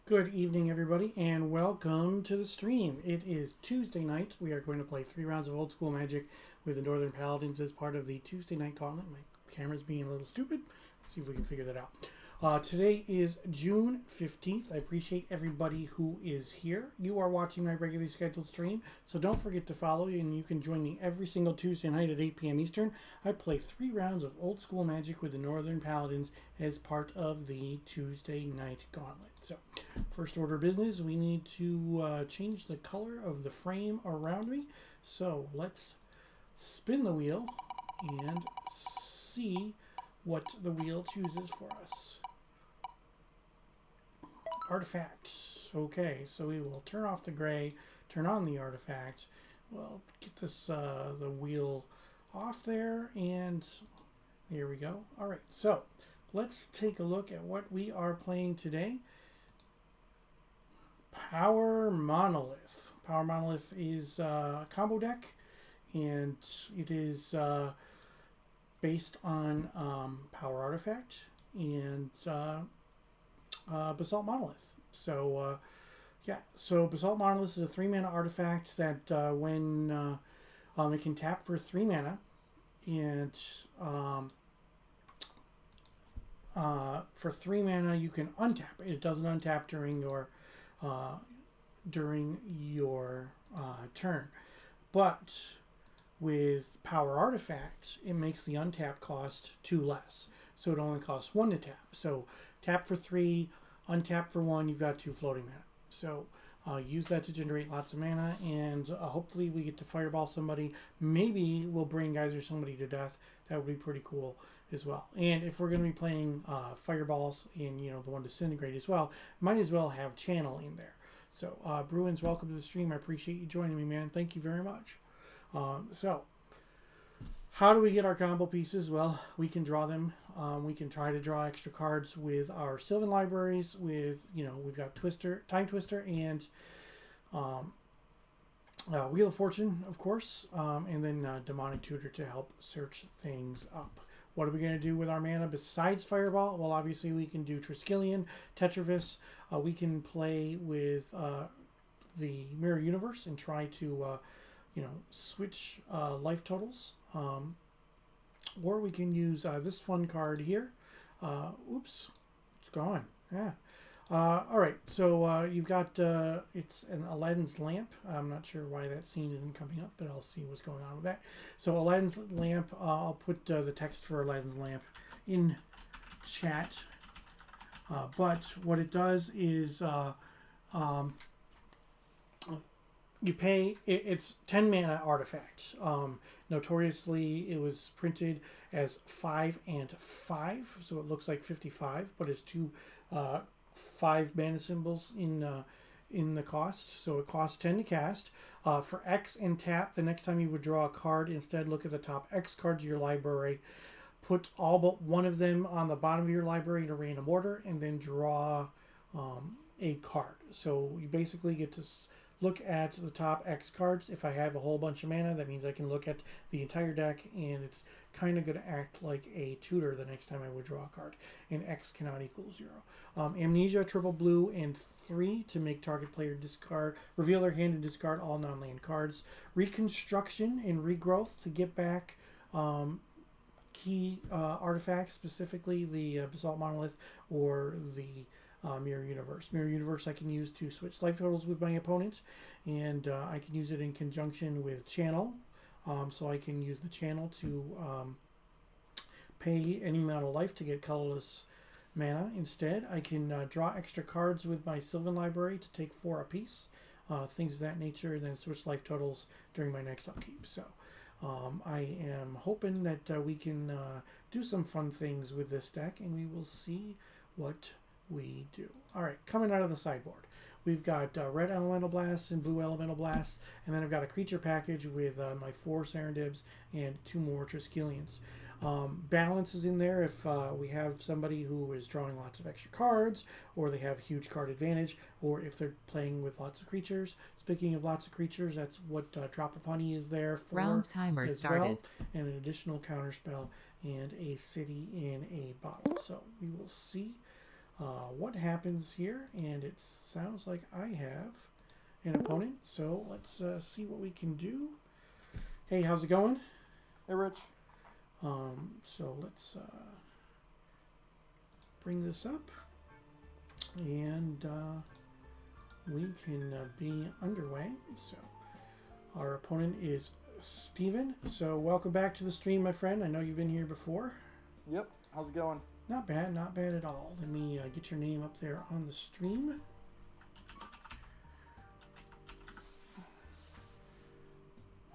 Good evening, everybody, and welcome to the stream. It is Tuesday night. We are going to play 3 rounds of Old School Magic with the Northern Paladins as part of the Tuesday Night Gauntlet. My camera's being a little stupid. Let's see if we can figure that out. Today is June 15th. I appreciate everybody who is here. You are watching my regularly scheduled stream, so don't forget to follow, and you can join me every single Tuesday night at 8 p.m. Eastern. I play 3 rounds of Old School Magic with the Northern Paladins as part of the Tuesday Night Gauntlet. So, first order of business, we need to change the color of the frame around me. So, let's spin the wheel and see what the wheel chooses for us. Artifacts. Okay, so we will turn off the gray, turn on the artifact. We'll get this the wheel off there, and there we go. All right, so let's take a look at what we are playing today. Power Monolith. Power Monolith is a combo deck, and it is based on Power Artifact and Basalt Monolith. So, yeah, so Basalt Monolith is a 3-mana artifact that when it can tap for 3 mana, and for 3 mana you can untap it. It doesn't untap during your turn, but with Power Artifact, it makes the untap cost 2 less. So it only costs 1 to tap. So tap for 3, untap for 1, you've got 2 floating mana. So use that to generate lots of mana, and hopefully we get to fireball somebody. Maybe we'll bring Geyser somebody to death. That would be pretty cool as well. And if we're going to be playing fireballs and, you know, the one disintegrate as well, might as well have channel in there. So Bruins, welcome to the stream. I appreciate you joining me, man. Thank you very much. So, how do we get our combo pieces? Well, we can draw them. We can try to draw extra cards with our Sylvan libraries. With, you know, we've got Time Twister, and Wheel of Fortune, of course, and then Demonic Tutor to help search things up. What are we going to do with our mana besides Fireball? Well, obviously we can do Triskelion, Tetravis. We can play with the Mirror Universe and try to you know, switch life totals. Or we can use this fun card here. Oops, it's gone. Yeah. All right, so you've got it's an Aladdin's lamp. I'm not sure why that scene isn't coming up, but I'll see what's going on with that. So Aladdin's lamp. I'll put the text for Aladdin's lamp in chat. But what it does is you pay. It's 10 mana artifact. Notoriously, it was printed as 5 and 5, so it looks like 55, but it's two 5 mana symbols in the cost. So it costs 10 to cast. For X and tap, the next time you would draw a card, instead look at the top X cards of your library. Put all but one of them on the bottom of your library in a random order, and then draw a card. So you basically get to look at the top X cards. If I have a whole bunch of mana, that means I can look at the entire deck, and it's kind of going to act like a tutor the next time I would draw a card. And X cannot equal 0. Amnesia, triple blue, and 3 to make target player reveal their hand and discard all non-land cards. Reconstruction and regrowth to get back key artifacts, specifically the Basalt Monolith or the Mirror Universe. Mirror Universe I can use to switch life totals with my opponent, and I can use it in conjunction with Channel. So I can use the Channel to pay any amount of life to get colorless mana. Instead, I can draw extra cards with my Sylvan Library to take 4 apiece, things of that nature, and then switch life totals during my next upkeep. So I am hoping that we can do some fun things with this deck, and we will see what we do. All right, coming out of the sideboard, we've got red elemental blasts and blue elemental blasts, and then I've got a creature package with my 4 Serendibs and 2 more Triskelions. Balance is in there if we have somebody who is drawing lots of extra cards, or they have huge card advantage, or if they're playing with lots of creatures. Speaking of lots of creatures, that's what Drop of Honey is there for. Round timer started. Well, and an additional counterspell and a city in a bottle. So we will see what happens here, and it sounds like I have an opponent, so let's see what we can do. Hey, how's it going? Hey, Rich. So let's bring this up, and we can be underway. So our opponent is Steven. So welcome back to the stream, my friend. I know you've been here before. Yep. How's it going? Not bad at all. Let me get your name up there on the stream.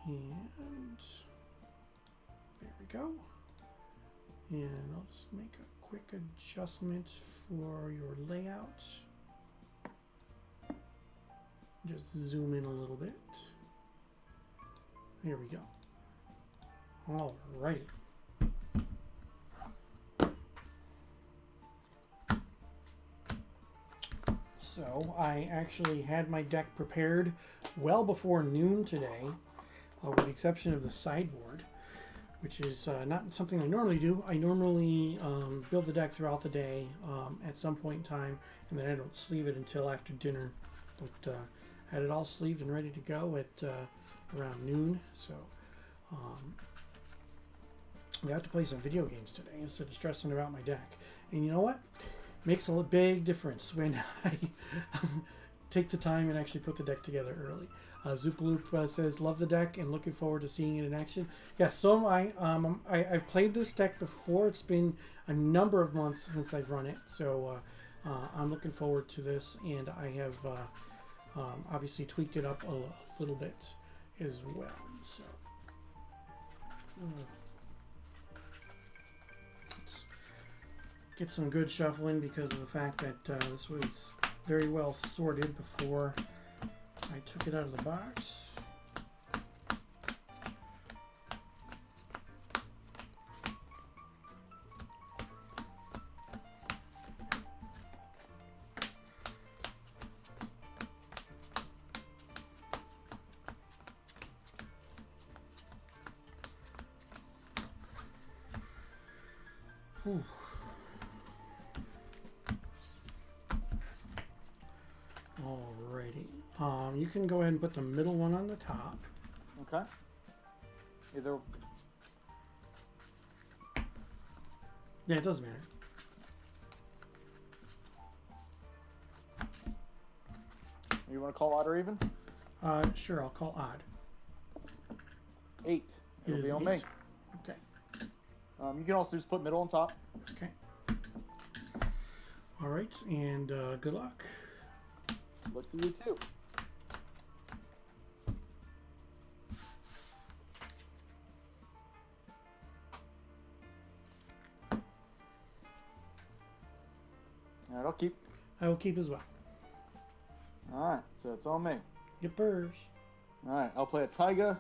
And there we go. And I'll just make a quick adjustment for your layout. Just zoom in a little bit. There we go. All right. So I actually had my deck prepared well before noon today, with the exception of the sideboard, which is not something I normally do. I normally build the deck throughout the day at some point in time, and then I don't sleeve it until after dinner. But had it all sleeved and ready to go at around noon, so I got to play some video games today instead of stressing about my deck. And you know what? Makes a big difference when I take the time and actually put the deck together early. Zoopaloop says, love the deck and looking forward to seeing it in action. Yeah, so am I. I've played this deck before. It's been a number of months since I've run it. So I'm looking forward to this. And I have obviously tweaked it up a little bit as well. So let's get some good shuffling because of the fact that this was very well sorted before I took it out of the box. Whew. Alrighty. You can go ahead and put the middle one on the top. Okay. Either. Yeah, it doesn't matter. You want to call odd or even? Sure, I'll call odd. 8. It It'll is be on 8. me. Okay. You can also just put middle on top. Okay. All right, and good luck. Look to you too. Alright, I'll keep. I will keep as well. Alright, so it's on me. Yippers. Alright, I'll play a Taiga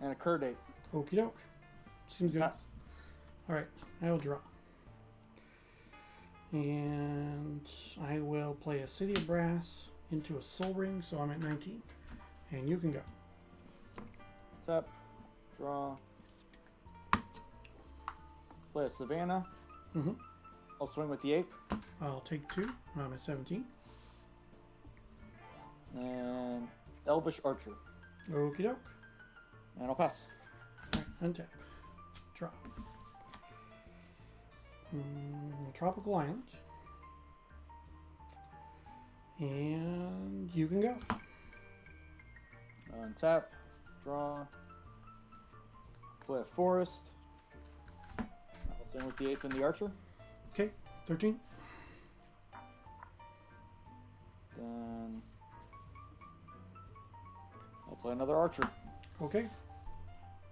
and a Curdate. Okie doke. Seems good. Pass. All right, I will draw. And I will play a City of Brass into a Soul Ring, so I'm at 19. And you can go. Tap. Draw. Play a Savannah. Mm-hmm. I'll swing with the Ape. I'll take 2. I'm at 17. And Elvish Archer. Okie doke. And I'll pass. All right, untap. Draw. Tropical Island. And you can go. Untap. Draw. Play a Forest. I'll swing with the Ape and the Archer. Okay, 13. Then I'll play another Archer. Okay,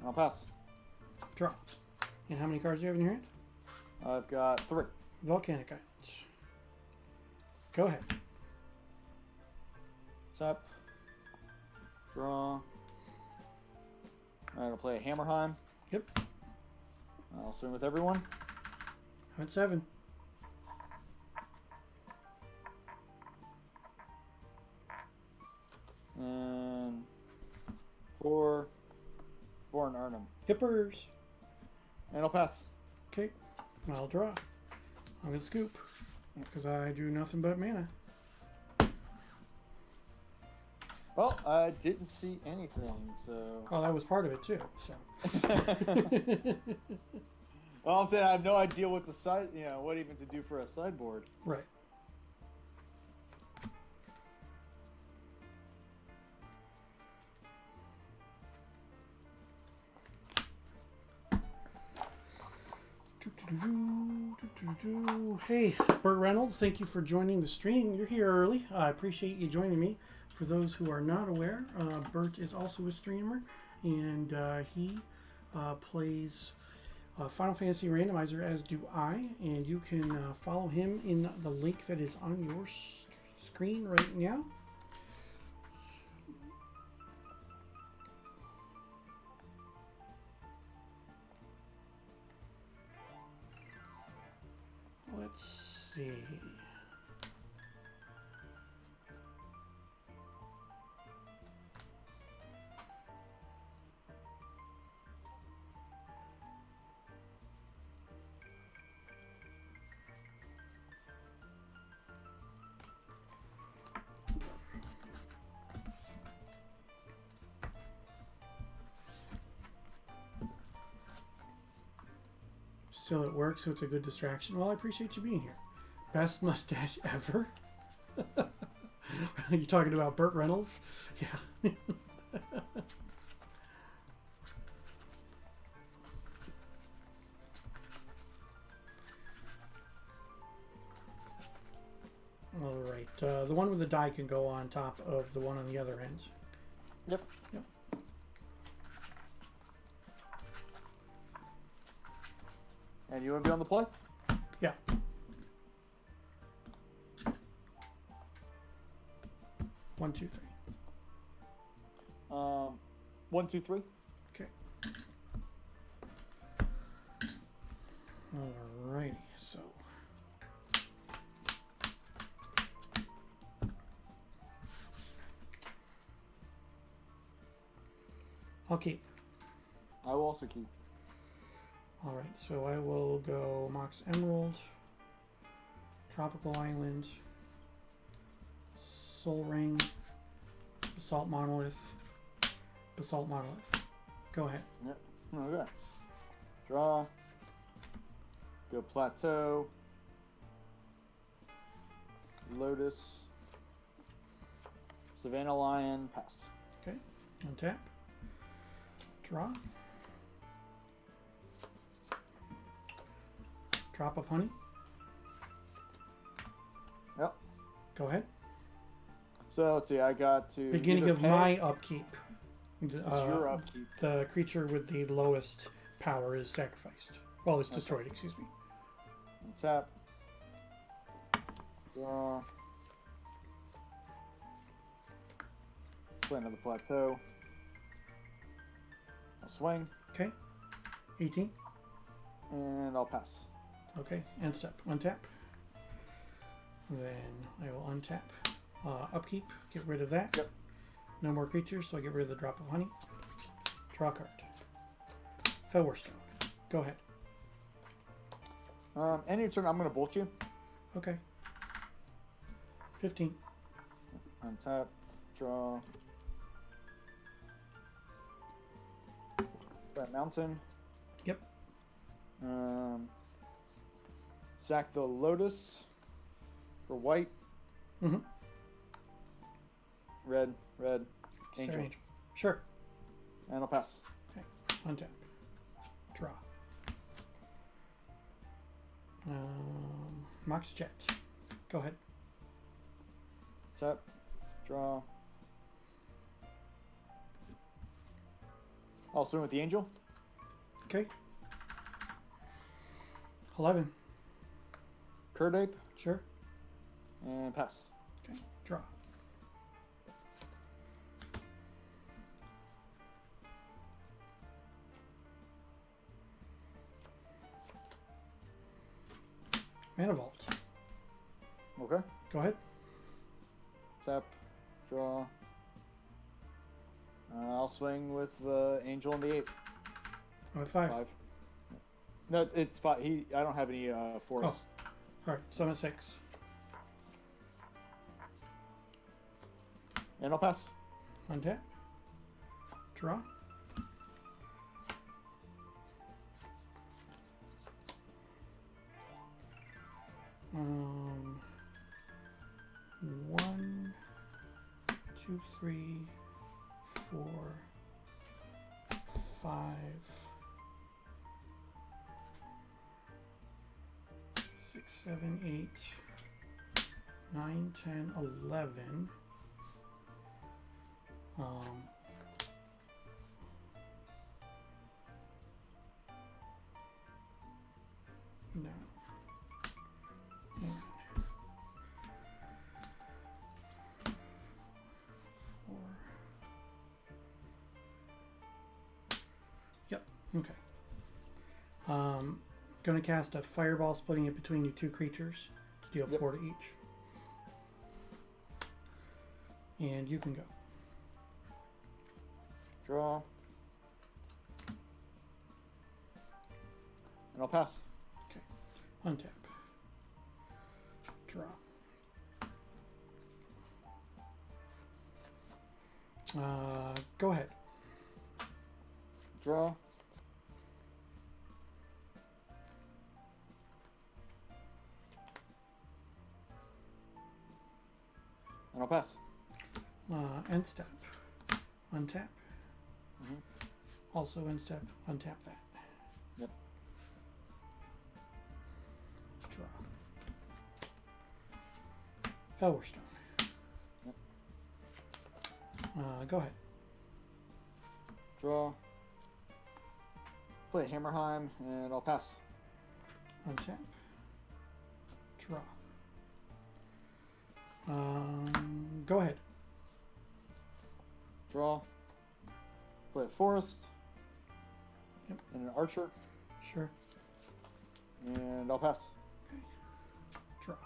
And I'll pass. draw. And how many cards do you have in your hand? I've got 3. Volcanic Islands. Go ahead. Tap. Draw. Alright, I'll play a Hammerheim. Yep, I'll swing with everyone. I'm at 7. And 4. 4 and earn them. Hippers. And I'll pass. Okay, I'll draw. I'm gonna scoop because I do nothing but mana. Well, I didn't see anything, so. Oh, that was part of it too. So. Well, I'm saying I have no idea what the side, what even to do for a sideboard. Right. Hey, Burt Reynolds, thank you for joining the stream. You're here early. I appreciate you joining me. For those who are not aware, Burt is also a streamer, and he plays Final Fantasy Randomizer, as do I, and you can follow him in the link that is on your screen right now. Let's see. Still at work, so it's a good distraction. Well, I appreciate you being here. Best mustache ever? You talking about Burt Reynolds? Yeah. All right. The one with the die can go on top of the one on the other end. Yep. Yep. And you want to be on the play? Yeah. One, two, three. 1, 2, 3. Okay. Alrighty, so. I'll keep. I will also keep. Alright, so I will go Mox Emerald, Tropical Island, Soul Ring, Basalt Monolith, Basalt Monolith. Go ahead. Yep. Okay. Draw. Go Plateau. Lotus. Savannah Lion, passed. Okay. Untap. Draw. Drop of honey. Yep. Go ahead. So let's see, I got to. Beginning either of pay- my upkeep. It's your upkeep. The creature with the lowest power is sacrificed. Well, it's destroyed, excuse me. Tap. Draw. Play another plateau. I'll swing. Okay. 18. And I'll pass. Okay. End step. Untap. Then I will untap. Upkeep. Get rid of that. Yep. No more creatures, so I get rid of the drop of honey. Draw a card. Fellwarstone. Go ahead. End of your turn, I'm going to bolt you. Okay. 15. Untap. Draw. That mountain. Yep. Sack the lotus for white. Mm-hmm. Red. Angel. Angel. Sure. And I'll pass. Okay. Untap. Draw. Mox Jet. Go ahead. Tap. Draw. I'll swing with the angel. Okay. 11. Curd ape. Sure. And pass. Okay. Draw. Mana Vault. Okay. Go ahead. Tap. Draw. I'll swing with the angel and the ape. I'm at 5. 5. No, it's 5. I don't have any force. Oh. Alright, so I'm at 6. And I'll pass. Untap. Draw. One, 2, 3, 4, 5, 6, 7, 8, 9, 10, 11. No. Yeah. 4. Yep. Okay. Gonna cast a fireball, splitting it between you 2 creatures to deal 4 to each. And you can go. Draw. And I'll pass. Okay. Untap. Draw. Go ahead. Draw. And I'll pass. End step. Untap. Mhm. Also end step. Untap that. Yep. Draw. Fellwarstone. Yep. Go ahead. Draw. Play Hammerheim, and I'll pass. Untap. Draw. Go ahead. Draw. Play a forest. Yep. And an archer, Sure. and I'll pass. Draw.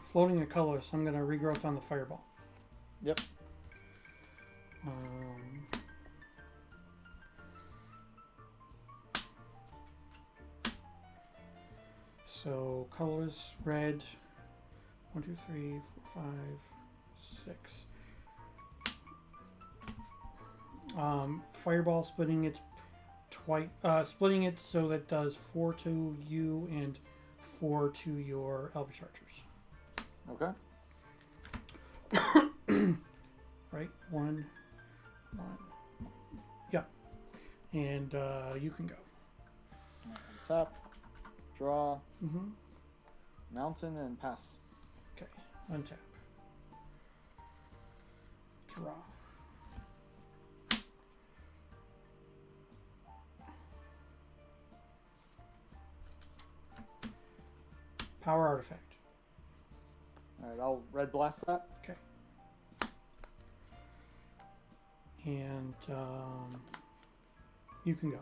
Floating a colorless. I'm going to regrowth on the fireball. Yep. So colorless, red, 1, 2, 3, 4, 5, 6. Fireball, splitting it twice, splitting it so that does 4 to you and 4 to your Elvish archers. Okay. Right, 1, 1. Yep. And you can go. Tap, draw, Mm-hmm. mountain, and pass. Okay, untap. Draw. Power artifact. Alright, I'll red blast that. Okay. And you can go.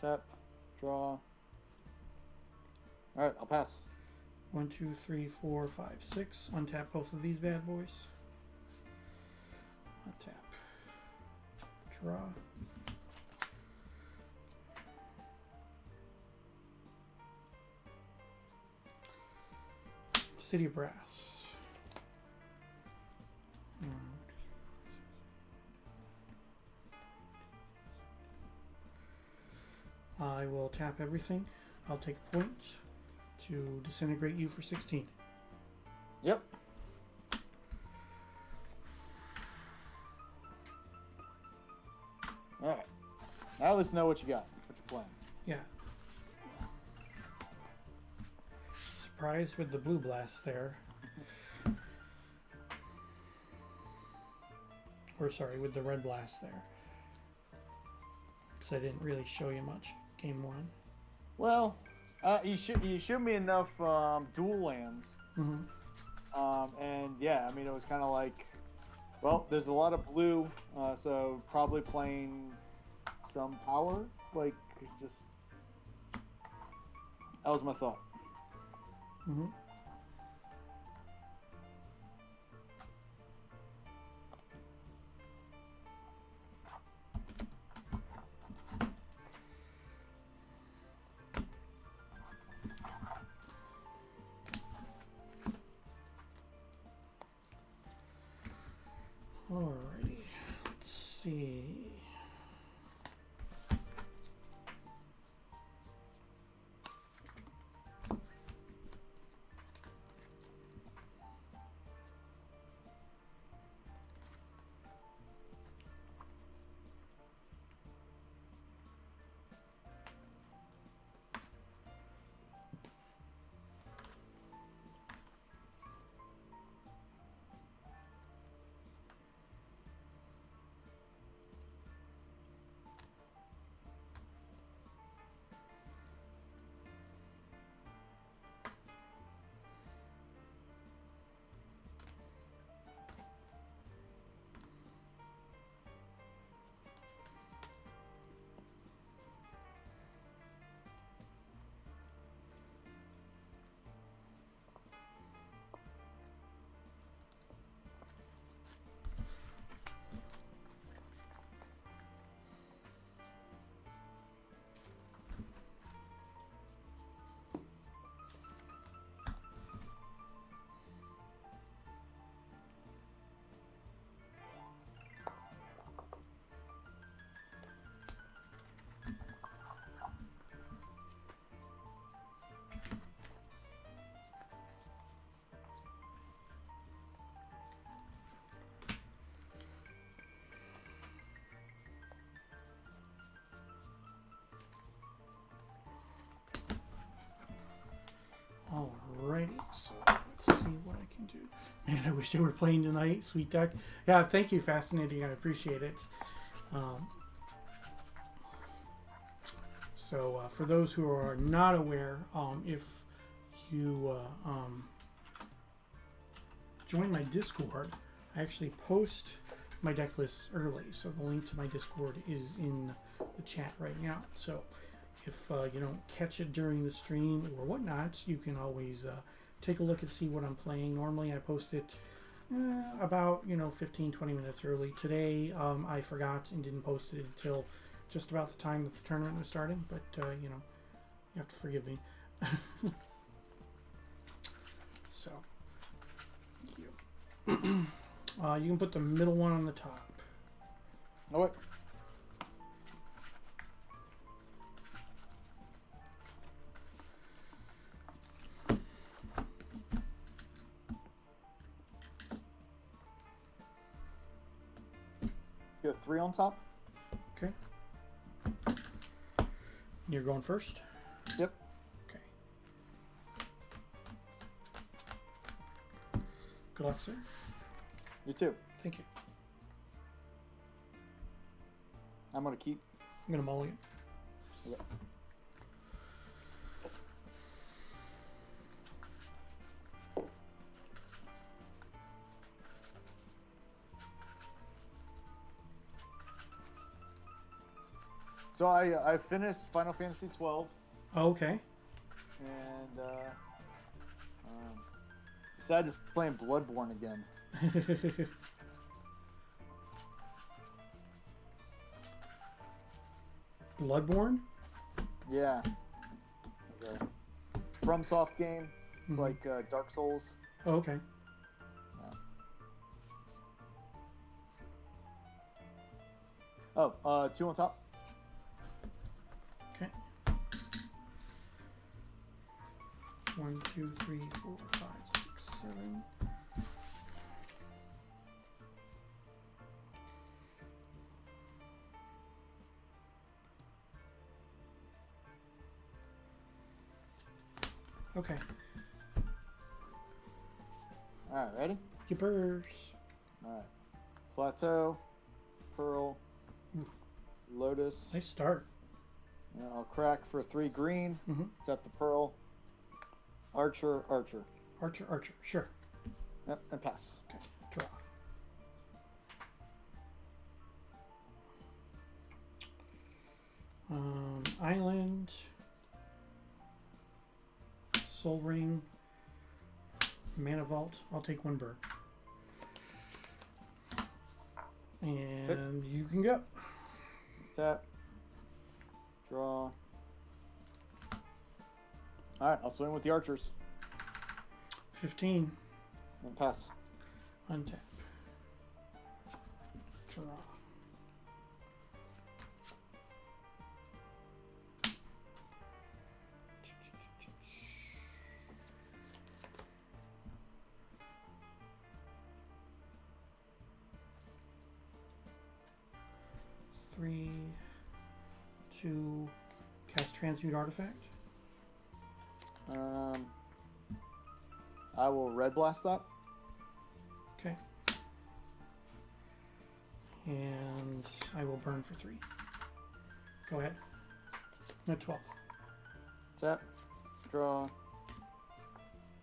Tap, draw. Alright, I'll pass. 1, 2, 3, 4, 5, 6. Untap both of these bad boys. Untap. Draw. City of Brass. I will tap everything. I'll take a point to disintegrate you for 16. Yep. Alright. Now let's know what you got. What you're playing. Yeah. Surprised with the blue blast there. Or sorry, with the red blast there. Because I didn't really show you much game 1. Well, you showed me enough dual lands. Mm-hmm. And yeah, I mean, it was kind of like, well, there's a lot of blue, so probably playing some power. Like, just, that was my thought. Mm-hmm. Alrighty, let's see. Alrighty, so let's see what I can do. Man, I wish they were playing tonight, Sweet Duck. Yeah, thank you, Fascinating. I appreciate it. So for those who are not aware, if you join my Discord, I actually post my deck lists early. So the link to my Discord is in the chat right now. So if you don't catch it during the stream or whatnot, you can always take a look and see what I'm playing. Normally I post it about 15-20 minutes early. Today I forgot and didn't post it until just about the time that the tournament was starting, but you have to forgive me. So So, yep. You can put the middle one on the top. Oh, wait. You have 3 on top? Okay. You're going first? Yep. Okay. Good luck, sir. You too. Thank you. I'm going to keep. I'm going to mulligan. Okay. So I finished Final Fantasy 12, Oh, okay. and decided to playing Bloodborne again. Bloodborne? Yeah. Okay. FromSoft game. It's Mhm. like Dark Souls. Oh, okay. Yeah. Oh, 2 on top. Okay. 1, 2, 3, 4, 5, 6, 7. Okay. Alright, ready? Yippers. Alright. Plateau, Pearl, Lotus. Nice start. Yeah, I'll crack for 3 green. Mm-hmm. Tap the Pearl. Archer, Archer. Archer, Archer. Sure. Yep, and pass. Okay. Draw. Island. Soul Ring. Mana Vault. I'll take 1 burn. And you can go. Tap. Draw. Alright, I'll swing with the archers. 15. And pass. Untap. Draw. Three, 2, cast Transmute Artifact. I will red blast that. Okay. And I will burn for 3. Go ahead. No, 12. Tap. Draw.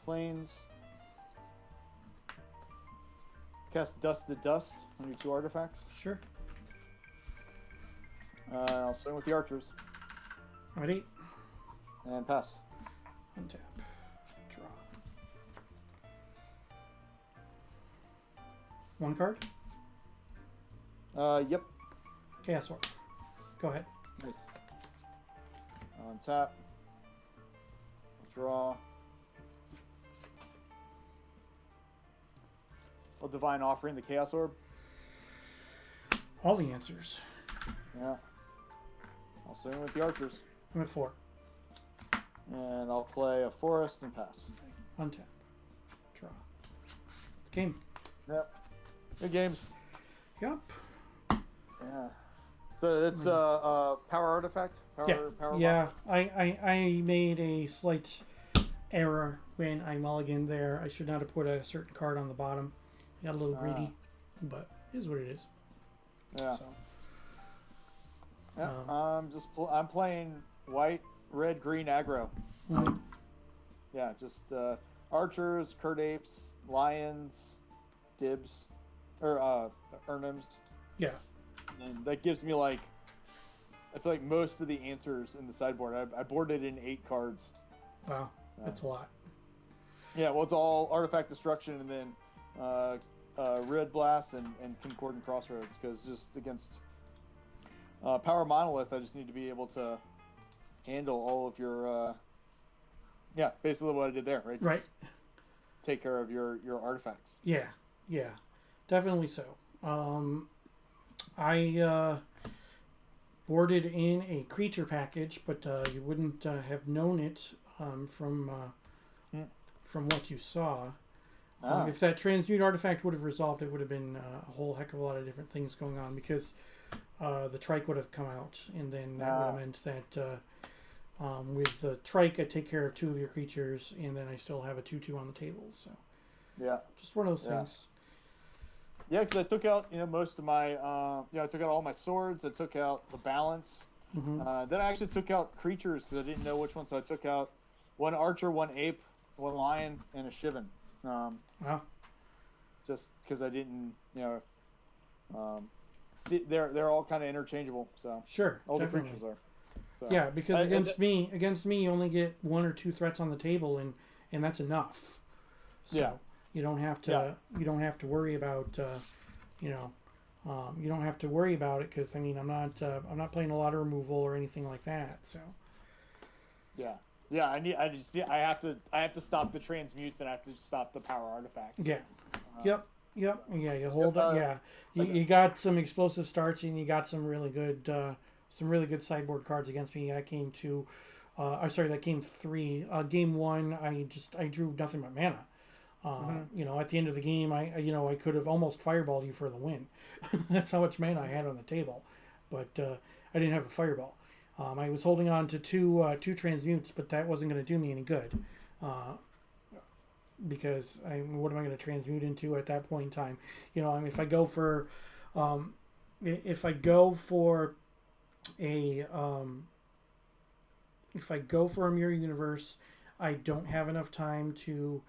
Plains. Cast Dust to Dust on your 2 artifacts. Sure. I'll swing with the archers. I'm at 8. And pass. Untap. Draw. 1 card. Yep. Chaos Orb. Go ahead. Nice. On tap. Draw. I'll Divine Offering the Chaos Orb. All the answers. Yeah. I'll swing with the archers. I'm at 4. And I'll play a forest and pass. Untap. Draw. It's game. Yep. Good games. Yup. Yeah. So it's power artifact? Power Yeah. I made a slight error when I mulliganed there. I should not have put a certain card on the bottom. I got a little greedy, but it is what it is. Yeah. So, Yeah. I'm playing white, red, green aggro. mhm. Yeah, just archers, Kurt Apes, lions, dibs, or Ernims. Yeah. And that gives me like, I feel like most of the answers in the sideboard. I boarded in 8 cards. Wow. That's a lot. Yeah, well, it's all artifact destruction and then red blast and concordant crossroads, because just against power monolith, I just need to be able to handle all of your yeah, basically what I did there, right? Right. Just take care of your artifacts. Yeah, definitely so. I boarded in a creature package, but you wouldn't have known it from what you saw. If that transmute artifact would have resolved, it would have been a whole heck of a lot of different things going on, because the trike would have come out, and then that would have meant that with the trike, I take care of 2 of your creatures, and then I still have a 2/2 on the table. So yeah, just one of those things. Yeah, because I took out most of my I took out all my swords. I took out the balance. Mm-hmm. Then I actually took out creatures because I didn't know which one. So I took out 1 archer, 1 ape, 1 lion, and a shivan. Wow. Just because I didn't, see, they're all kind of interchangeable. So sure, all definitely. the creatures are. So. Yeah, because against me, you only get 1 or 2 threats on the table, and that's enough. So you don't have to worry about you don't have to worry about it, because I'm not playing a lot of removal or anything like that. So I have to stop the transmutes, and I have to stop the power artifacts. Yeah. Yep. Yeah, you hold it. You got some explosive starts, and you got some really good sideboard cards against me. I came 2. That came 3. Game 1, I drew nothing but mana. At the end of the game, I could have almost fireballed you for the win. That's how much mana I had on the table, but I didn't have a fireball. I was holding on to two transmutes, but that wasn't going to do me any good. Because what am I going to transmute into at that point in time? If I go for a mirror universe, I don't have enough time to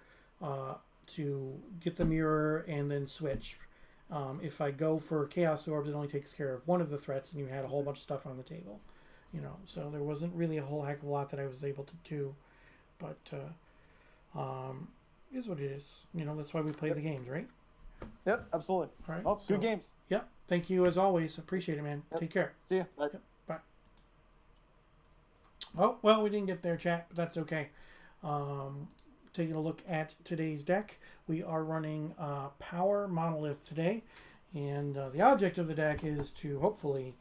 get the mirror and then switch. If I go for Chaos Orb, it only takes care of 1 of the threats, and you had a whole bunch of stuff on the table. So there wasn't really a whole heck of a lot that I was able to do, but it is what it is. That's why we play the games, right? Yep, absolutely. All right. Oh, good games. Yep. Thank you as always. Appreciate it, man. Yep. Take care. See ya. Bye. Yep. Bye. Oh, well, we didn't get there, chat, but that's okay. Taking a look at today's deck, we are running Power Monolith today, and the object of the deck is to hopefully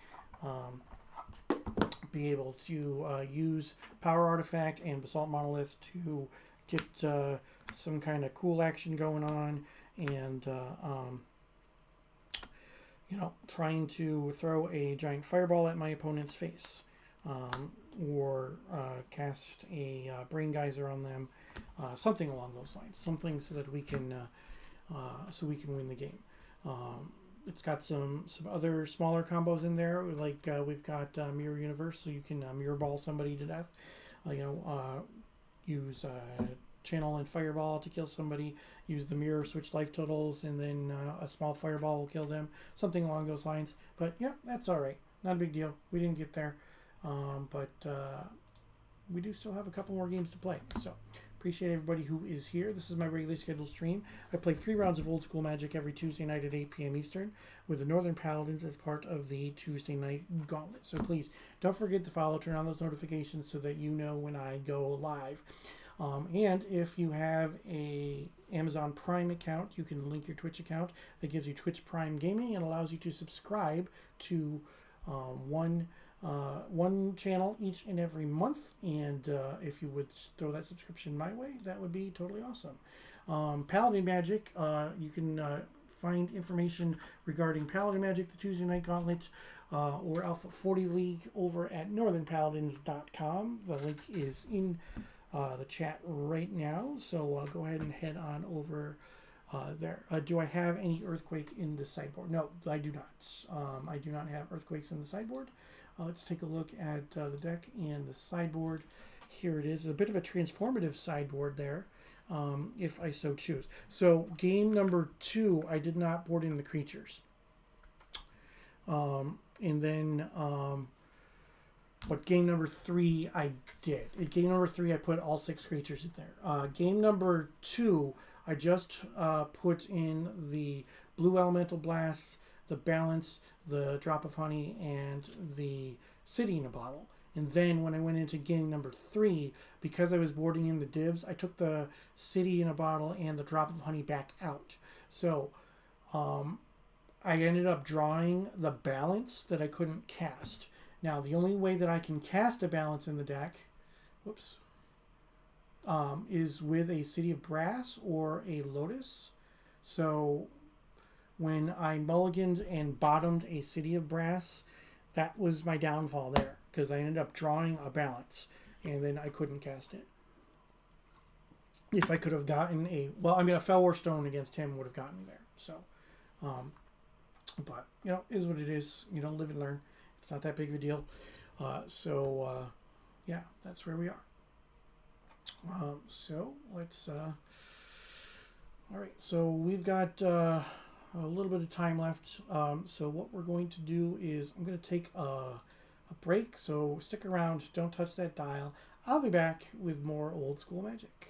be able to use Power Artifact and Basalt Monolith to get some kind of cool action going on, and trying to throw a giant fireball at my opponent's face, or cast a brain geyser on them, something along those lines, something so that we can win the game. It's got some other smaller combos in there, like we've got Mirror Universe, so you can mirror ball somebody to death. Use Channel and Fireball to kill somebody. Use the mirror, switch life totals, and then a small fireball will kill them. Something along those lines. But yeah, that's all right. Not a big deal. We didn't get there, but we do still have a couple more games to play. So appreciate everybody who is here. This is my regularly scheduled stream. I play 3 rounds of old school Magic every Tuesday night at 8 p.m. Eastern with the Northern Paladins as part of the Tuesday Night Gauntlet. So please don't forget to follow, turn on those notifications so that you know when I go live. And if you have a Amazon Prime account, you can link your Twitch account. That gives you Twitch Prime Gaming and allows you to subscribe to one channel each and every month. And if you would throw that subscription my way, that would be totally awesome. Paladin Magic, you can find information regarding Paladin Magic, the Tuesday Night Gauntlet, or Alpha 40 League over at northernpaladins.com. The link is in the chat right now, so go ahead and head on over there. Do I have any Earthquake in the sideboard? No, I do not. I do not have Earthquakes in the sideboard. Let's take a look at the deck and the sideboard. Here it is. A bit of a transformative sideboard there, if I so choose. So game number 2, I did not board in the creatures. And then... but game number 3, I did. In game number 3, I put all 6 creatures in there. Game number 2, I just put in the blue elemental blasts, the balance, the drop of honey, and the city in a bottle. And then when I went into game number 3, because I was boarding in the dibs, I took the city in a bottle and the drop of honey back out. So I ended up drawing the balance that I couldn't cast. Now, the only way that I can cast a balance in the deck, whoops, is with a City of Brass or a Lotus. So when I mulliganed and bottomed a City of Brass, that was my downfall there, because I ended up drawing a balance and then I couldn't cast it. If I could have gotten a, well, I mean, a Fellwar Stone against him would have gotten me there. So, but, you know, is what it is. You know, live and learn. It's not that big of a deal. Yeah, that's where we are. So let's, all right, so we've got a little bit of time left. So what we're going to do is I'm going to take a break. So stick around. Don't touch that dial. I'll be back with more old school Magic.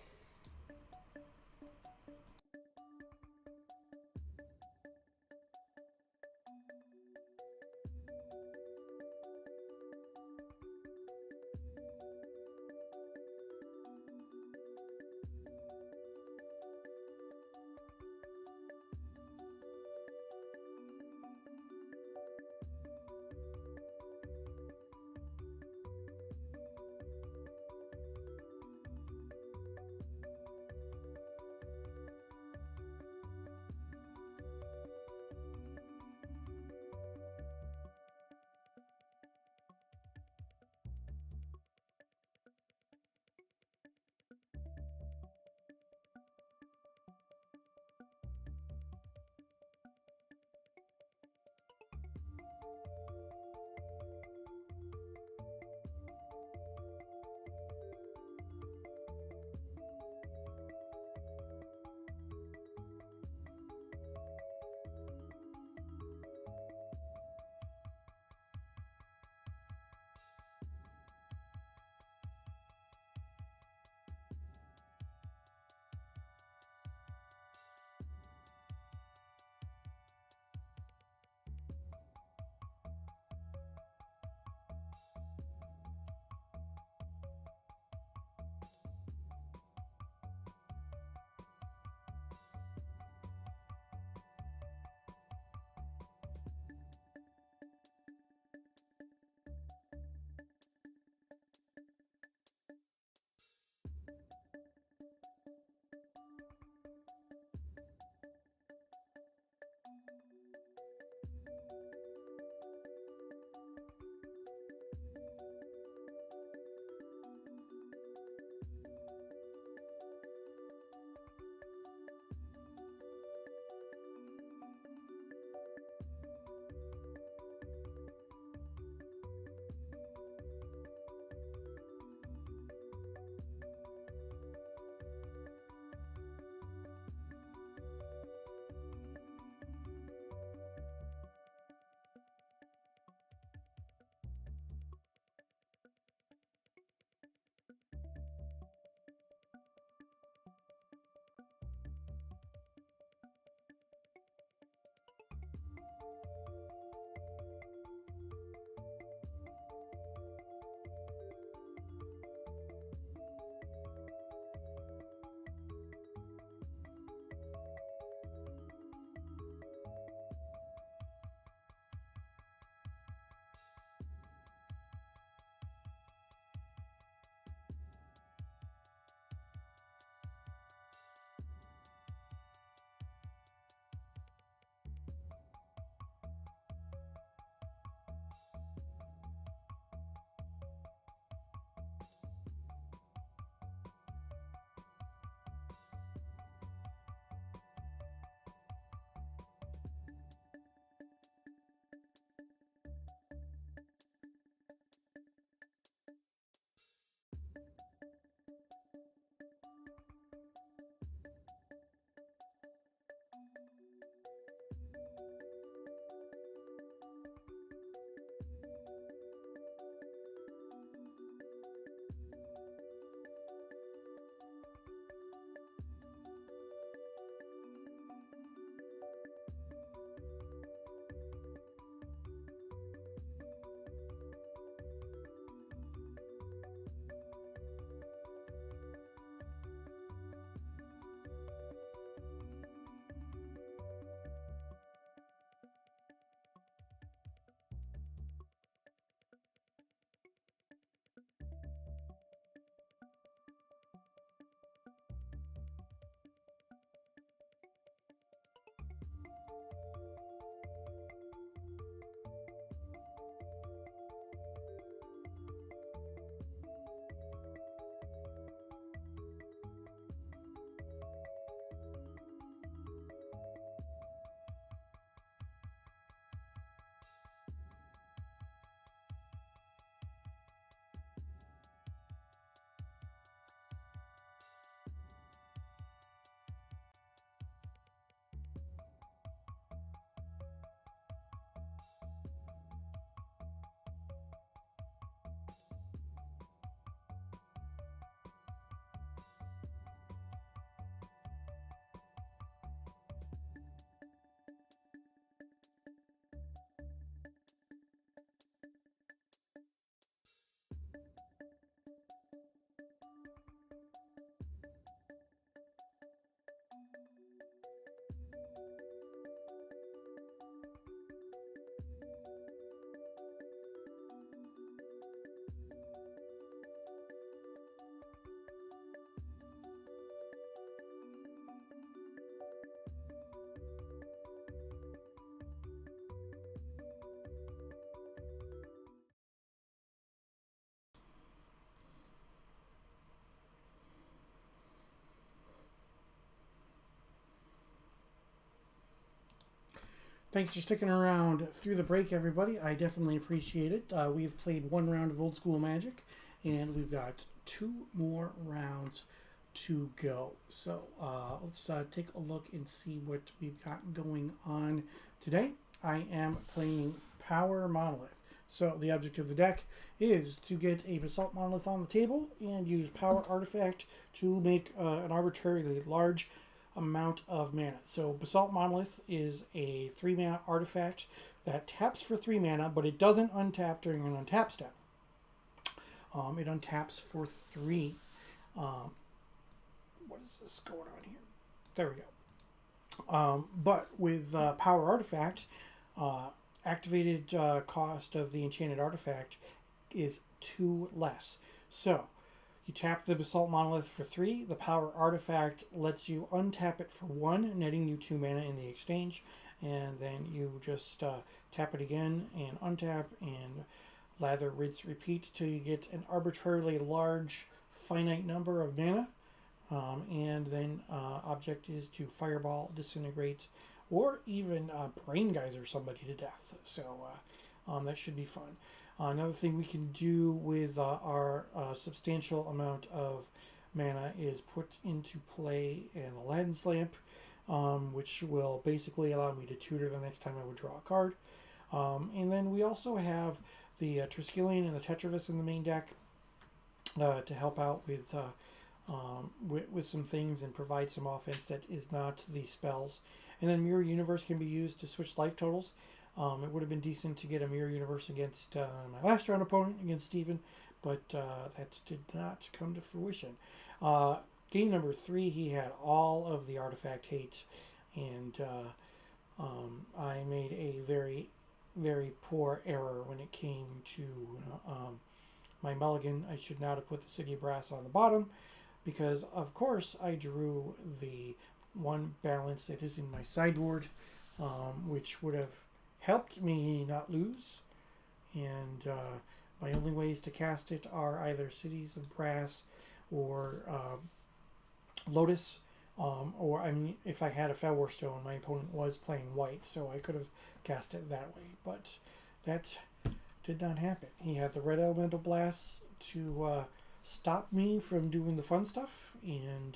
Thanks for sticking around through the break, everybody. I definitely appreciate it. We've played one round of Old School Magic, and we've got 2 more rounds to go. So let's take a look and see what we've got going on today. I am playing Power Monolith. So the object of the deck is to get a Basalt Monolith on the table and use Power Artifact to make an arbitrarily large amount of mana. So Basalt Monolith is a 3 mana artifact that taps for 3 mana, but it doesn't untap during an untap step. It untaps for 3. What is this going on here? There we go. But with Power Artifact, activated cost of the enchanted artifact is 2 less. So you tap the Basalt Monolith for 3. The Power Artifact lets you untap it for 1, netting you 2 mana in the exchange. And then you just tap it again and untap and lather, rinse, repeat till you get an arbitrarily large finite number of mana. And then object is to fireball, disintegrate, or even brain geyser somebody to death. So that should be fun. Another thing we can do with our substantial amount of mana is put into play an Aladdin's lamp, which will basically allow me to tutor the next time I would draw a card. And then we also have the Triskelion and the Tetravis in the main deck to help out with some things and provide some offense that is not the spells. And then Mirror Universe can be used to switch life totals. It would have been decent to get a Mirror Universe against my last round opponent, against Steven, but that did not come to fruition. Game number 3, he had all of the artifact hate, and I made a very, very poor error when it came to my mulligan. I should not have put the City of Brass on the bottom, because of course I drew the 1 balance that is in my sideboard, which would have helped me not lose. And my only ways to cast it are either Cities of Brass or Lotus, or I mean, if I had a Fellwar Stone, my opponent was playing white, so I could have cast it that way, but that did not happen. He had the red elemental blasts to stop me from doing the fun stuff, and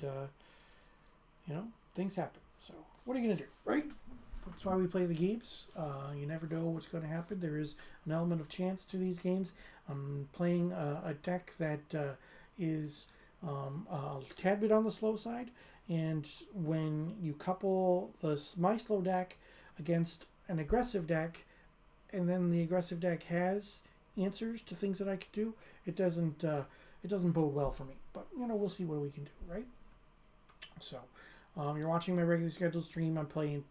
you know, things happen. So what are you gonna do, right? That's why we play the games. You never know what's going to happen. There is an element of chance to these games. I'm playing a deck that is a tad bit on the slow side, and when you couple my slow deck against an aggressive deck, and then the aggressive deck has answers to things that I could do, it doesn't bode well for me. But you know, we'll see what we can do, right? So you're watching my regularly scheduled stream. I'm playing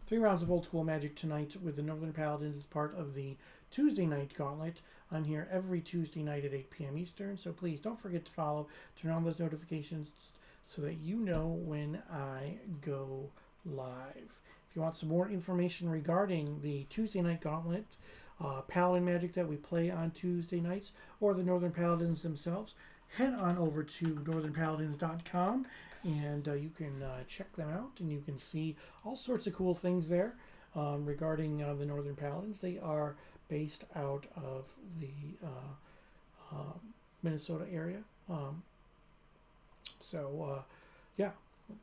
3 rounds of Old School Magic tonight with the Northern Paladins as part of the Tuesday Night Gauntlet. I'm here every Tuesday night at 8 p.m. Eastern, so please don't forget to follow, turn on those notifications so that you know when I go live. If you want some more information regarding the Tuesday Night Gauntlet, Paladin Magic that we play on Tuesday nights, or the Northern Paladins themselves, head on over to northernpaladins.com, and you can check them out, and you can see all sorts of cool things there regarding the Northern Paladins. They are based out of the Minnesota area. Yeah,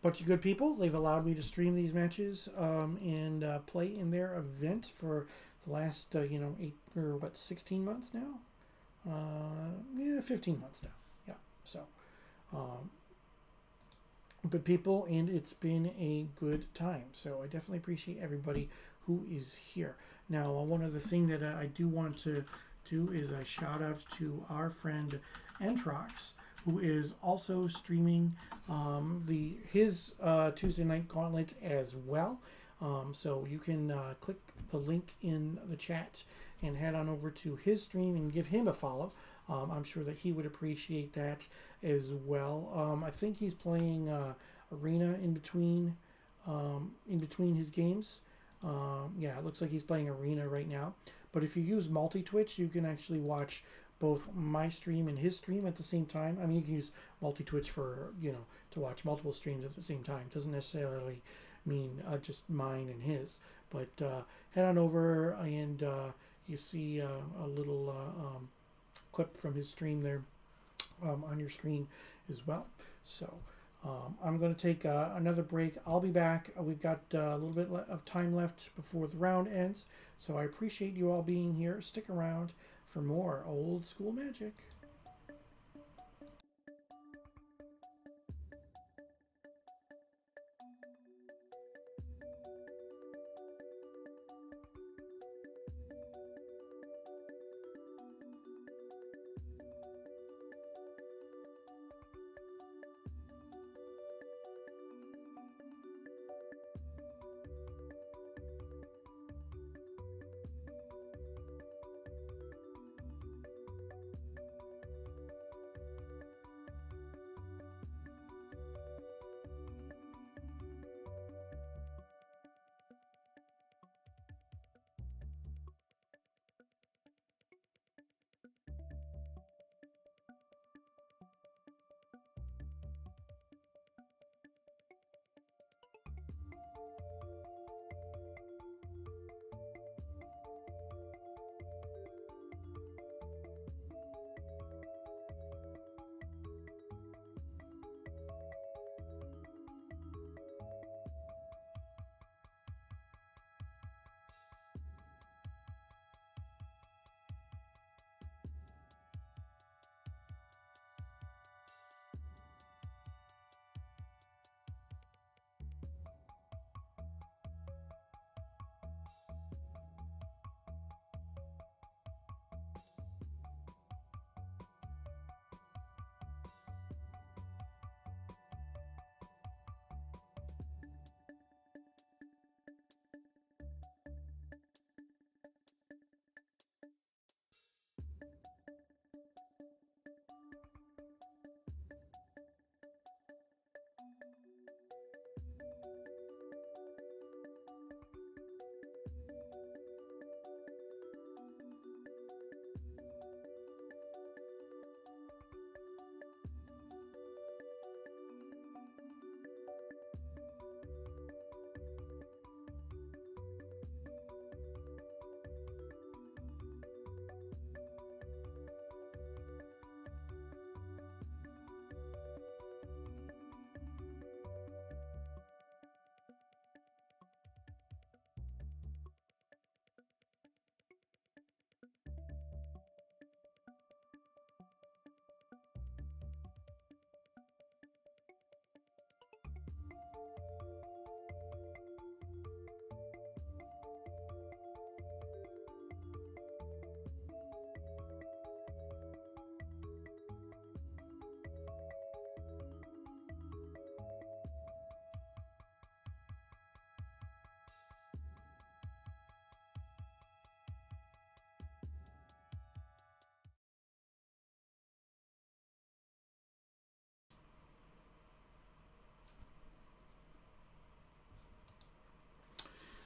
bunch of good people. They've allowed me to stream these matches and play in their event for the last 16 months now. 15 months now. Yeah, so good people, and it's been a good time. So I definitely appreciate everybody who is here. Now, one other thing that I do want to do is a shout out to our friend Entrox, who is also streaming his Tuesday Night Gauntlet as well. So you can click the link in the chat and head on over to his stream and give him a follow. I'm sure that he would appreciate that as well. I think he's playing Arena in between his games. Yeah, it looks like he's playing Arena right now. But if you use multi-Twitch, you can actually watch both my stream and his stream at the same time. I mean, you can use multi-Twitch for, to watch multiple streams at the same time. It doesn't necessarily mean just mine and his. But head on over and you see a little clip from his stream there on your screen as well. So I'm going to take another break. I'll be back. We've got a little bit of time left before the round ends. So I appreciate you all being here. Stick around for more old school magic.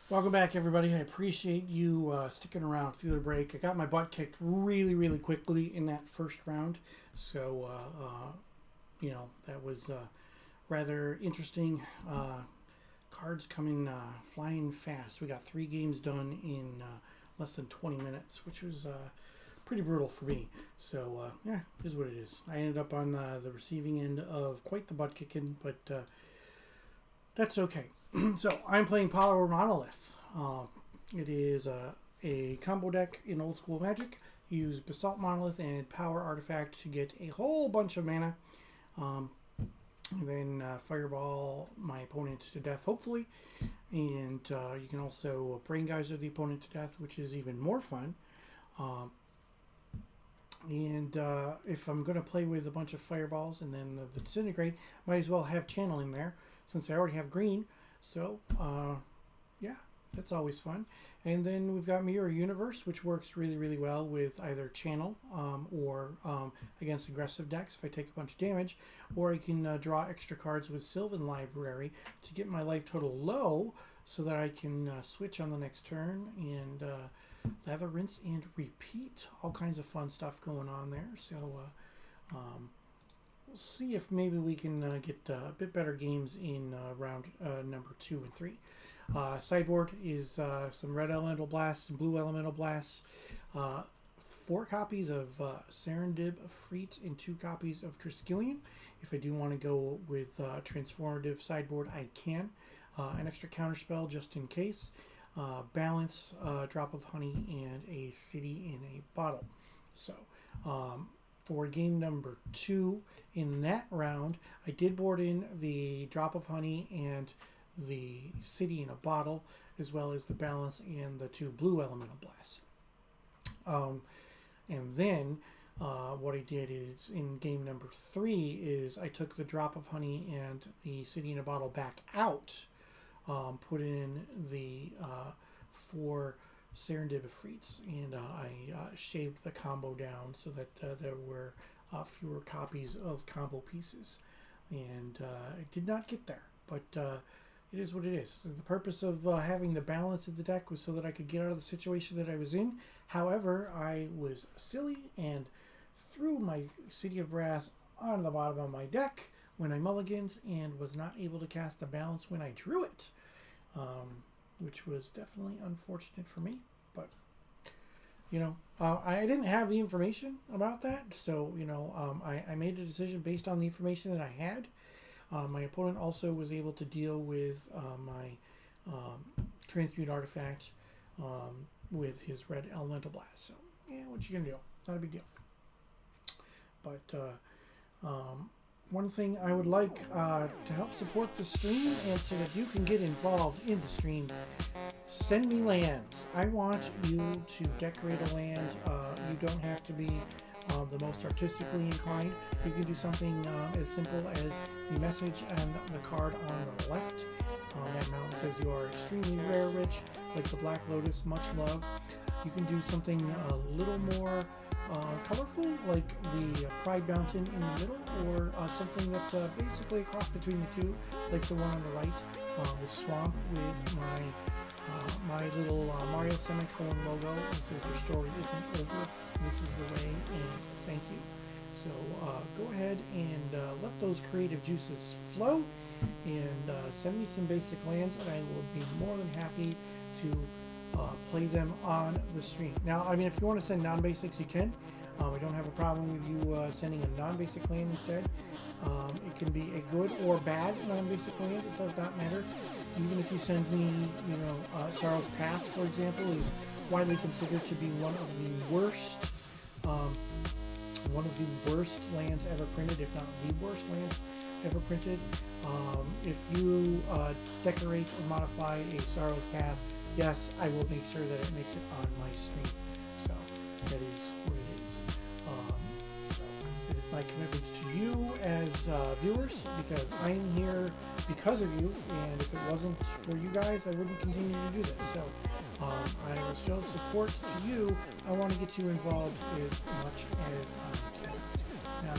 Welcome back, everybody. I appreciate you sticking around through the break. I got my butt kicked really, really quickly in that first round. So, you know, that was rather interesting. Cards coming flying fast. We got 3 games done in less than 20 minutes, which was pretty brutal for me. So, yeah, it is what it is. I ended up on the receiving end of quite the butt kicking, but that's okay. So I'm playing Paladin Monolith. It is a combo deck in old school Magic. Use Basalt Monolith and Power Artifact to get a whole bunch of mana. And then Fireball my opponent to death, hopefully. And you can also Brain Geyser the opponent to death, which is even more fun. And if I'm going to play with a bunch of Fireballs and then the Disintegrate, might as well have Channeling there, since I already have green. So, yeah, that's always fun. And then we've got Mirror Universe, which works really, really well with either Channel or against aggressive decks if I take a bunch of damage. Or I can draw extra cards with Sylvan Library to get my life total low so that I can switch on the next turn and lather, rinse, and repeat. All kinds of fun stuff going on there. So, we'll see if maybe we can get a bit better games in round number 2 and 3. Sideboard is some red elemental blasts, some blue elemental blasts, 4 copies of Serendib Freet, and 2 copies of Triskelion. If I do want to go with transformative sideboard, I can. An extra counterspell just in case. Balance, drop of honey, and a city in a bottle. So, for game number 2 in that round, I did board in the drop of honey and the city in a bottle, as well as the balance and the 2 blue elemental blasts. And then what I did is in game number 3 is I took the drop of honey and the city in a bottle back out, put in the 4 Serendib Freets, and I shaved the combo down so that there were fewer copies of combo pieces. And it did not get there, but it is what it is. The purpose of having the balance of the deck was so that I could get out of the situation that I was in. However, I was silly and threw my City of Brass on the bottom of my deck when I mulliganed and was not able to cast the balance when I drew it, which was definitely unfortunate for me. But, you know, I didn't have the information about that, so, you know, I made a decision based on the information that I had. My opponent also was able to deal with my transmute artifact with his red elemental blast. So, yeah, what you gonna do? Not a big deal. But one thing I would like to help support the stream, and so that you can get involved in the stream, send me lands. I want you to decorate a land. You don't have to be the most artistically inclined. You can do something as simple as the message and the card on the left. That mountain says you are extremely rare rich, like the Black Lotus, much love. You can do something a little more colorful, like the Pride Mountain in the middle, or something that's basically a cross between the two, like the one on the right, the swamp with my little Mario semicolon logo. It says your story isn't over. This is the way, and thank you. So go ahead and let those creative juices flow, and send me some basic lands, and I will be more than happy to play them on the stream. Now, I mean, if you want to send non-basics, you can. We don't have a problem with you sending a non-basic land instead. It can be a good or bad non-basic land. It does not matter. Even if you send me, you know, Sorrow's Path, for example, is widely considered to be one of the worst lands ever printed, if not the worst lands ever printed. If you decorate or modify a Sorrow's Path, yes, I will make sure that it makes it on my stream. So that is what it is. It is my commitment to you as viewers, because I am here because of you, and if it wasn't for you guys, I wouldn't continue to do this. So I will show support to you. I want to get you involved as much as I can. Now,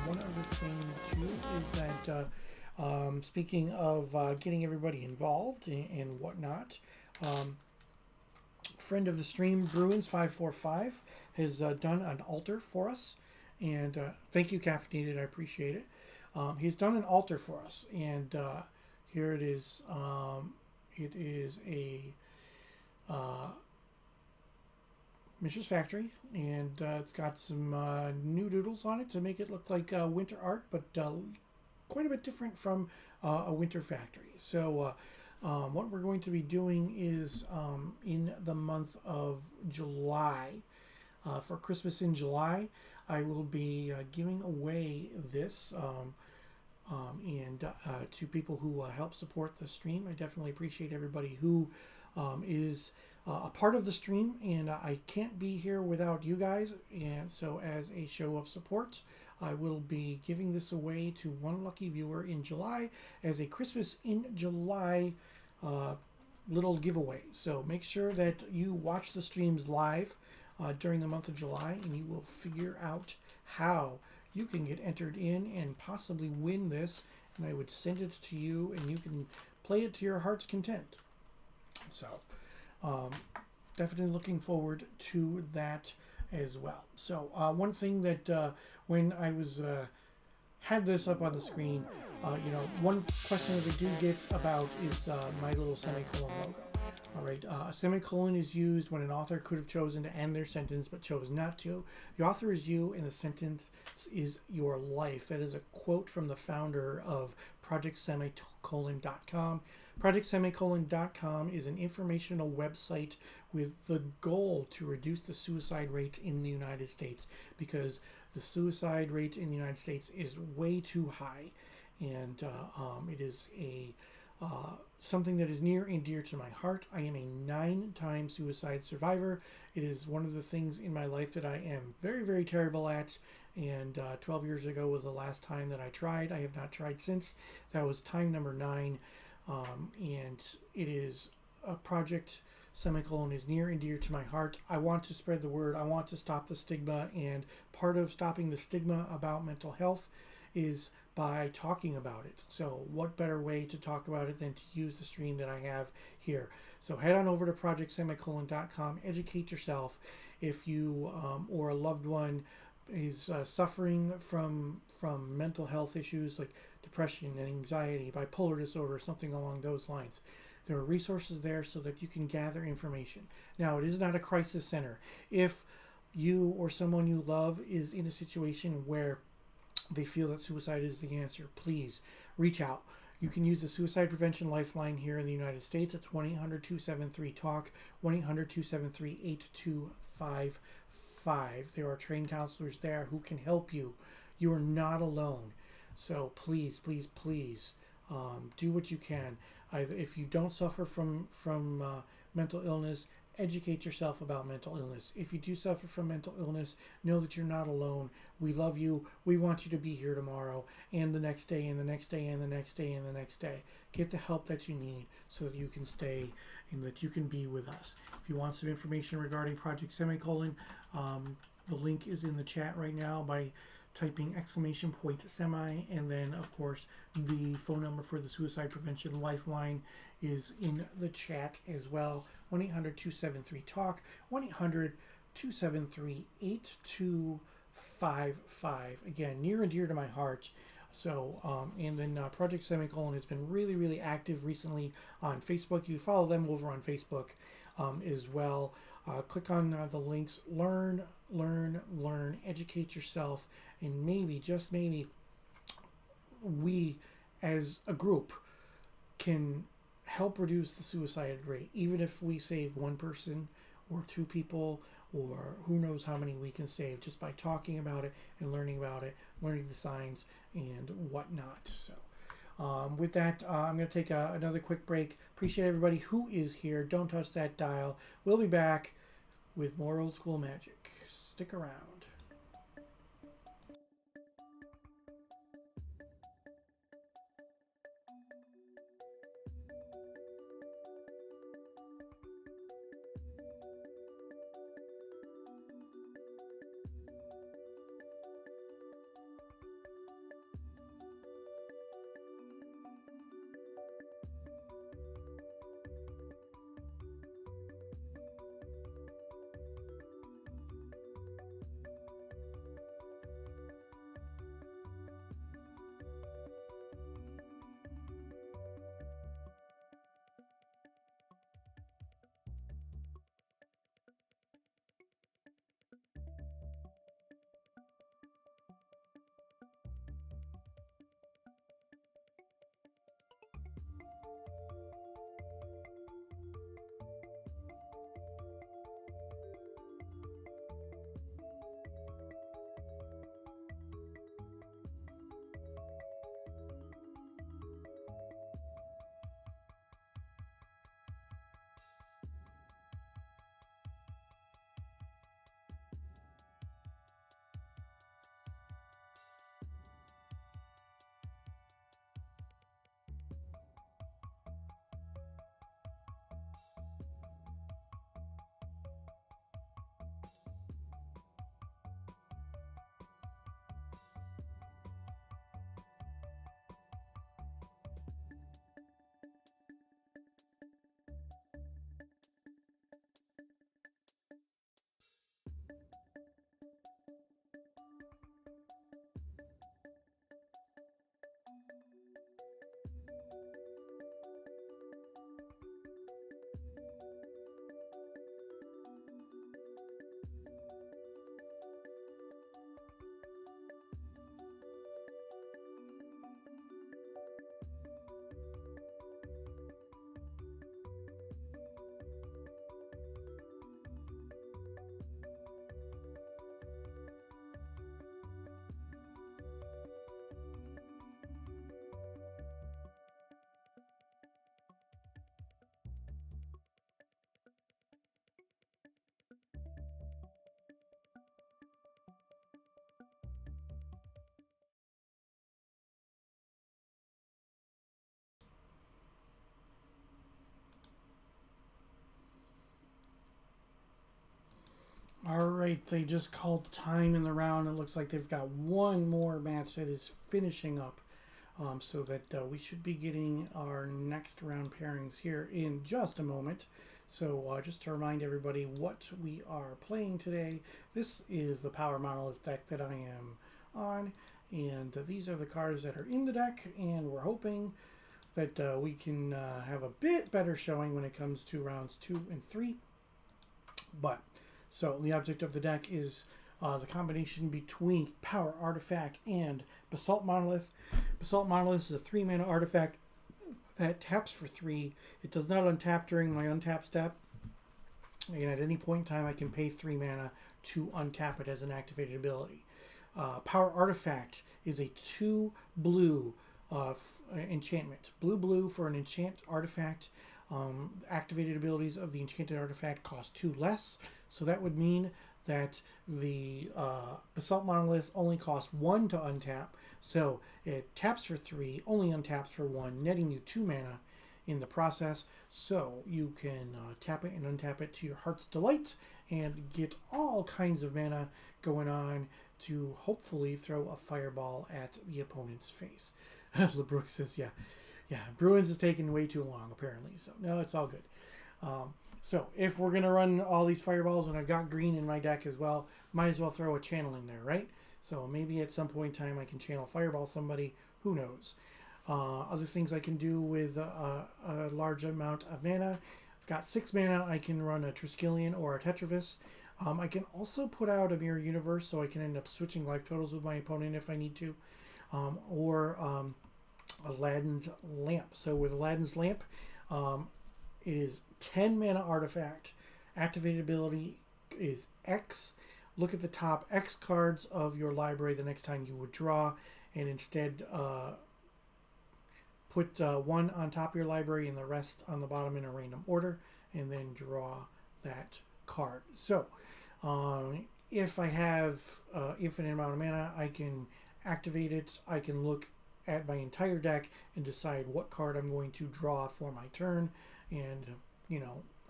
one other thing too is that speaking of getting everybody involved and whatnot, friend of the stream, Bruins545, has done an altar for us, and thank you, Caffeinated, I appreciate it. He's done an altar for us, and here it is. It is a Mishra's Factory, and it's got some new doodles on it to make it look like winter art, but quite a bit different from a winter factory. So what we're going to be doing is in the month of July, for Christmas in July, I will be giving away this and to people who help support the stream. I definitely appreciate everybody who is a part of the stream, and I can't be here without you guys, and so as a show of support, I will be giving this away to one lucky viewer in July as a Christmas in July little giveaway. So make sure that you watch the streams live during the month of July, and you will figure out how you can get entered in and possibly win this, and I would send it to you, and you can play it to your heart's content. So definitely looking forward to that as well. So one thing that when I was had this up on the screen. One question that they do get about is my little semicolon logo. All right, a semicolon is used when an author could have chosen to end their sentence but chose not to. The author is you, and the sentence is your life. That is a quote from the founder of ProjectSemicolon.com. ProjectSemicolon.com is an informational website with the goal to reduce the suicide rate in the United States, because the suicide rate in the United States is way too high, and it is something that is near and dear to my heart. I am a 9-time suicide survivor. It is one of the things in my life that I am very, very terrible at, and 12 years ago was the last time that I tried. I have not tried since. That was time number 9, and it is a project. Semicolon is near and dear to my heart. I want to spread the word. I want to stop the stigma, and part of stopping the stigma about mental health is by talking about it. So what better way to talk about it than to use the stream that I have here? So head on over to projectsemicolon.com, educate yourself. If you or a loved one is suffering from mental health issues like depression and anxiety, bipolar disorder, something along those lines, there are resources there so that you can gather information. Now, it is not a crisis center. If you or someone you love is in a situation where they feel that suicide is the answer, please reach out. You can use the Suicide Prevention Lifeline here in the United States. It's 1-800-273-TALK, 1-800-273-8255. There are trained counselors there who can help you. You are not alone. So please, please, please do what you can. If you don't suffer from mental illness, educate yourself about mental illness. If you do suffer from mental illness, know that you're not alone. We love you. We want you to be here tomorrow and the next day and the next day and the next day and the next day. Get the help that you need so that you can stay and that you can be with us. If you want some information regarding Project Semicolon, the link is in the chat right now by typing !semi, and then of course the phone number for the Suicide Prevention Lifeline is in the chat as well. 1-800-273-TALK, 1-800-273-8255. Again, near and dear to my heart. So and then Project Semicolon has been really, really active recently on Facebook. You follow them over on Facebook as well. Click on the links. Learn, educate yourself, and maybe, just maybe, we as a group can help reduce the suicide rate. Even if we save one person or 2 people, or who knows how many we can save just by talking about it and learning about it, learning the signs and whatnot. So with that, I'm going to take another quick break. Appreciate everybody who is here. Don't touch that dial. We'll be back with more old school magic. Stick around. All right, they just called time in the round. It looks like they've got one more match that is finishing up, so that we should be getting our next round pairings here in just a moment. So just to remind everybody what we are playing today, this is the Power Monolith deck that I am on, and these are the cards that are in the deck, and we're hoping that we can have a bit better showing when it comes to rounds 2 and 3. But so the object of the deck is the combination between Power Artifact and Basalt Monolith. Basalt Monolith is a 3-mana artifact that taps for 3. It does not untap during my untap step. And at any point in time, I can pay 3 mana to untap it as an activated ability. Power Artifact is a 2 blue enchantment. Blue for an enchant artifact. Activated abilities of the enchanted artifact cost 2 less. So that would mean that the Basalt Monolith only costs 1 to untap. So it taps for 3, only untaps for 1, netting you 2 mana in the process. So you can tap it and untap it to your heart's delight and get all kinds of mana going on to hopefully throw a fireball at the opponent's face. LeBrook says, yeah, Bruins is taking way too long, apparently. So, no, it's all good. So, if we're going to run all these fireballs, and I've got green in my deck as well, might as well throw a channel in there, right? So, maybe at some point in time I can channel fireball somebody. Who knows? Other things I can do with a large amount of mana. I've got 6 mana. I can run a Triskelion or a Tetravis. I can also put out a Mirror Universe, so I can end up switching life totals with my opponent if I need to. Or Aladdin's Lamp. So with Aladdin's Lamp, it is 10 mana artifact. Activated ability is X. Look at the top X cards of your library the next time you would draw, and instead put 1 on top of your library and the rest on the bottom in a random order, and then draw that card. So if I have infinite amount of mana, I can activate it. I can look at my entire deck and decide what card I'm going to draw for my turn, and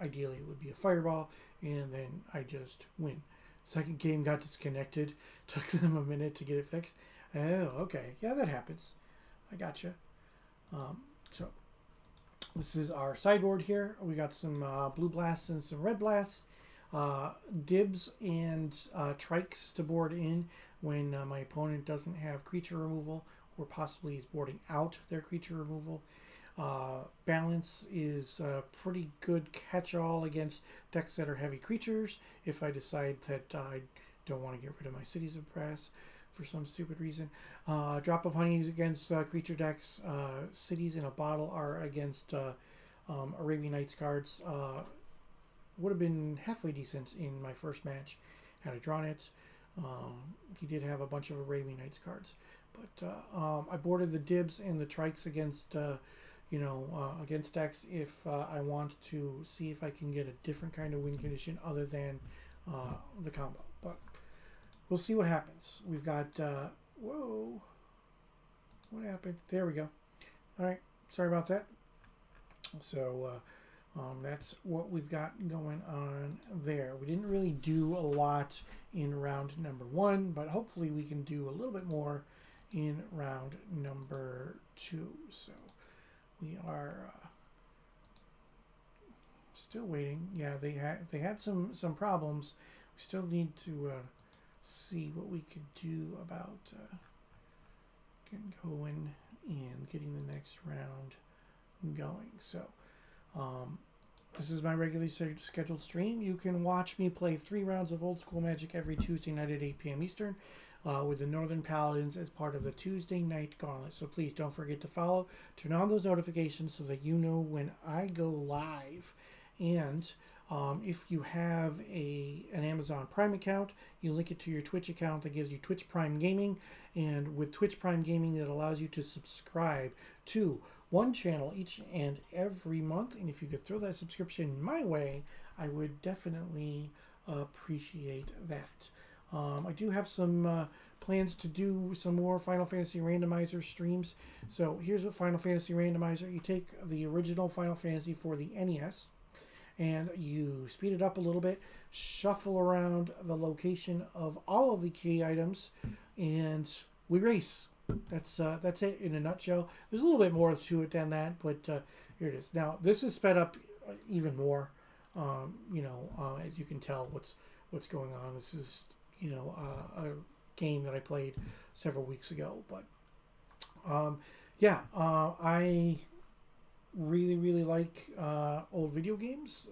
ideally it would be a fireball, and then I just win. Second game got disconnected, took them a minute to get it fixed. Oh, okay, yeah, that happens. I gotcha. So this is our sideboard here. We got some blue blasts and some red blasts. Dibs and trikes to board in when my opponent doesn't have creature removal, or possibly is boarding out their creature removal. Balance is a pretty good catch-all against decks that are heavy creatures. If I decide that I don't want to get rid of my Cities of Brass for some stupid reason. Drop of Honey is against creature decks. Cities in a Bottle are against Arabian Nights cards. Would have been halfway decent in my first match had I drawn it. He did have a bunch of Arabian Nights cards. But I boarded the Dibs and the Trikes against, against decks if I want to see if I can get a different kind of win condition other than the combo. But we'll see what happens. We've got, whoa, what happened? There we go. All right, sorry about that. So that's what we've got going on there. We didn't really do a lot in round number 1, but hopefully we can do a little bit more in round number 2. So we are still waiting. Yeah, they had some problems. We still need to see what we could do about getting going and getting the next round going. So this is my regularly scheduled stream. You can watch me play 3 rounds of Old School Magic every Tuesday night at 8 p.m. Eastern with the Northern Paladins as part of the Tuesday Night Gauntlet. So please don't forget to follow, turn on those notifications so that you know when I go live. And if you have an Amazon Prime account, you link it to your Twitch account that gives you Twitch Prime Gaming. And with Twitch Prime Gaming, that allows you to subscribe to 1 channel each and every month. And if you could throw that subscription my way, I would definitely appreciate that. I do have some plans to do some more Final Fantasy Randomizer streams. So here's what Final Fantasy Randomizer. You take the original Final Fantasy for the NES, and you speed it up a little bit, shuffle around the location of all of the key items, and we race. That's it in a nutshell. There's a little bit more to it than that, but here it is. Now this is sped up even more. As you can tell, what's going on. This is a game that I played several weeks ago, but I really like old video games.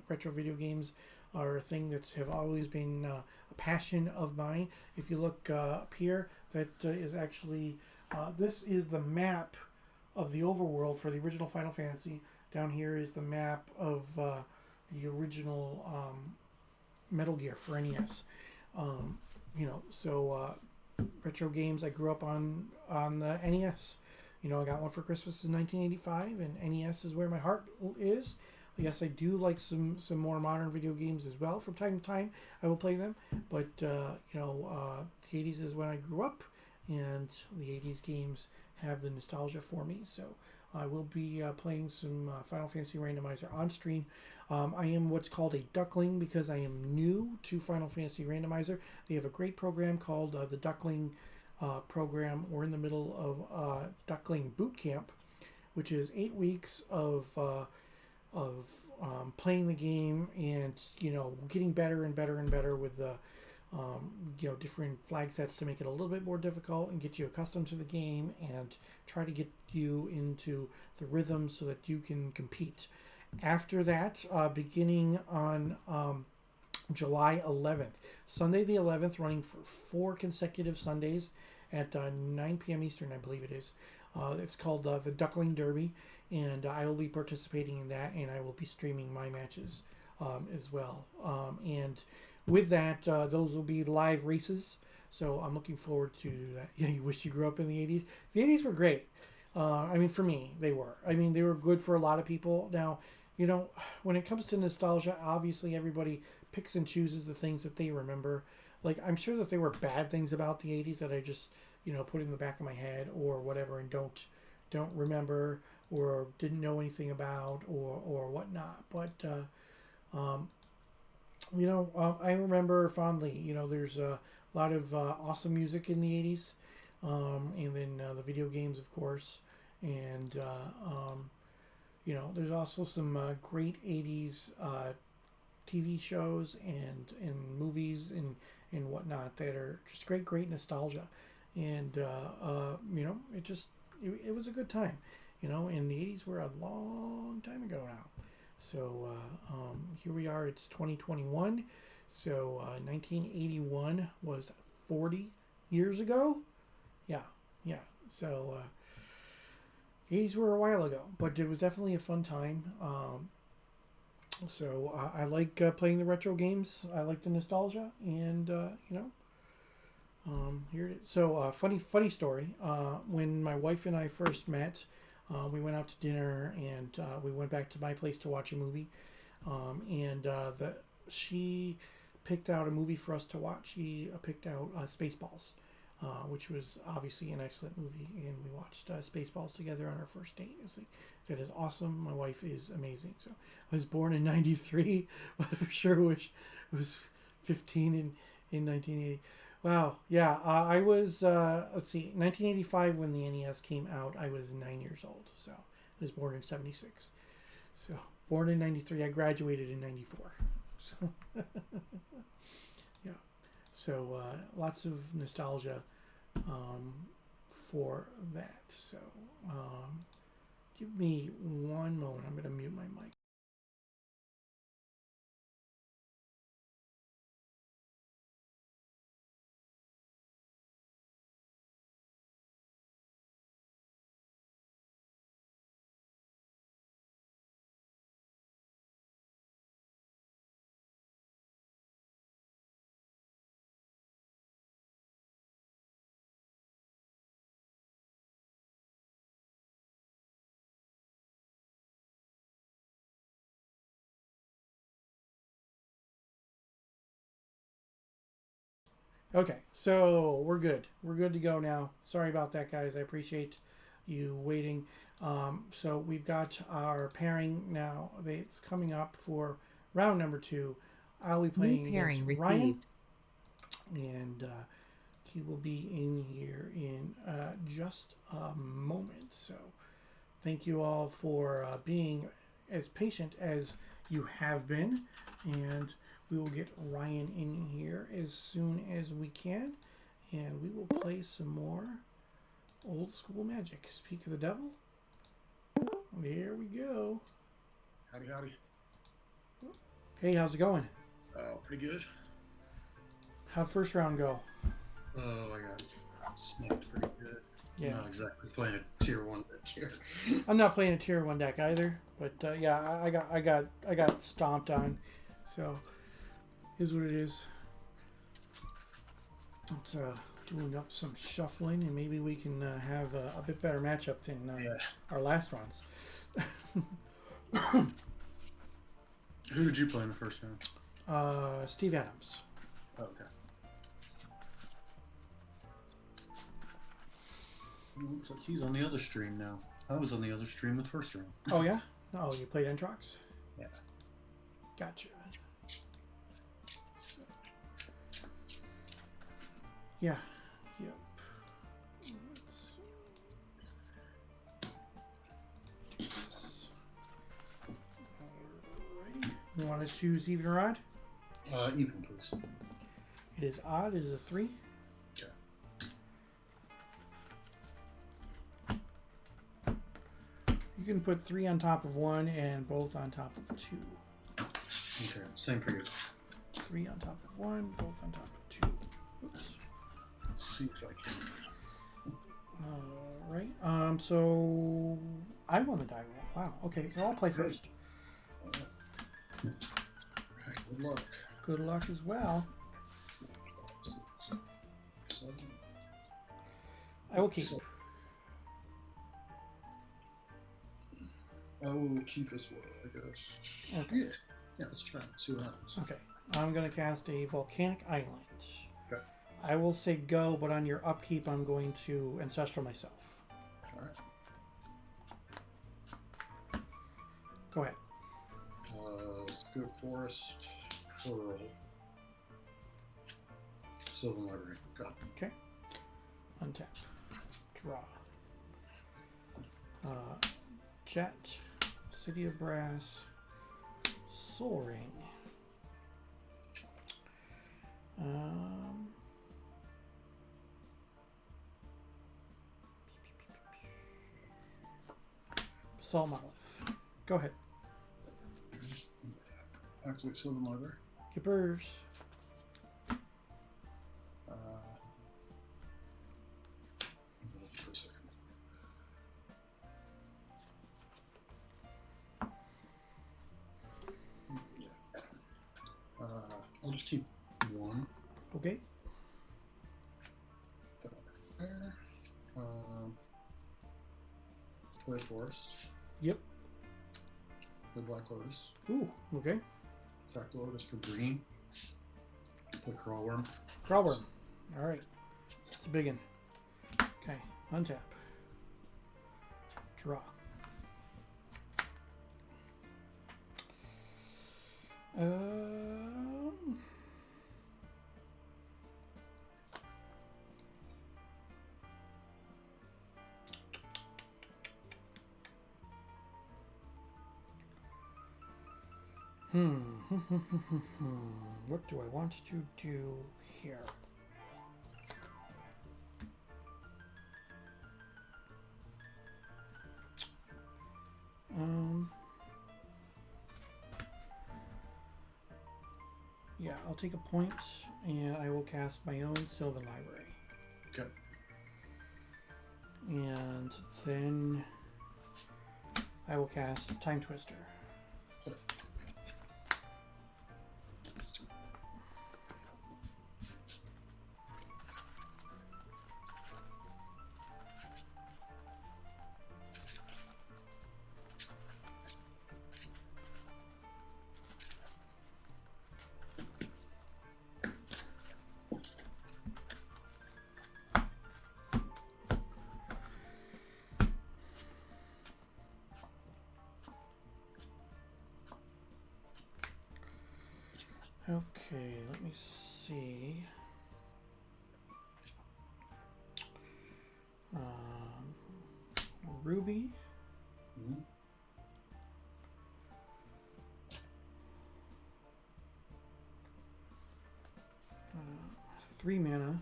Retro video games are a thing that have always been a passion of mine. If you look up here, that is actually this is the map of the overworld for the original Final Fantasy. Down here is the map of the original Metal Gear for NES. Retro games. I grew up on the NES. I got one for Christmas in 1985, and NES is where my heart is. Yes, I do like some more modern video games as well. From time to time, I will play them. But the 80s is when I grew up, and the 80s games have the nostalgia for me. So I will be playing some Final Fantasy Randomizer on stream. I am what's called a duckling because I am new to Final Fantasy Randomizer. They have a great program called the Duckling program. We're in the middle of Duckling Boot Camp, which is 8 weeks of playing the game and getting better and better and better with the different flag sets to make it a little bit more difficult and get you accustomed to the game and try to get you into the rhythm so that you can compete. After that, beginning on July 11th, Sunday the 11th, running for 4 consecutive Sundays at 9 p.m. Eastern, I believe it is. It's called the Duckling Derby, and I will be participating in that, and I will be streaming my matches as well. And with that, those will be live races, so I'm looking forward to that. Yeah, you wish you grew up in the 80s? The 80s were great. For me, they were. They were good for a lot of people. Now, when it comes to nostalgia, obviously everybody picks and chooses the things that they remember. Like, I'm sure that there were bad things about the 80s that I just, put in the back of my head or whatever and don't remember or didn't know anything about or whatnot. But, I remember fondly, there's a lot of awesome music in the 80s. And then the video games, of course. And, there's also some great 80s TV shows and movies and whatnot that are just great nostalgia. And, it was a good time. And the 80s were a long time ago now. So here we are, it's 2021. So 1981 was 40 years ago. Yeah. So 80s were a while ago, but it was definitely a fun time. I like playing the retro games. I like the nostalgia, and here it is. So funny story. When my wife and I first met, we went out to dinner, and we went back to my place to watch a movie. She picked out a movie for us to watch. She picked out Spaceballs. Which was obviously an excellent movie, and we watched Spaceballs together on our first date. That is awesome. My wife is amazing. So I was born in '93, but for sure wish I was 15 in 1980. Wow, yeah. I was 1985 when the NES came out. I was 9 years old. So I was born in '76. So born in '93. I graduated in '94. So. So lots of nostalgia for that. So give me one moment. I'm going to mute my mic. Okay, so we're good. We're good to go now. Sorry about that, guys. I appreciate you waiting. So we've got our pairing now. It's coming up for round number 2. I'll be playing New pairing against Ryan, received. and he will be in here in just a moment. So thank you all for being as patient as you have been, and we will get Ryan in here as soon as we can, and we will play some more old school Magic. Speak of the devil. There we go. Howdy, howdy. Hey, how's it going? Pretty good. How'd first round go? Oh, I got smoked pretty good. Yeah. Not exactly playing a tier 1 deck here. I'm not playing a tier 1 deck either, but yeah, I got stomped on. So is what it is. Let's doing up some shuffling, and maybe we can have a bit better matchup than our last runs. Who did you play in the first round? Steve Adams. Oh, okay. Looks like he's on the other stream now. I was on the other stream with first round. Oh yeah? Oh, you played Entrox? Yeah. Gotcha. So, yeah. Yep. Let's do this. Alrighty. You want to choose even or odd? Even, please. It is odd. It is a 3. Okay. You can put 3 on top of 1 and both on top of 2. Okay, same for you. 3 on top of 1, both on top of 2. Oops. Let's see if I can. Alright. So I won the die roll. Wow. Okay, so I'll play first. Alright, good luck. Good luck as well. 7. I will keep. I will keep as well, I guess. Okay. Yeah, let's try it. See what happens. Okay. I'm going to cast a Volcanic Island. Okay. I will say go, but on your upkeep, I'm going to Ancestral myself. Alright. Go ahead. Spirit Forest, Pearl, Sylvan Library. Got it. Okay. Untap. Draw. Jet. City of Brass. Soul Ring. Basalt Monolith. Go ahead. Activate Sylvan Library. Yippers. For a second. Yeah. I'll just keep 1. Okay. There. Play Forest. Yep. Play Black Lotus. Ooh, okay. Attack the Lotus for green. Play Crawlworm. Crawlworm. Alright. It's a big one. Okay. Untap. Draw. What do I want to do here? Yeah, I'll take a point and I will cast my own Sylvan Library. Okay. And then I will cast Time Twister. Okay, let me see. Ruby. Mm-hmm. 3 mana.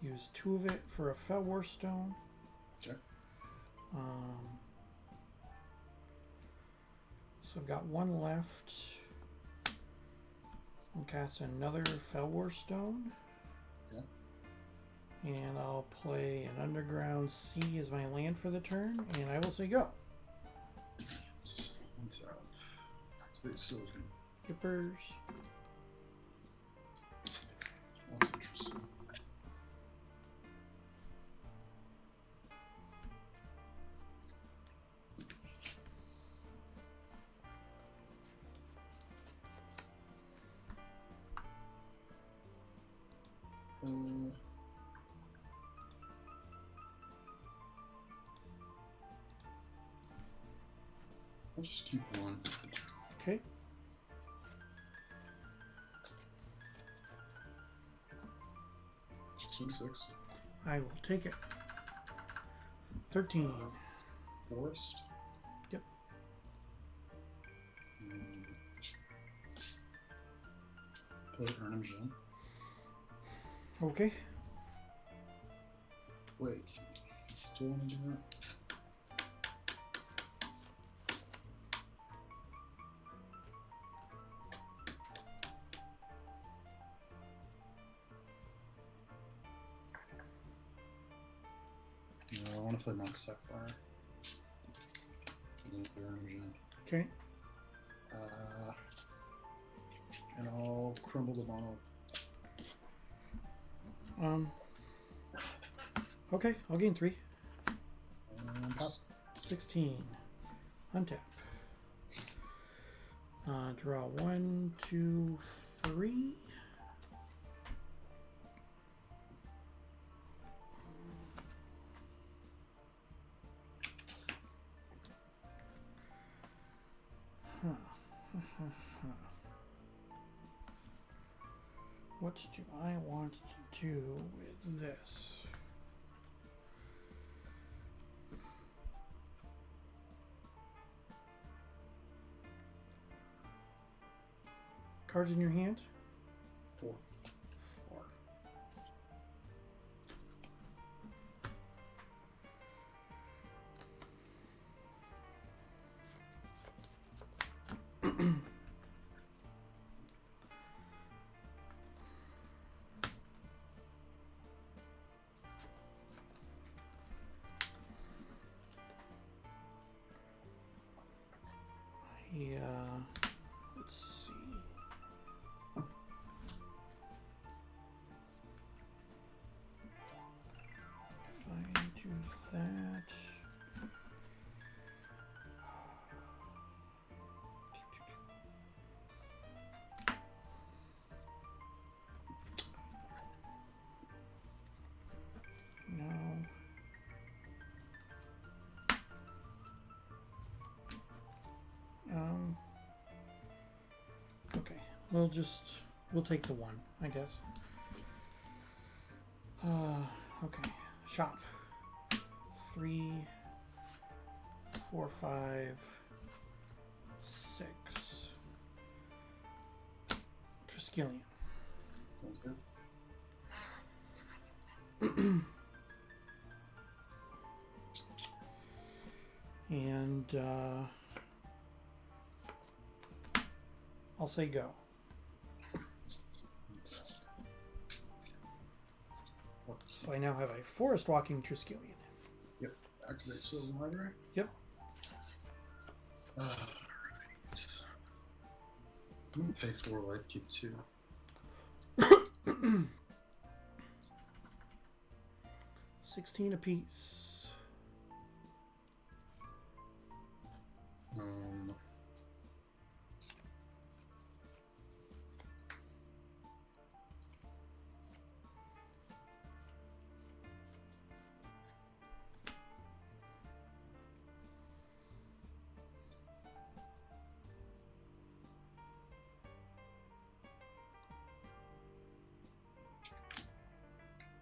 Use 2 of it for a Felwar Stone. Okay. So I've got 1 left. I'll cast another Felwar Stone. Okay. And I'll play an Underground Sea as my land for the turn, and I will say go. Untap. Activate Sylvan. Yippers. That's interesting. I'll just keep 1. Okay. Swing 6. I will take it. 13. Forest. Yep. Play Randomizer. Okay. Wait. Do I want to do that? No, I want to play Monk Sapphire. And play Randomizer. Okay. And I'll crumble the Monolith. Okay, I'll gain 3. And pass. 16. Untap. Draw 1, 2, 3. What do I want to do with this? Cards in your hand? 4. 4. Let's see. If I do that. No. Okay, we'll take the 1, I guess. Okay, shop. 3, 4, 5, 6. Triskelion. Sounds good. And I'll say go. So I now have a Forest Walking Triskelion. Yep. Activate Sylvan Library. Yep. Alright. I'm gonna pay 4 life, keep 2. 16 apiece.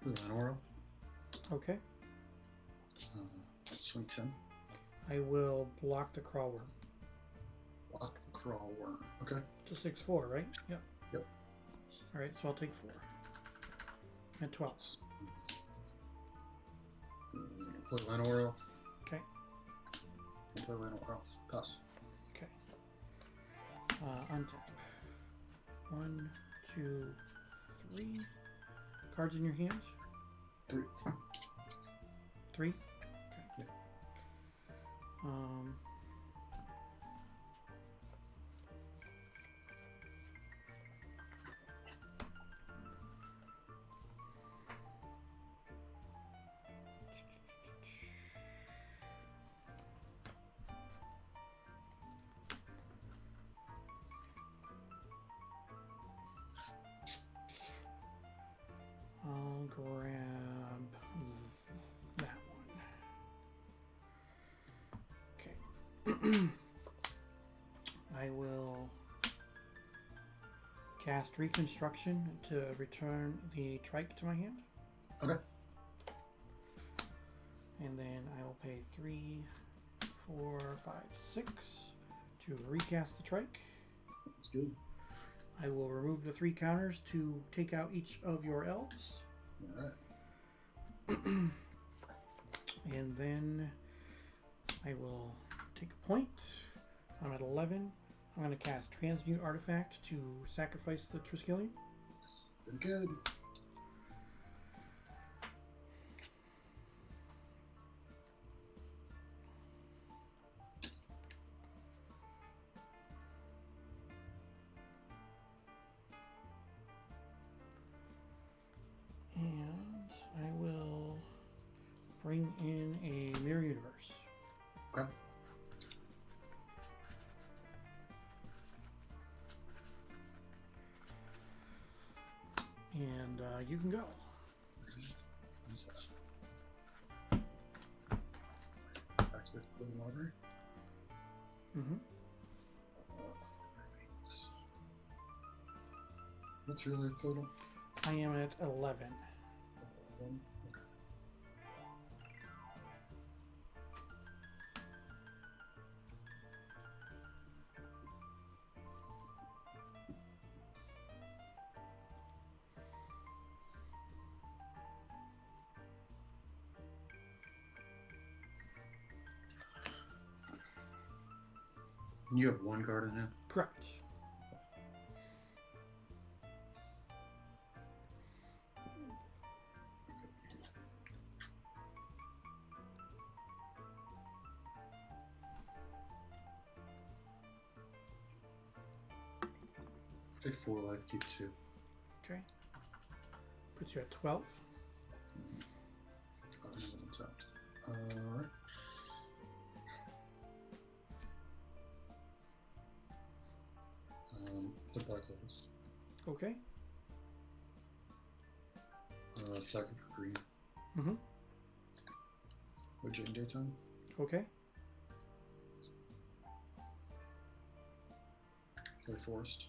Play Lenora. Okay. Swing 10. I will block the crawl worm. Block the crawl worm. Okay. It's a 6/4, right? Yep. Yep. All right, so I'll take 4. And 12. Play Lenora. Okay. Play Lenora. Pass. Okay. Untap. 1, 2, 3. Cards in your hand? 3. 3? Okay. Yeah. I'll grab that one. Okay. I will cast Reconstruction to return the trike to my hand. Okay. And then I will pay 3, 4, 5, 6 to recast the trike. That's good. I will remove the 3 counters to take out each of your elves. Alright. And then I will take a point. I'm at 11. I'm going to cast Transmute Artifact to sacrifice the Triskelion. Very good. And I will bring in a Mirror Universe. Okay. And you can go. Back to the library. Mm-hmm. What's your life total? I am at 11. 11. Okay. You have 1 card in hand? Correct. Take 4 life, keep 2. Okay. Puts you at 12. Alright. The black levels. Okay. Second for green. Mm-hmm. Witching daytime. Okay. Play forest.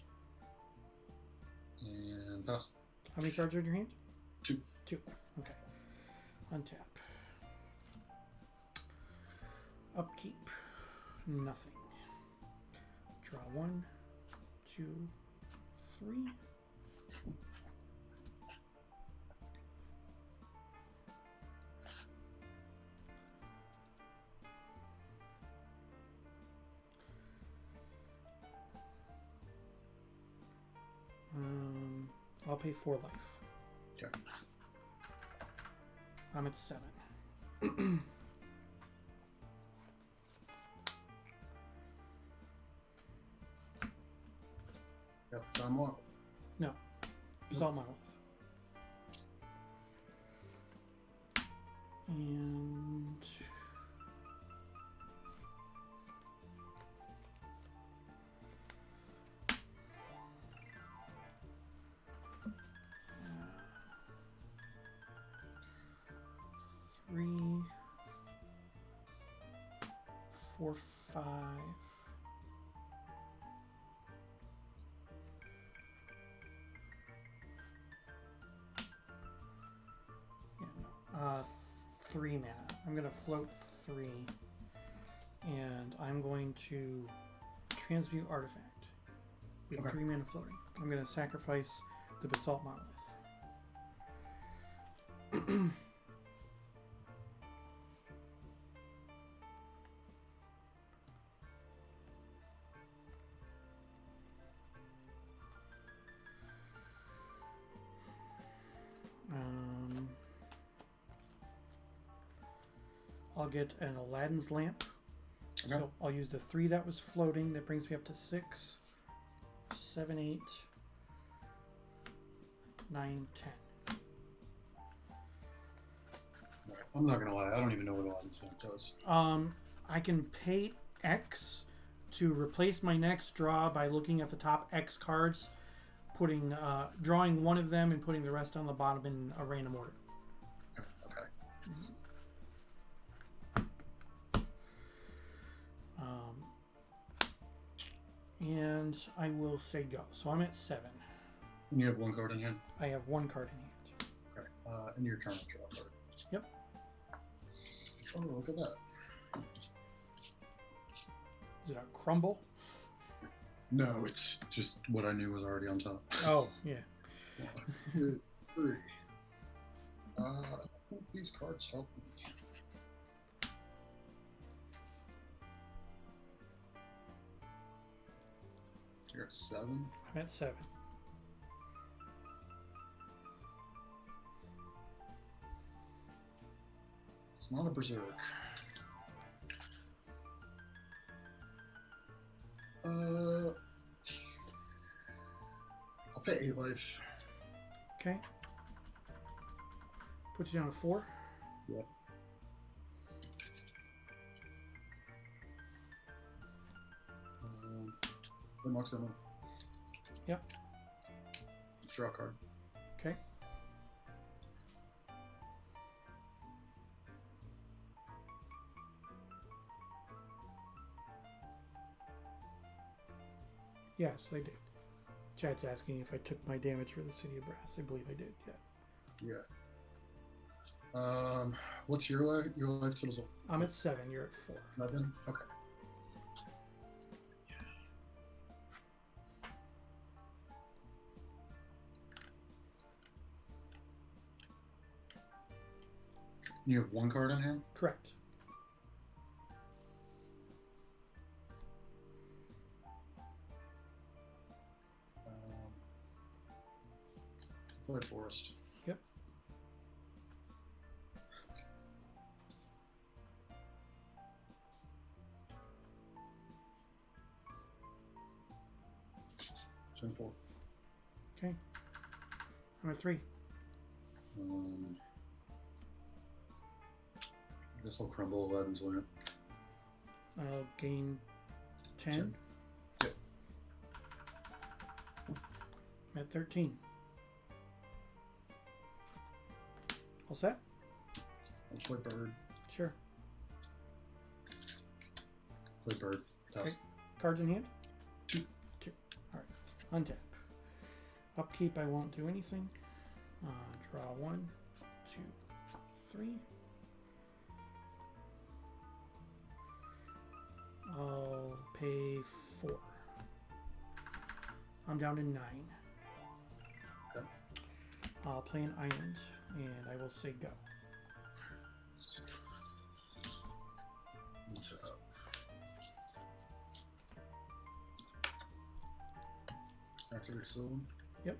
And pass. How many cards are in your hand? 2. 2. Okay. Untap. Upkeep. Nothing. Draw 1, 2, 3. I'll pay 4 life. Okay. I'm at 7. Yep, time up. No. Basalt Monolith. And... three, 4, 5. 3 mana. I'm going to float 3. And I'm going to transmute artifact with Okay. 3 mana floating. I'm going to sacrifice the Basalt Monolith. I'll get an Aladdin's lamp. Okay. So I'll use the 3 that was floating. That brings me up to 6, 7, 8, 9, 10. Right. I'm not gonna lie. I don't even know what Aladdin's lamp does. I can pay X to replace my next draw by looking at the top X cards, drawing one of them and putting the rest on the bottom in a random order. Okay. And I will say go. So I'm at 7. And you have 1 card in hand. I have 1 card in hand. Okay. And your turn to draw a card. Yep. Oh, look at that. Is it a crumble? No, it's just what I knew was already on top. Oh, yeah. 1, 2, 3. I think these cards help me. You're at 7. I'm at 7. It's not a berserk. I'll pay 8 life. Okay. Put you down to 4. Yep. Marks ammo. Yep. Draw a card. Okay. Yes, I did. Chad's asking if I took my damage for the City of Brass. I believe I did. Yeah. Yeah. What's your life? Your life total? I'm at 7. You're at 4. 11. Okay. You have 1 card in hand? Correct. Play Forest. Yep. Turn 4. Okay. I'm at 3. I guess I'll crumble Aladdin's lamp. I'll gain 10. Yep. I'm at 13. All set? I'll play Bird. Sure. Play Bird. Toss. Okay. Cards in hand? 2. 2. Alright. Untap. Upkeep, I won't do anything. Draw 1, 2, 3. I'll pay 4. I'm down to 9. Okay. I'll play an island, and I will say go. What's up? Activate soul. Yep.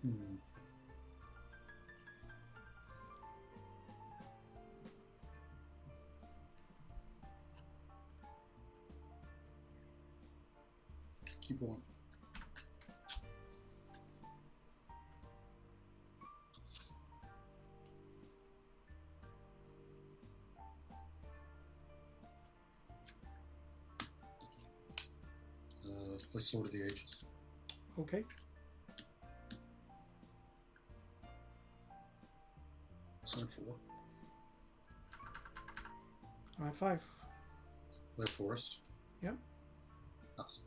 Hmm. Keep going. Play Sword of the Ages. Okay. Sign 4. I'm at 5. Play Forest. Yep. Nice.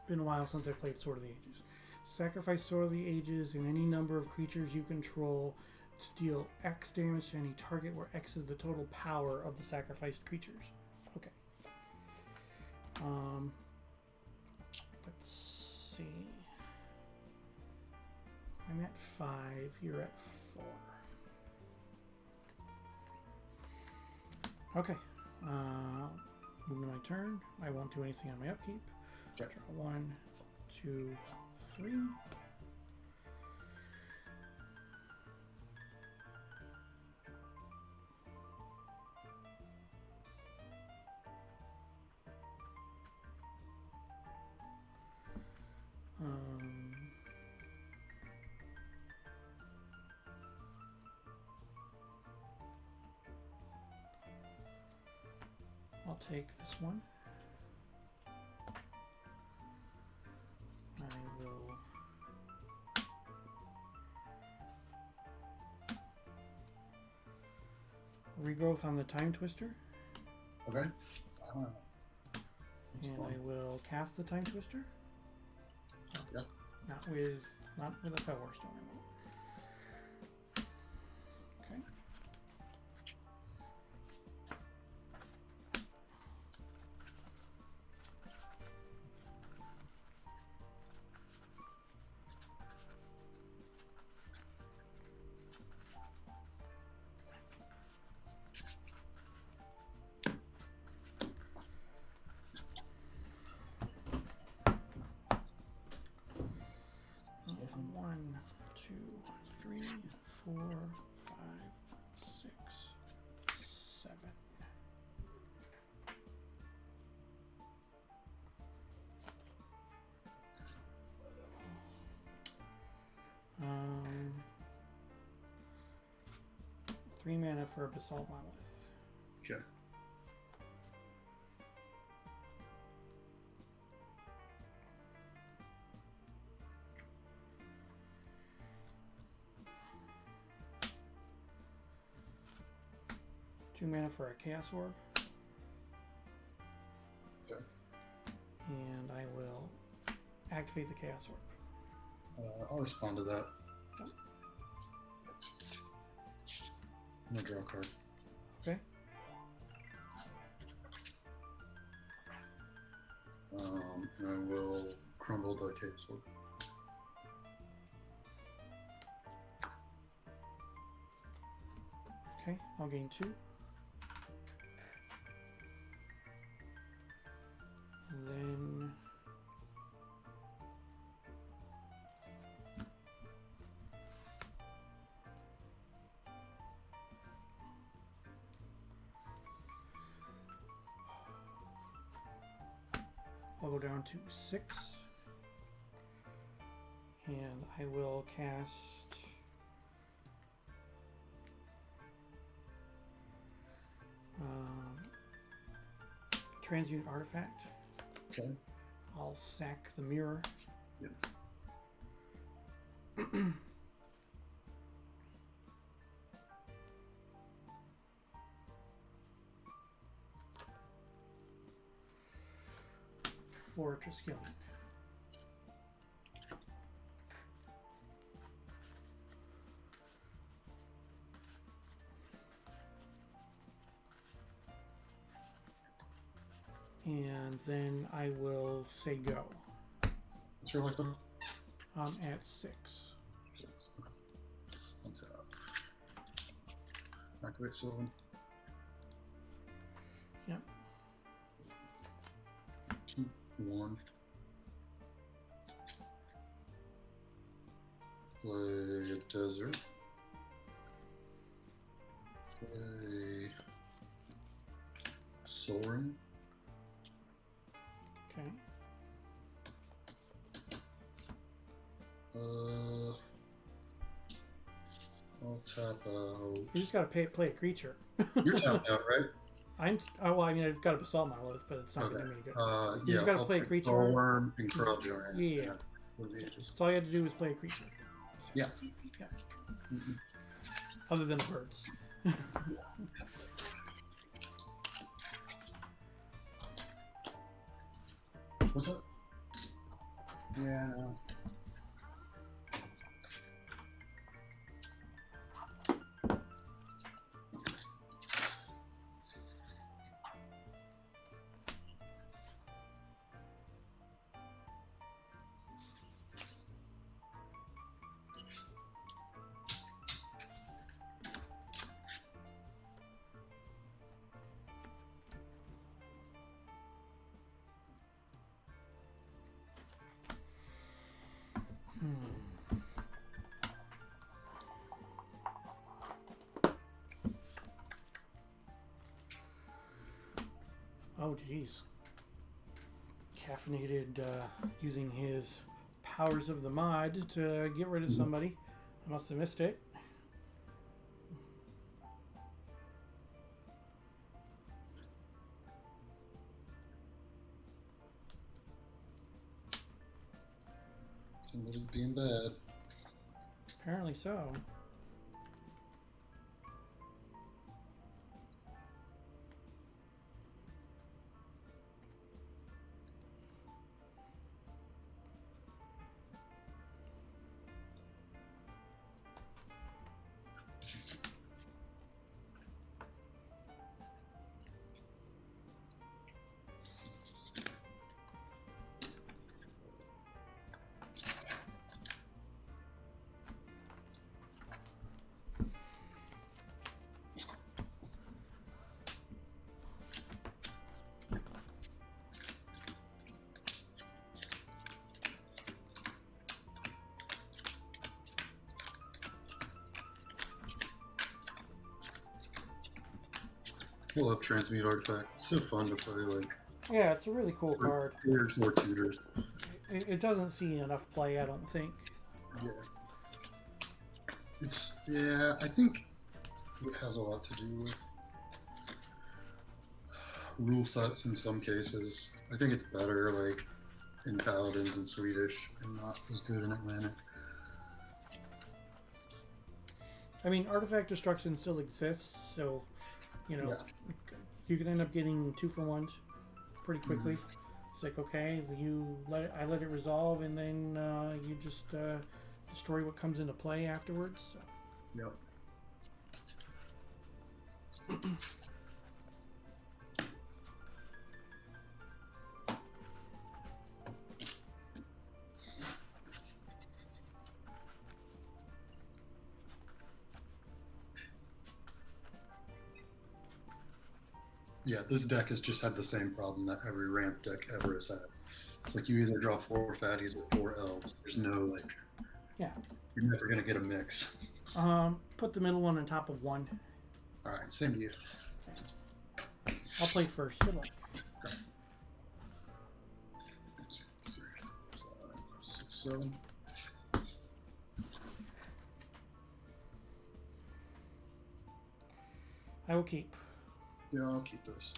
Been a while since I played Sword of the Ages. Sacrifice Sword of the Ages and any number of creatures you control to deal X damage to any target where X is the total power of the sacrificed creatures. Okay. Let's see. I'm at 5, you're at 4. Okay. Moving to my turn. I won't do anything on my upkeep. Okay. Draw 1, 2, 3. I'll take this one. I will regrowth on the Time Twister, Okay. and I will cast the Time Twister. Yep. Not with a Power Stone. I won't. Okay. One, two, three, 4, 5, 6, 7. Three mana for a Basalt Monolith. Okay. Two mana for a Chaos Orb. Okay. And I will activate the Chaos Orb. I'll respond to that. Yep. I'm gonna draw a card. Okay. And I will crumble the Chaos Orb. Okay, I'll gain 2. And then I'll go down to 6. And I will cast Transmute Artifact. Okay. I'll sack the mirror. Yep. For Triskelion. And then I will say go. What's your life level? I'm at 6. 6. What's up? Activate Sylvan. Yep. Keep 1. Play Desert. Play Soaring. Okay. tap out. You just got to play a creature. You're tapped out, right? Well, I mean, I've got a Basalt Monolith, but it's not Okay. going to do me any good. Yeah, just got to I'll play a pick creature. Worm and Crow Giant. Yeah. So all you had to do was play a creature. Yeah. Yeah. Mhm. Other than the birds. What's up? Yeah. Oh, geez. Caffeinated using his powers of the mod to get rid of somebody. I must have missed it. Somebody's being bad. Apparently so. I love Transmute Artifact. It's so fun to play, like, Yeah, it's a really cool card. tutors or tutors. It doesn't see enough play, I don't think. Yeah. Yeah, I think it has a lot to do with rule sets in some cases. I think it's better, like, in Paladins and Swedish, and not as good in Atlantic. I mean, artifact destruction still exists, so, you know, you can end up getting 2-for-1s pretty quickly. It's like, okay, I let it resolve, and then you just destroy what comes into play afterwards. So. Yep. Yeah, this deck has just had the same problem that every ramp deck ever has had. It's like you either draw 4 fatties or 4 elves. There's no, like, Yeah. you're never going to get a mix. Put the middle one on top of one. Alright, same to you. I'll play first. Good luck. 2, 3, 4, 5, 6, 7. I will keep. Yeah, I'll keep this.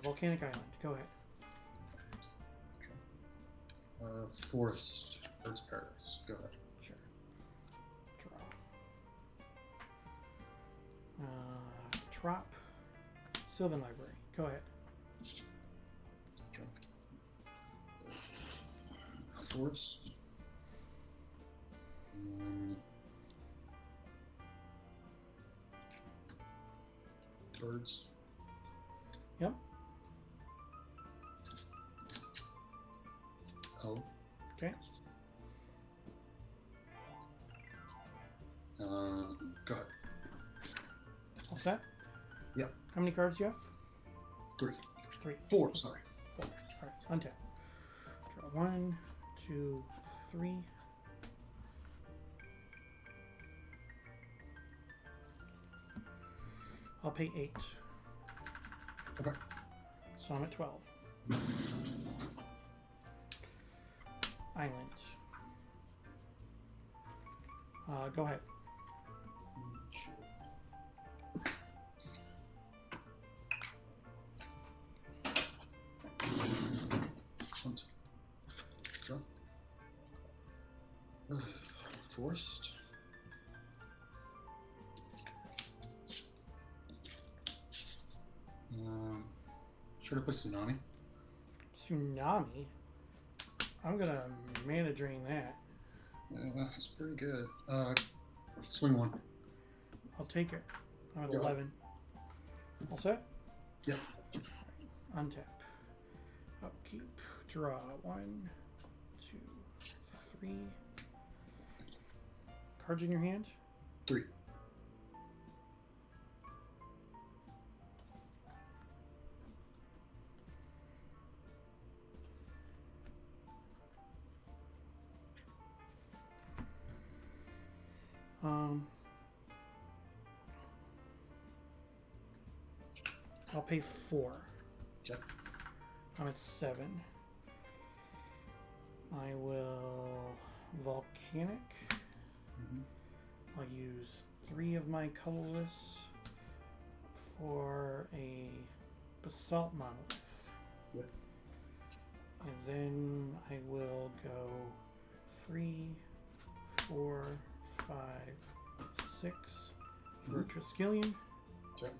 Volcanic Island. Go ahead. Forest. Bird's Paradise. Go ahead. Sure. Draw. Trop. Sylvan Library. Go ahead. Forest. Birds. Yep. Oh. Okay. Go ahead. All set? Yep. How many cards do you have? 3. 3. 4, sorry. 4. Alright, untap. Draw 1, 2, 3. I'll pay 8. Okay. So I'm at 12. Island. Go ahead. Forced. Should I play Tsunami? Tsunami? I'm going to mana drain that. Yeah, that's pretty good. Swing 1. I'll take it. I'm at Yeah. 11. All set? Yep. Untap. Upkeep. Draw. 1, 2, 3. Cards in your hand? 3. I'll pay 4. Yep. I'm at 7. I will volcanic. I'll use 3 of my colorless for a basalt monolith. Yep. And then I will go 3, 4, 5, 6 for a Triskelion. Okay.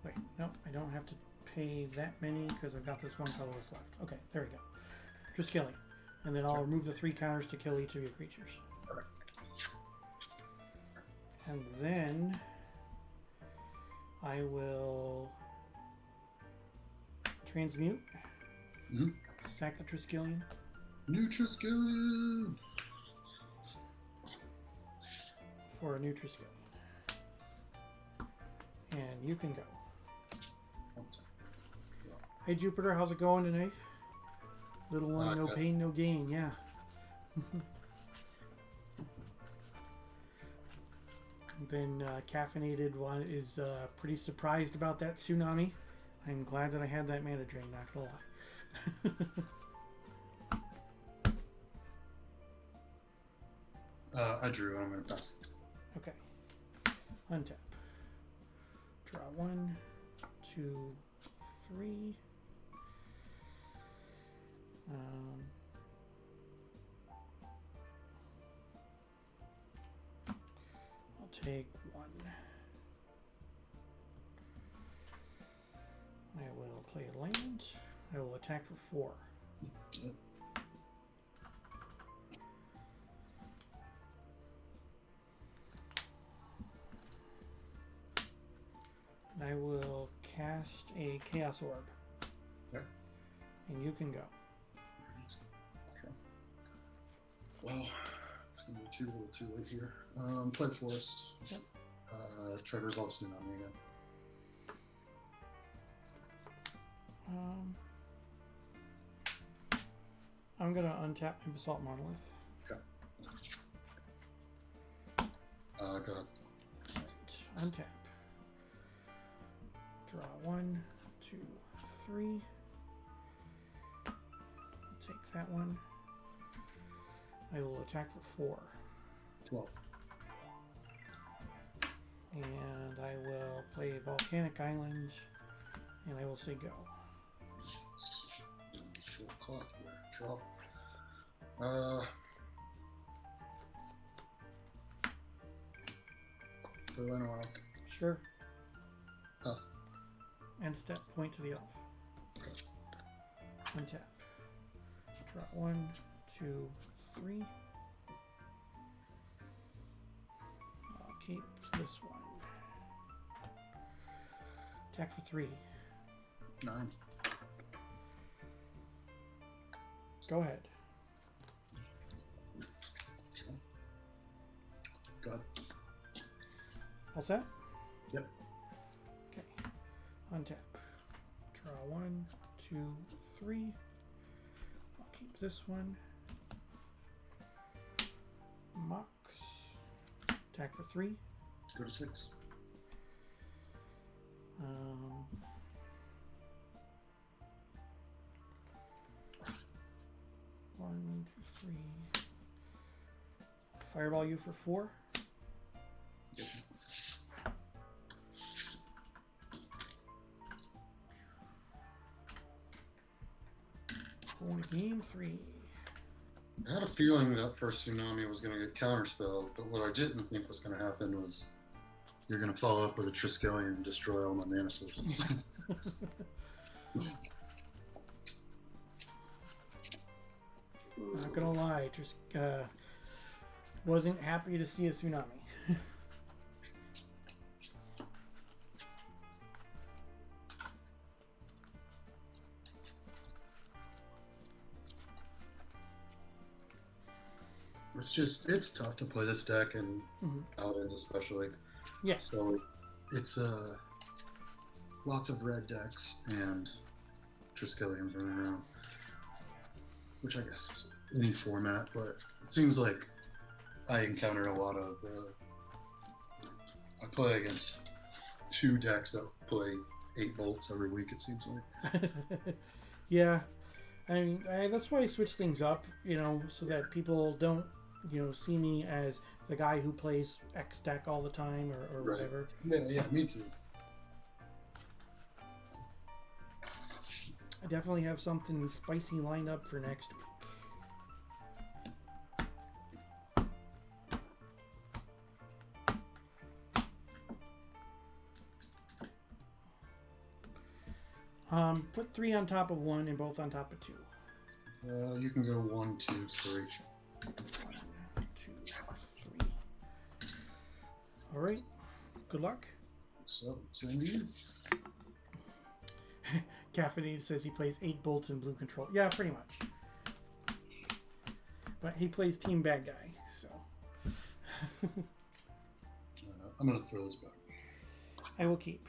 Wait, no, I don't have to pay that many because I've got this one colorless left. Okay, there we go. Triskelion. And then I'll remove the 3 counters to kill each of your creatures. Alright. And then I will transmute. Sack the Triskelion. New Triskelion! For a new Triskelion. And you can go. Hey Jupiter, how's it going today? Little one, no pain, no gain, yeah. Then Caffeinated one is pretty surprised about that Tsunami. I'm glad that I had that mana drain, not gonna lie. I drew, I'm gonna pass. Okay. Untap. Draw 1, 2, 3. I'll take 1. I will play a land. I will attack for 4. Yep. I will cast a Chaos Orb. Okay. And you can go. Sure. Well, it's gonna be a little too late here. Play Forest. Yep. Try to resolve Tsunami again. I'm gonna untap my Basalt Monolith. Okay. Go ahead. Right. Untap. Draw 1, 2, 3. Take that one. I will attack for 4. 12. And I will play Volcanic Island. And I will say go. Short clock here. Draw. Play Lino Elf. Sure. Pass. And step point to the elf. Okay. Untap. Draw 1, 2, 3. I'll keep this one. Attack for 3. 9. Go ahead. Okay. Go ahead. All set? Yep. Okay. Untap. Draw 1, 2, 3. I'll keep this one. Mox. Attack for 3. Go to 6. 1, 2, 3. Fireball you for 4. Yep. Going to game 3. I had a feeling that first tsunami was going to get counterspelled, but what I didn't think was going to happen was you're going to follow up with a Triskelion and destroy all my mana sources. Not gonna lie, just wasn't happy to see a tsunami. It's tough to play this deck and Paladins especially. Yeah. So it's lots of red decks and Triskelions running around, which I guess is any format, but it seems like I encounter a lot of. I play against 2 decks that play 8 bolts every week. It seems like. Yeah, I mean that's why I switch things up, so that people don't, see me as the guy who plays X deck all the time or Right. whatever. Yeah, me too. I definitely have something spicy lined up for next week. Put 3 on top of 1 and both on top of 2. You can go 1, 2, 3. 1, 2, 3. All right. Good luck. So, same to you. Caffeinated says he plays 8 bolts in blue control. Yeah, pretty much. But he plays team bad guy, so. I'm going to throw this back. I will keep.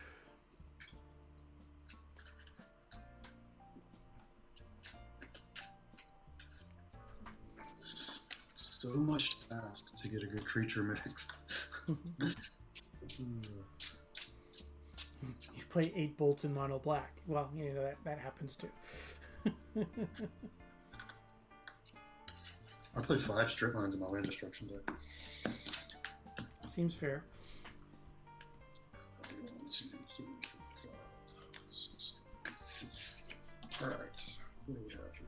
So much to ask to get a good creature mix. You play 8 bolts in mono black. Well, that happens too. I play 5 strip lines in my land destruction deck. Seems fair. 1, 2, 3, 4, 5, 6. Alright, what do we have here?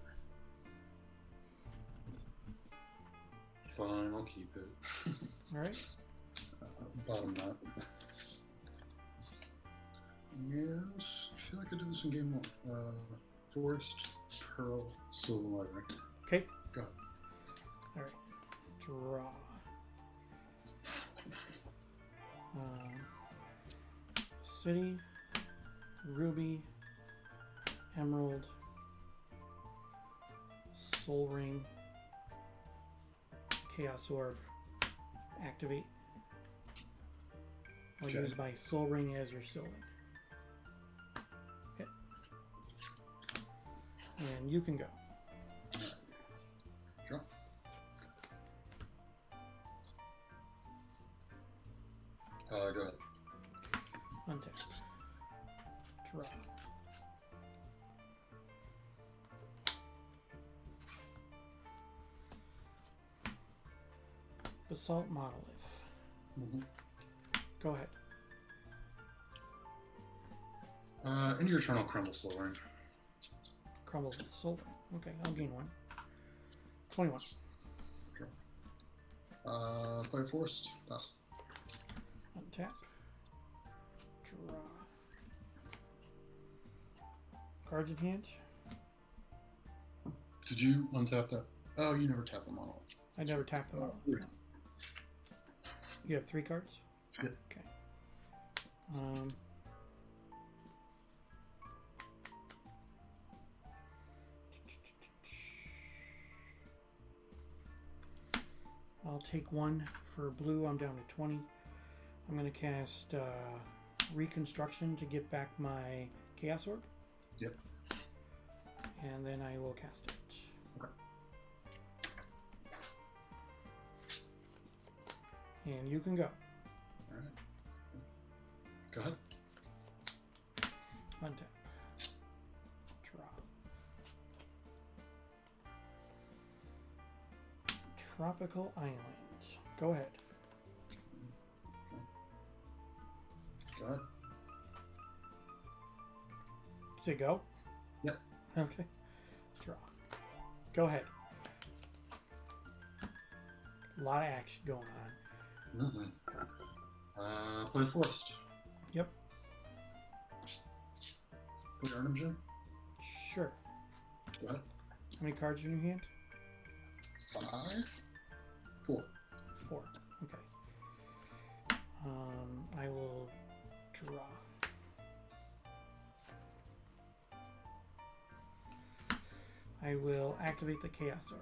Fine, I'll keep it. Alright. Bottom knot. And I feel like I did this in game 1. Forest, Pearl, Silver Library. Okay. Go. Alright. Draw. City, Ruby, Emerald, Soul Ring, Chaos Orb, activate. I'll Okay. use my Soul Ring as your Soul Ring. Okay. And you can go. Draw. Go ahead. Untap. Draw. Basalt Monolith. Go ahead. Into your turn, I'll crumble Soul Ring. Crumble with Soul Ring. Okay, I'll gain 1. 21. Draw. Play Forest. Pass. Untap. Draw. Cards in hand. Did you untap that? Oh, you never tap them all. I never tap them all. Yeah. You have 3 cards? Yeah. Okay. I'll take 1 for blue. I'm down to 20. I'm going to cast Reconstruction to get back my Chaos Orb. Yep. And then I will cast it. Okay. And you can go. All right. Go ahead. Untap. Draw. Tropical Island. Go ahead. Go ahead. Say go? Yep. Okay. Draw. Go ahead. A lot of action going on. Mm-hmm. Play forest. Yep. Play Arnhem Gem. Sure. Go ahead. How many cards are in your hand? 5. 4. 4. Okay. I will draw. I will activate the Chaos Orb.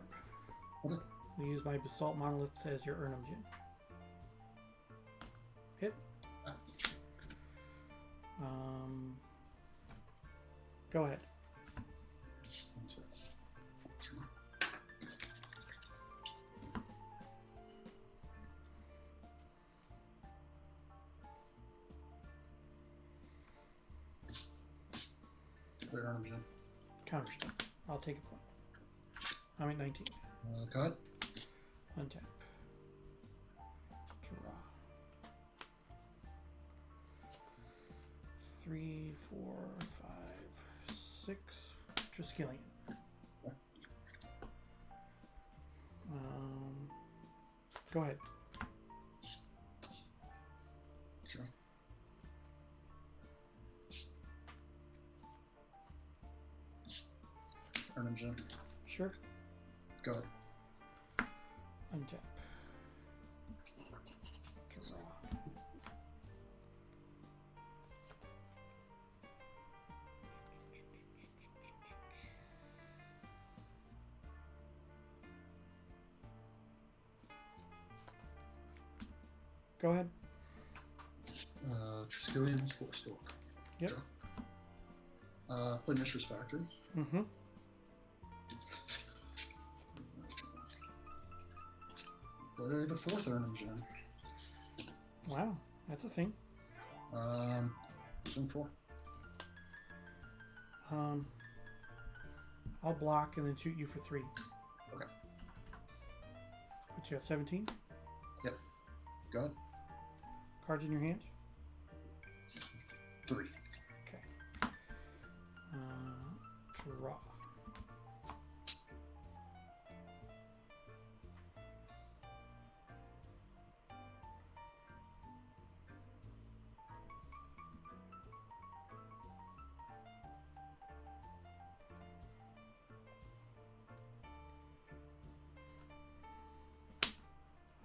Okay. We use my Basalt Monolith as your Urnum Gem. Hit. Go ahead. Play Arnhem Gem. Counterspell. I'll take a point. I'm at 19. Go ahead. Untap. Draw. 3, 4, 5, 6. Triskelion. Go ahead. Sure. Arnhem Gem. Sure. Go ahead. Untap. Draw. Go ahead. Triskelion, Forest Orc. Yep. Play Mishra's Factory. Mm-hmm. Play the 4th Arnhem Gem. Wow, that's a thing. Zone 4. I'll block and then shoot you for 3. Okay. Put you at 17. Yep. Go ahead. Cards in your hand. 3. Okay. Draw.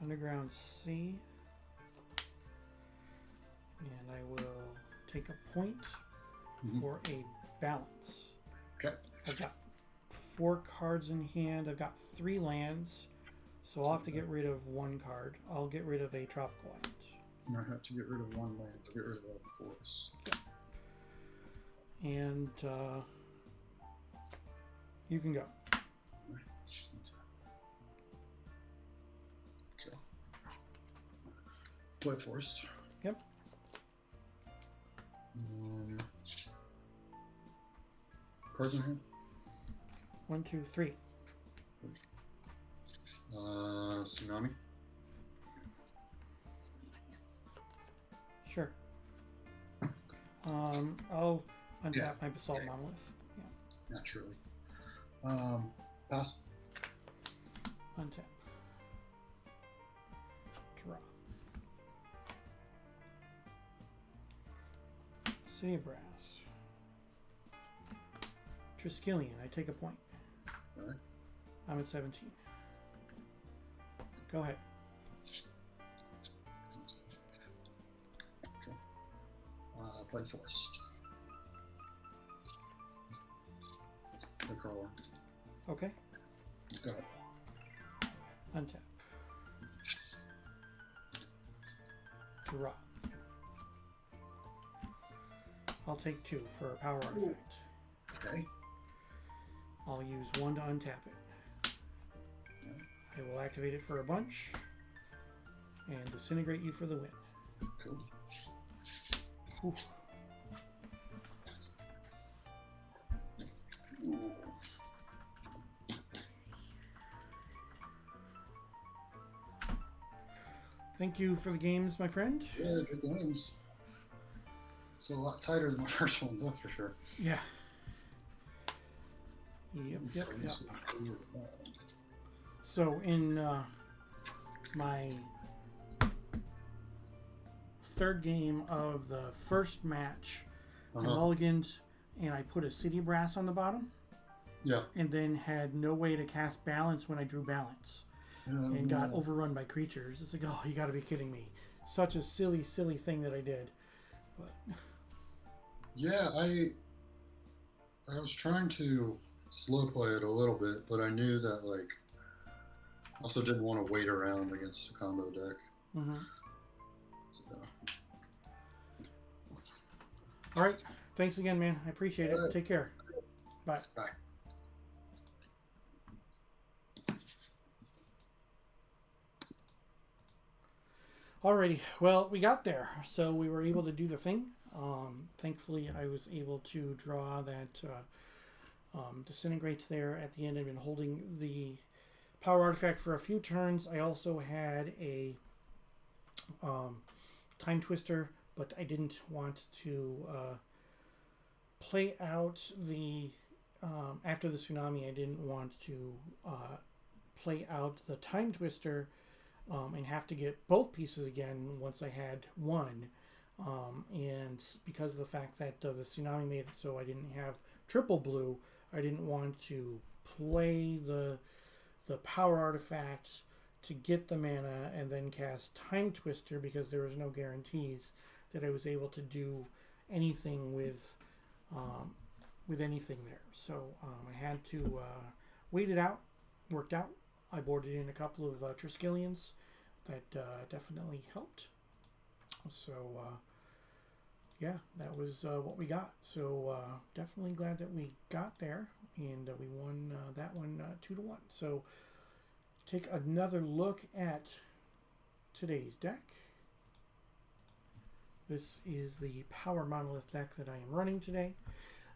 Underground C, and I will take a point for a balance. Okay. I've got 4 cards in hand. I've got 3 lands, so I'll have to get rid of 1 card. I'll get rid of a tropical island. I'm gonna have to get rid of 1 land to get rid of all the forests. And you can go. Okay. Play forest. Yep. Cards in hand. 1, 2, 3. Tsunami. Sure. I'll untap Yeah. my Basalt Yeah. Monolith. Yeah. Naturally. Pass. Untap. Draw. City of Brass. Triskelion, I take a point. Alright. I'm at 17. Go ahead. Play forest. Play crawler. Okay. Go ahead. Untap. Draw. I'll take 2 for a power artifact. Okay. I'll use 1 to untap it. I will activate it for a bunch and disintegrate you for the win. Cool. Oof. Thank you for the games, my friend. Yeah, good games. It's a lot tighter than my first ones, that's for sure. Yeah. Yep. So in my third game of the first match. I mulliganed, and I put a city brass on the bottom. Yeah. And then had no way to cast balance when I drew balance. And got overrun by creatures. It's like, oh, you got to be kidding me. Such a silly, silly thing that I did. But yeah, I was trying to slow play it a little bit, but I knew that, like, also didn't want to wait around against a combo deck. Mm-hmm. So. All right. Thanks again, man. I appreciate it. Right. Take care. Bye. Bye. Alrighty, well, we got there, so we were able to do the thing. Thankfully, I was able to draw that disintegrates there at the end. I've been holding the power artifact for a few turns. I also had a time twister, but I didn't want to play out the after the tsunami. I didn't want to play out the time twister. And have to get both pieces again once I had one. And because of the fact that the tsunami made it so I didn't have triple blue, I didn't want to play the power artifact to get the mana and then cast Time Twister, because there was no guarantees that I was able to do anything with anything there. So I had to wait it out. Worked out. I boarded in a couple of Triskelions that definitely helped. So, yeah, that was what we got. So, definitely glad that we got there, and we won that one 2-1. So, take another look at today's deck. This is the Power Monolith deck that I am running today.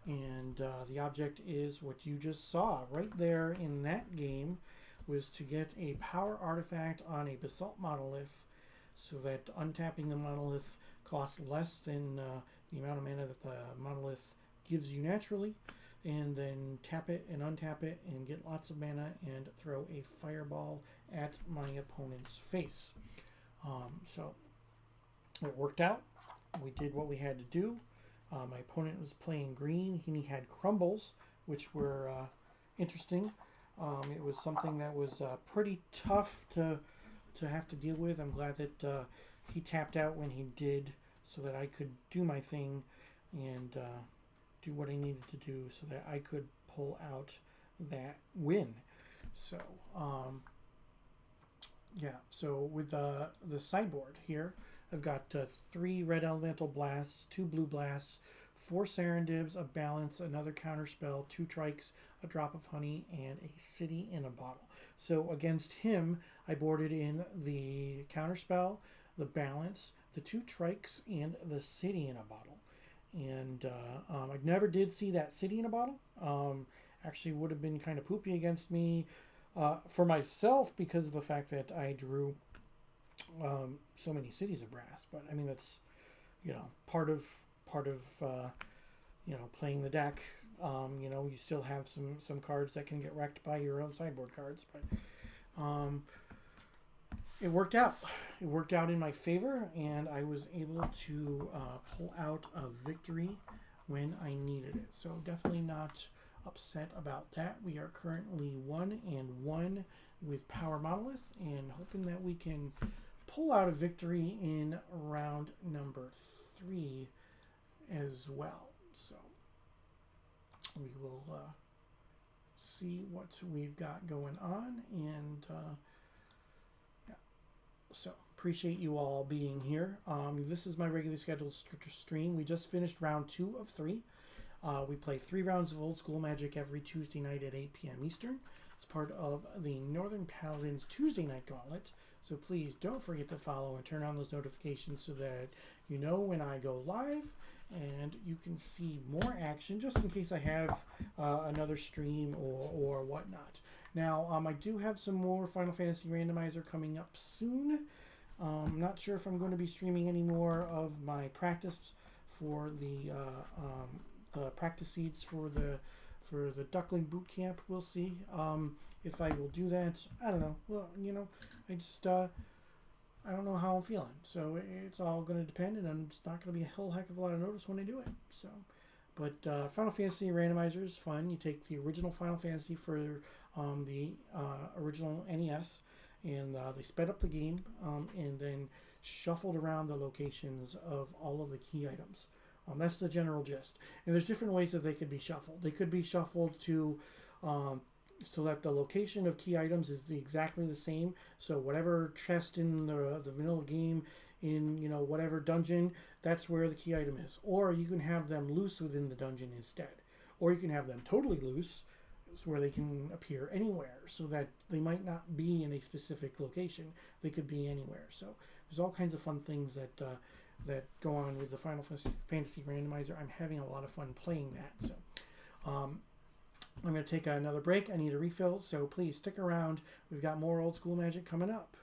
And the object is what you just saw right there in that game, was to get a power artifact on a Basalt Monolith so that untapping the Monolith costs less than the amount of mana that the Monolith gives you naturally, and then tap it and untap it and get lots of mana and throw a fireball at my opponent's face. So it worked out. We did what we had to do. My opponent was playing green. He had crumbles, which were interesting. It was something that was pretty tough to have to deal with. I'm glad that he tapped out when he did, so that I could do my thing and do what I needed to do so that I could pull out that win. So, yeah. So with the sideboard here, I've got 3 red elemental blasts, 2 blue blasts, 4 serendibs, a balance, another counterspell, 2 trikes, a drop of honey, and a city in a bottle. So against him, I boarded in the counterspell, the balance, the 2 trikes, and the city in a bottle. And I never did see that city in a bottle. Actually would have been kind of poopy against me for myself, because of the fact that I drew so many cities of brass. But I mean, that's, you know, part of you know, playing the deck. You know, you still have some cards that can get wrecked by your own sideboard cards, but it worked out. It worked out in my favor, and I was able to pull out a victory when I needed it. So definitely not upset about that. We are currently 1-1 with Power Monolith, and hoping that we can pull out a victory in round number 3 as well. So we will see what we've got going on, and yeah. So appreciate you all being here. This is my regularly scheduled stream. We just finished round 2 of 3. We play 3 rounds of old school Magic every Tuesday night at 8 p.m. Eastern. It's part of the Northern Paladin's Tuesday Night Gauntlet. So please don't forget to follow and turn on those notifications so that you know when I go live, and you can see more action, just in case I have another stream or whatnot. Now, I do have some more Final Fantasy Randomizer coming up soon. I'm not sure if I'm going to be streaming any more of my practice for the practice seeds for the Duckling Boot Camp. We'll see. If I will do that, I don't know. Well, I just I don't know how I'm feeling. So it's all going to depend, and it's not going to be a whole heck of a lot of notice when I do it. So, but Final Fantasy Randomizer is fun. You take the original Final Fantasy for the original NES, and they sped up the game, and then shuffled around the locations of all of the key items. That's the general gist. And there's different ways that they could be shuffled. They could be shuffled to so that the location of key items is exactly the same. So whatever chest in the vanilla game, in whatever dungeon, that's where the key item is. Or you can have them loose within the dungeon instead. Or you can have them totally loose, so where they can appear anywhere, so that they might not be in a specific location. They could be anywhere. So there's all kinds of fun things that go on with the Final Fantasy Randomizer. I'm having a lot of fun playing that. So I'm going to take another break. I need a refill, so please stick around. We've got more old school magic coming up.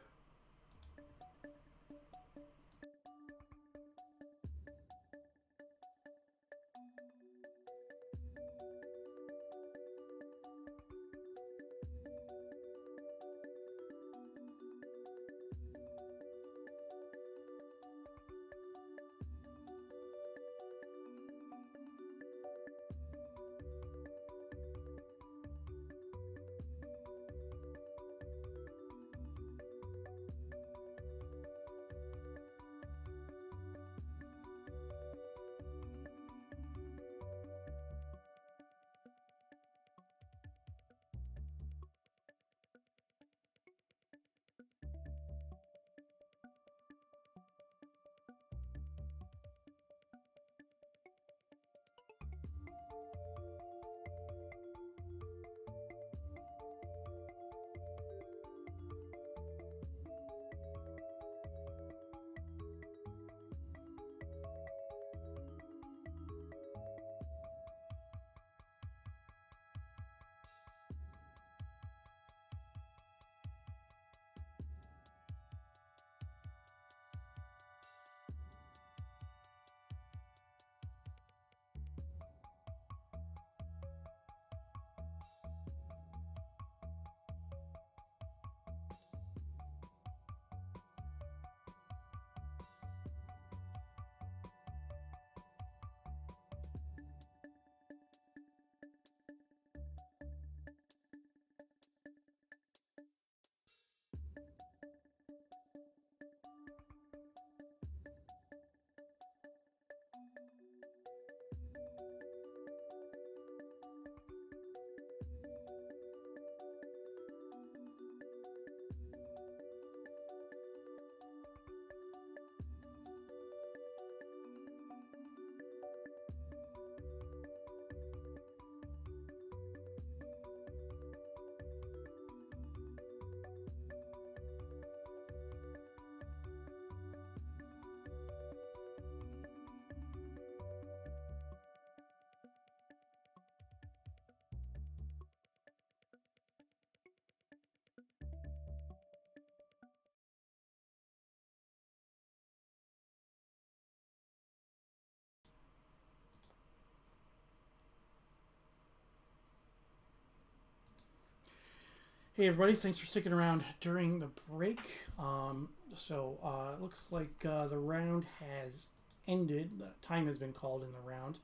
Hey everybody, thanks for sticking around during the break. It looks like the round has ended. The time has been called in the round,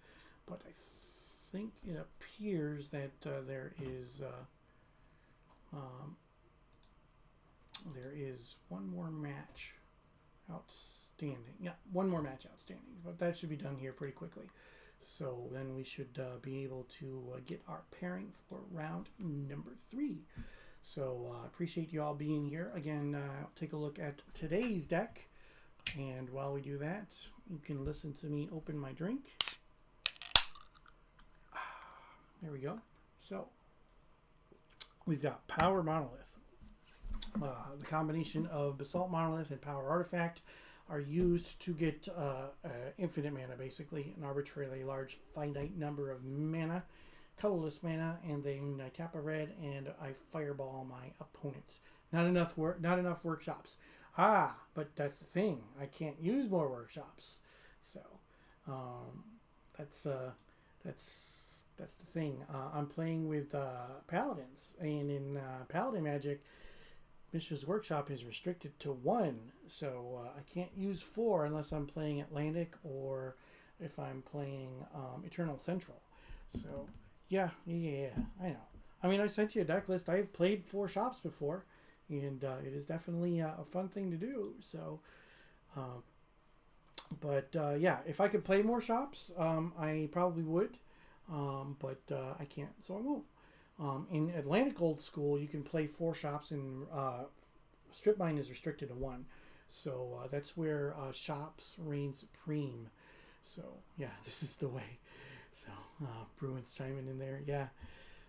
but I think it appears that there is one more match outstanding. Yeah, one more match outstanding, but that should be done here pretty quickly. So then we should be able to get our pairing for round number 3. So I appreciate you all being here. Again, take a look at today's deck. And while we do that, you can listen to me open my drink. There we go. So we've got Power Monolith. The combination of Basalt Monolith and Power Artifact are used to get infinite mana, basically, an arbitrarily large finite number of mana, colorless mana, and then I tap a red and I fireball my opponent. Not enough workshops. But that's the thing. I can't use more workshops. So that's That's the thing. I'm playing with Paladins, and in Paladin Magic, Mishra's Workshop is restricted to 1, so I can't use 4 unless I'm playing Atlantic or if I'm playing Eternal Central. So, yeah, I know. I mean, I sent you a deck list. I've played 4 shops before, and it is definitely a fun thing to do. So, yeah, if I could play more shops, I probably would, but I can't, so I won't. In Atlantic Old School, you can play 4 shops, and Strip Mine is restricted to 1. So that's where shops reign supreme. So, yeah, this is the way. So, Bruins chiming in there. Yeah,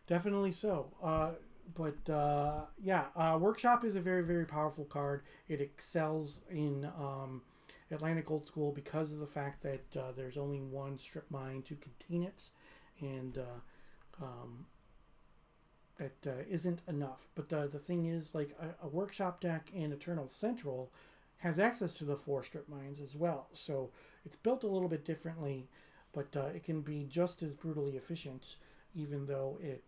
definitely so. Workshop is a very, very powerful card. It excels in Atlantic Old School because of the fact that there's only 1 strip mine to contain it, and that isn't enough. But the thing is, like a workshop deck in Eternal Central has access to the 4 strip mines as well. So it's built a little bit differently, but it can be just as brutally efficient, even though it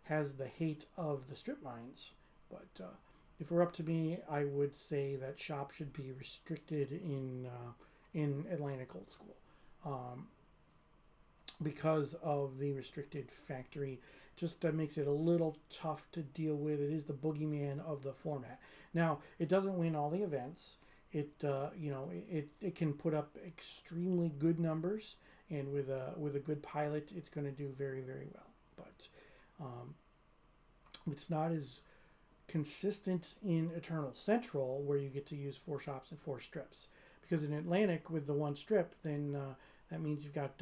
has the hate of the strip mines. But if it were up to me, I would say that shop should be restricted in Atlantic Old School. Because of the restricted factory, just makes it a little tough to deal with. It is the boogeyman of the format. Now, it doesn't win all the events. It it can put up extremely good numbers, and with a good pilot, it's going to do very, very well. But it's not as consistent in Eternal Central, where you get to use 4 shops and 4 strips. Because in Atlantic, with the 1 strip, then that means you've got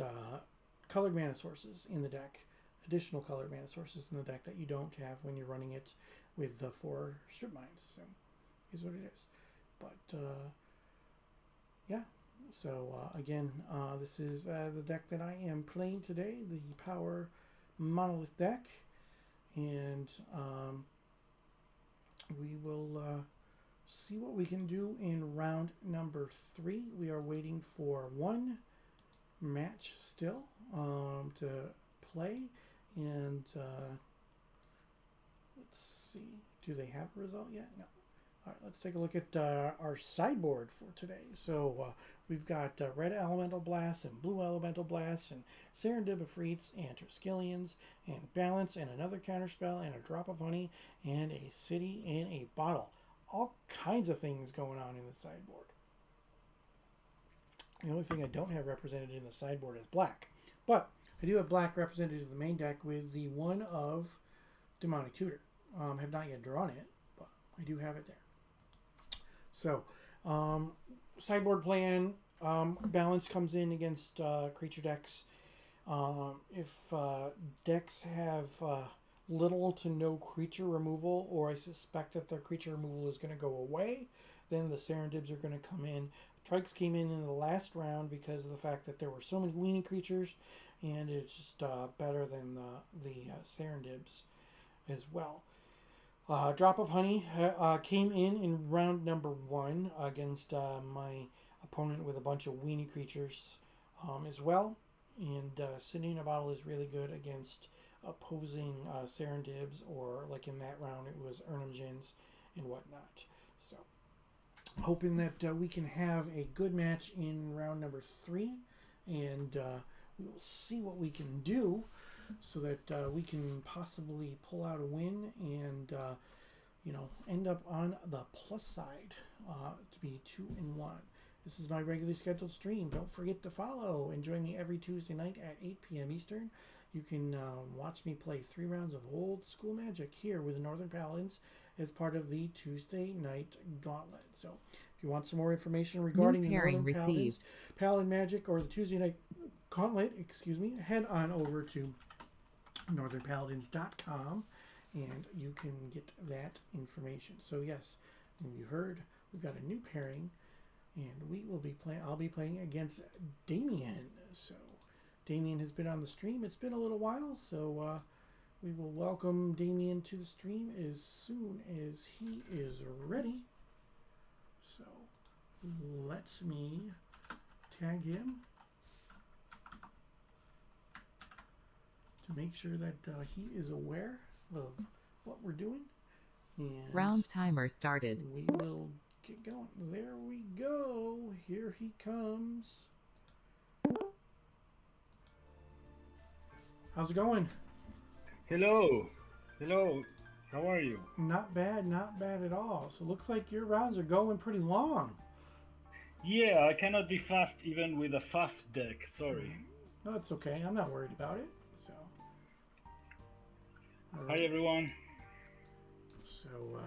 colored mana sources in the deck, additional colored mana sources in the deck that you don't have when you're running it with the 4 strip mines. So, is what it is. But yeah. So again, this is the deck that I am playing today, the Power Monolith deck, and we will see what we can do in round number 3. We are waiting for 1 match still to play, and let's see, do they have a result yet? No. All right, let's take a look at our sideboard for today. So we've got red elemental blasts and blue elemental blasts and Serendib Efreets and Triskelions and balance and another counterspell and a drop of honey and a city and a bottle. All kinds of things going on in the sideboard. The only thing I don't have represented in the sideboard is black. But I do have black represented in the main deck with the 1 of Demonic Tutor. Have not yet drawn it, but I do have it there. So, sideboard plan, balance comes in against creature decks. If decks have little to no creature removal, or I suspect that their creature removal is going to go away, then the Serendibs are going to come in. Trikes came in the last round because of the fact that there were so many weenie creatures, and it's just better than the Serendibs as well. Drop of Honey came in round number 1 against my opponent with a bunch of weenie creatures as well. And Sitting in a Bottle is really good against opposing Serendibs, or like in that round it was Urnimjins and whatnot. So hoping that we can have a good match in round number 3, and we will see what we can do so that we can possibly pull out a win and end up on the plus side to be 2-1. This is my regularly scheduled stream. Don't forget to follow and join me every Tuesday night at 8 p.m. Eastern. You can watch me play 3 rounds of old school Magic here with the Northern Paladins as part of the Tuesday Night Gauntlet. So if you want some more information regarding the Northern Paladins, Paladin Magic, or the Tuesday Night Gauntlet, head on over to northernpaladins.com and you can get that information. So yes, you heard, we've got a new pairing, and we will be playing. I'll be playing against Damien. So Damien has been on the stream. It's been a little while, so we will welcome Damien to the stream as soon as he is ready. So let me tag him. to make sure that he is aware of what we're doing. And Round timer started. we will get going. There we go. Here he comes. How's it going? Hello. Hello. How are you? Not bad at all. So it looks like your rounds are going pretty long. Yeah, I cannot be fast even with a fast deck. Sorry. No, it's okay. I'm not worried about it. So. All Hi right. everyone. So,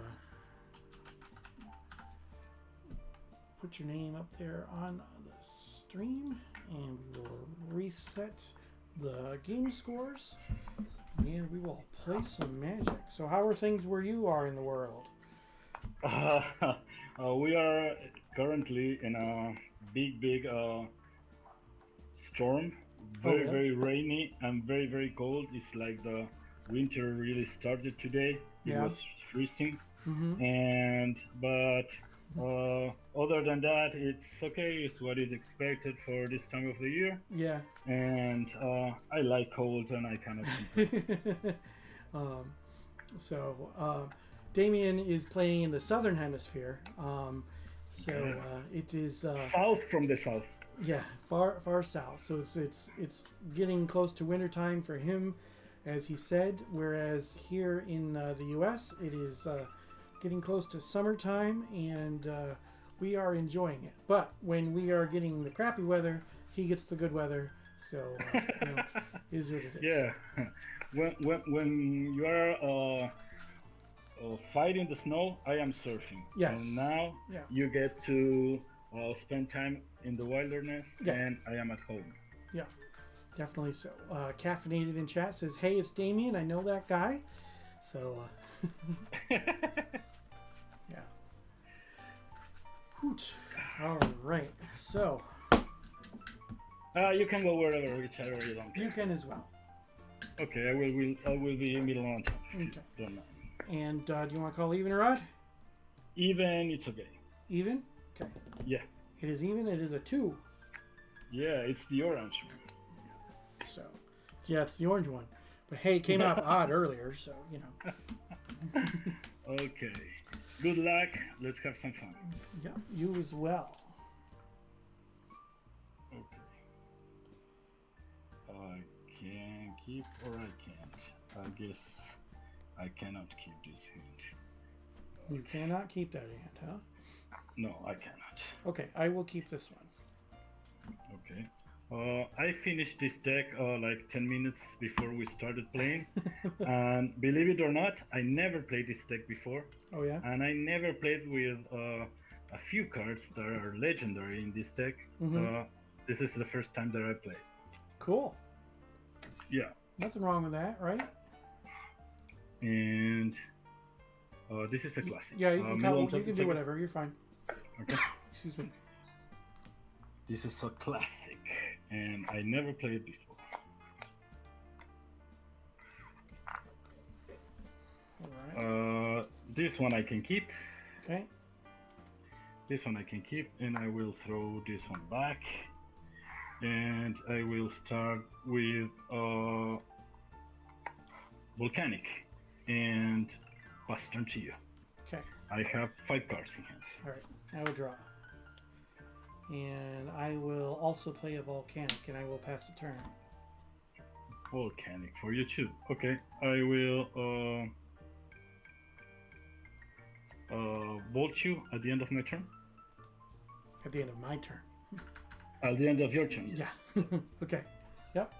put your name up there on the stream, and we will reset the game scores, and we will play some Magic. So, how are things where you are in the world? We are currently in a big storm. really? Very rainy and very cold. It's like the winter really started today. It Yeah. was freezing. Mm-hmm. But other than that, it's okay. It's what is expected for this time of the year. Yeah. And I like cold, and I cannot keep it. Damien is playing in the southern hemisphere. It is South from the south. yeah, far south. So it's getting close to wintertime for him, as he said. Whereas here in the U.S., it is getting close to summertime, and we are enjoying it. But when we are getting the crappy weather, he gets the good weather. So is what it is. Yeah, when you are fighting the snow, I am surfing. Yes. And now Yeah. you get to spend time in the wilderness, Yeah. and I am at home. Yeah, definitely so. Caffeinated in chat says, "Hey, it's Damien. I know that guy." So, yeah. Hoot. All right. So You can go wherever, whichever you don't care. you can as well. Okay, I will be middle on top. Okay. Don't mind. And do you want to call even or odd? Even it's okay. Even. Okay. Yeah. It is even. It is a 2. Yeah, it's the orange one. So, yeah, it's the orange one. But hey, it came out odd earlier, so you know. Okay. Good luck. Let's have some fun. Yeah, you as well. Okay. I can keep or I can't. I guess I cannot keep this hand. You cannot keep that hand, huh? No, I cannot. Okay, I will keep this one. Okay. I finished this deck like 10 minutes before we started playing. And believe it or not, I never played this deck before. Oh yeah. And I never played with a few cards that are legendary in this deck. Mhm. This is the first time that I play. Cool. Yeah. Nothing wrong with that, right? And this is a classic. Yeah, you can middle on you top can is do a- whatever. You're fine. Okay. Excuse me. This is a classic, and I never played it before. All right. This one I can keep. Okay. This one I can keep, and I will throw this one back. And I will start with Volcanic and pass turn to you. Okay. I have 5 cards in hand. All right. I will draw. And I will also play a volcanic, and I will pass the turn. Volcanic for you too. Okay, I will Volt you at the end of my turn. At the end of my turn. At the end of your turn. Yes. Yeah. Okay. Yep.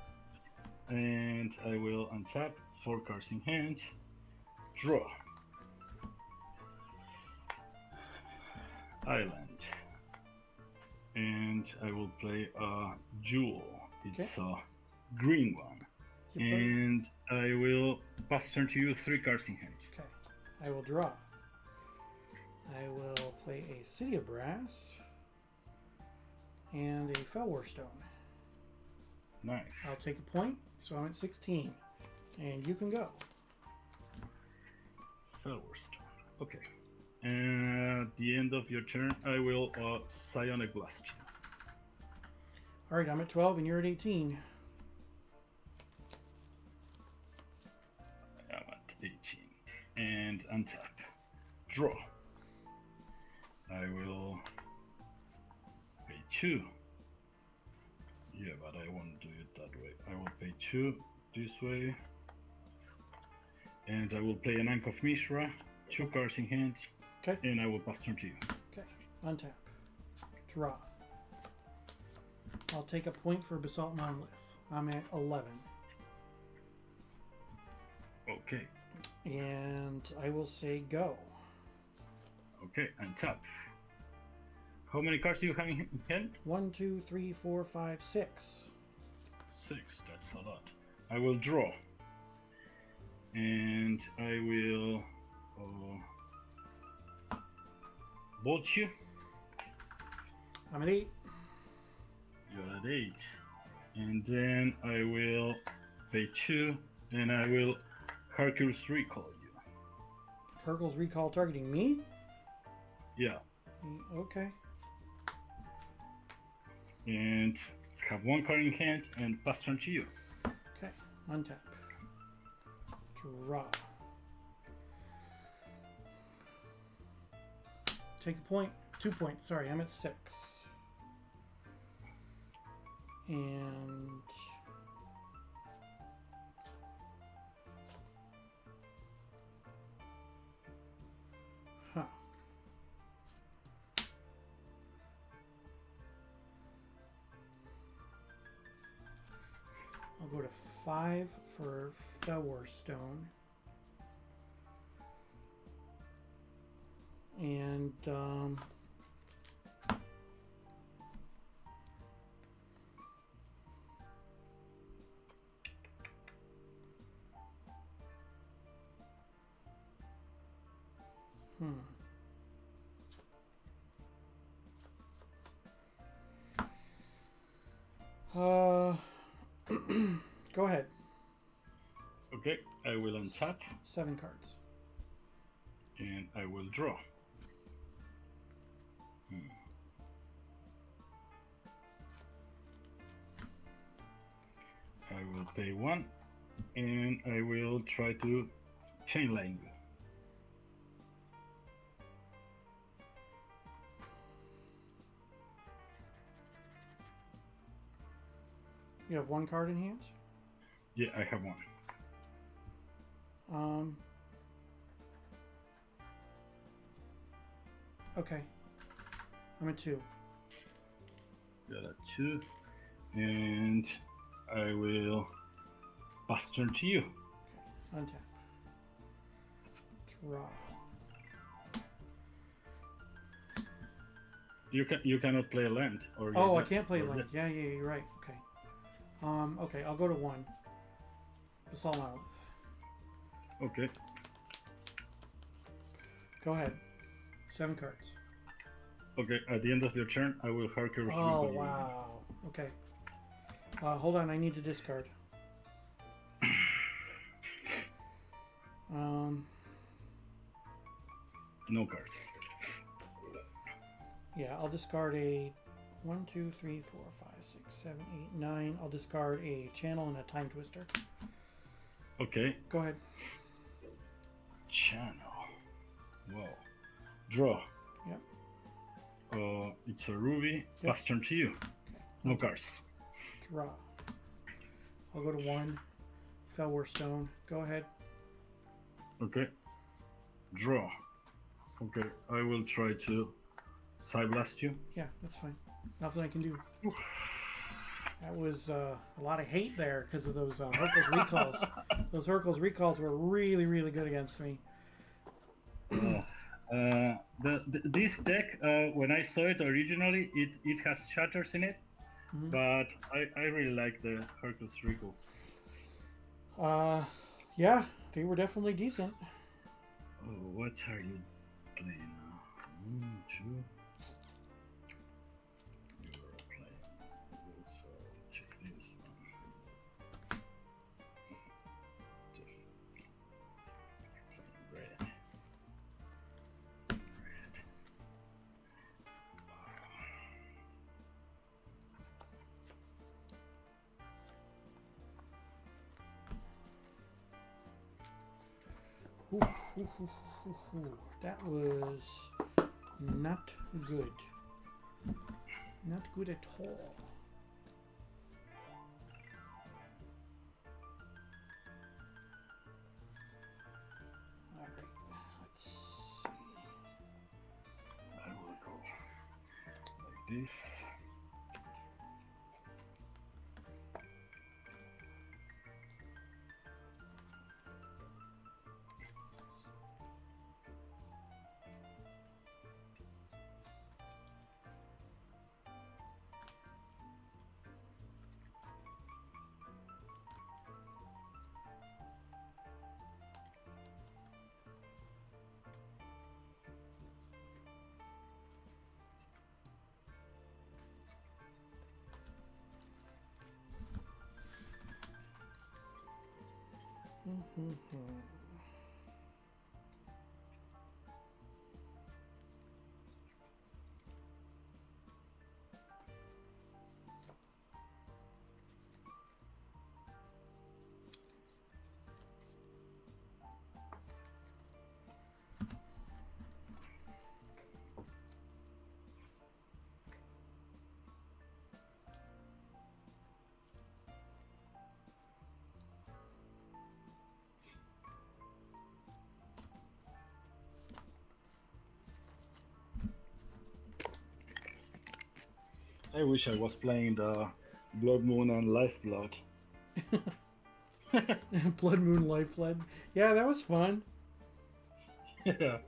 And I will untap 4 cards in hand. Draw. Island. And I will play a Jewel. It's a green one. And I will pass turn to you 3 cards in hand. Okay. I will draw. I will play a City of Brass and a Fellwar Stone. Nice. I'll take a point, so I'm at 16. And you can go. Fellwar Stone. Okay. And at the end of your turn, I will Psionic Blast you. Alright, I'm at 12 and you're at 18. 18. And untap. Draw. I will pay 2. Yeah, but I won't do it that way. I will pay 2 this way. And I will play an Ankh of Mishra, 2 cards in hand. Okay. And I will pass turn to you. Okay. Untap. Draw. I'll take a point for Basalt Monolith. I'm at 11. Okay. And I will say go. Okay, untap. How many cards do you have in hand? 1, 2, 3, 4, 5, 6. 6, that's a lot. I will draw. And I will bolt you. I'm at 8. You're at 8. And then I will pay 2, and I will Hercules recall you. Hercules recall targeting me? Yeah. Okay. And have 1 card in hand and pass turn to you. Okay. Untap. Draw. Take a point. 2 points. Sorry, I'm at 6. And I'll go to 5 for Felwarstone. And go ahead. Okay, I will untap 7 cards. and I will draw. I will pay 1 and I will try to chain line you. You have 1 card in hand? Yeah, I have 1. Okay. I'm at 2. Got a 2, and I will pass turn to you. Okay. Untap. Draw. You cannot play a land, or Oh, I can't play land. Yeah, you're right. Okay. Okay, I'll go to 1. Basalt Monolith. Okay. Go ahead. 7 cards. Okay, at the end of your turn, I will Hercules Oh, recall you. wow. Okay. Hold on, I need to discard. No cards. Yeah, I'll discard a 1, 2, 3, 4, 5, 6, 7, 8, 9. I'll discard a channel and a time twister. Okay. Go ahead. Channel. Wow. Draw. Yep. It's a ruby. Yep. Pass turn to you. Okay. No cards. Draw. I'll go to 1. Felwarstone. Go ahead. Okay. Draw. Okay, I will try to side blast you. Yeah, that's fine. Nothing I can do. That was a lot of hate there because of those Hercules recalls. Those Hercules recalls were really, really good against me. This deck, when I saw it originally, it has shatters in it, but I really like the Hercules recall. Yeah, they were definitely decent. Oh, what are you playing now? 1, 2. You are playing. So check this one. Playing red. Ooh, ooh, ooh, ooh, ooh. That was not good. Not good at all. Alright, let's see. I will go like this. I wish I was playing the Blood Moon and Lifeblood. Blood Moon Lifeline. Yeah, that was fun. Yeah.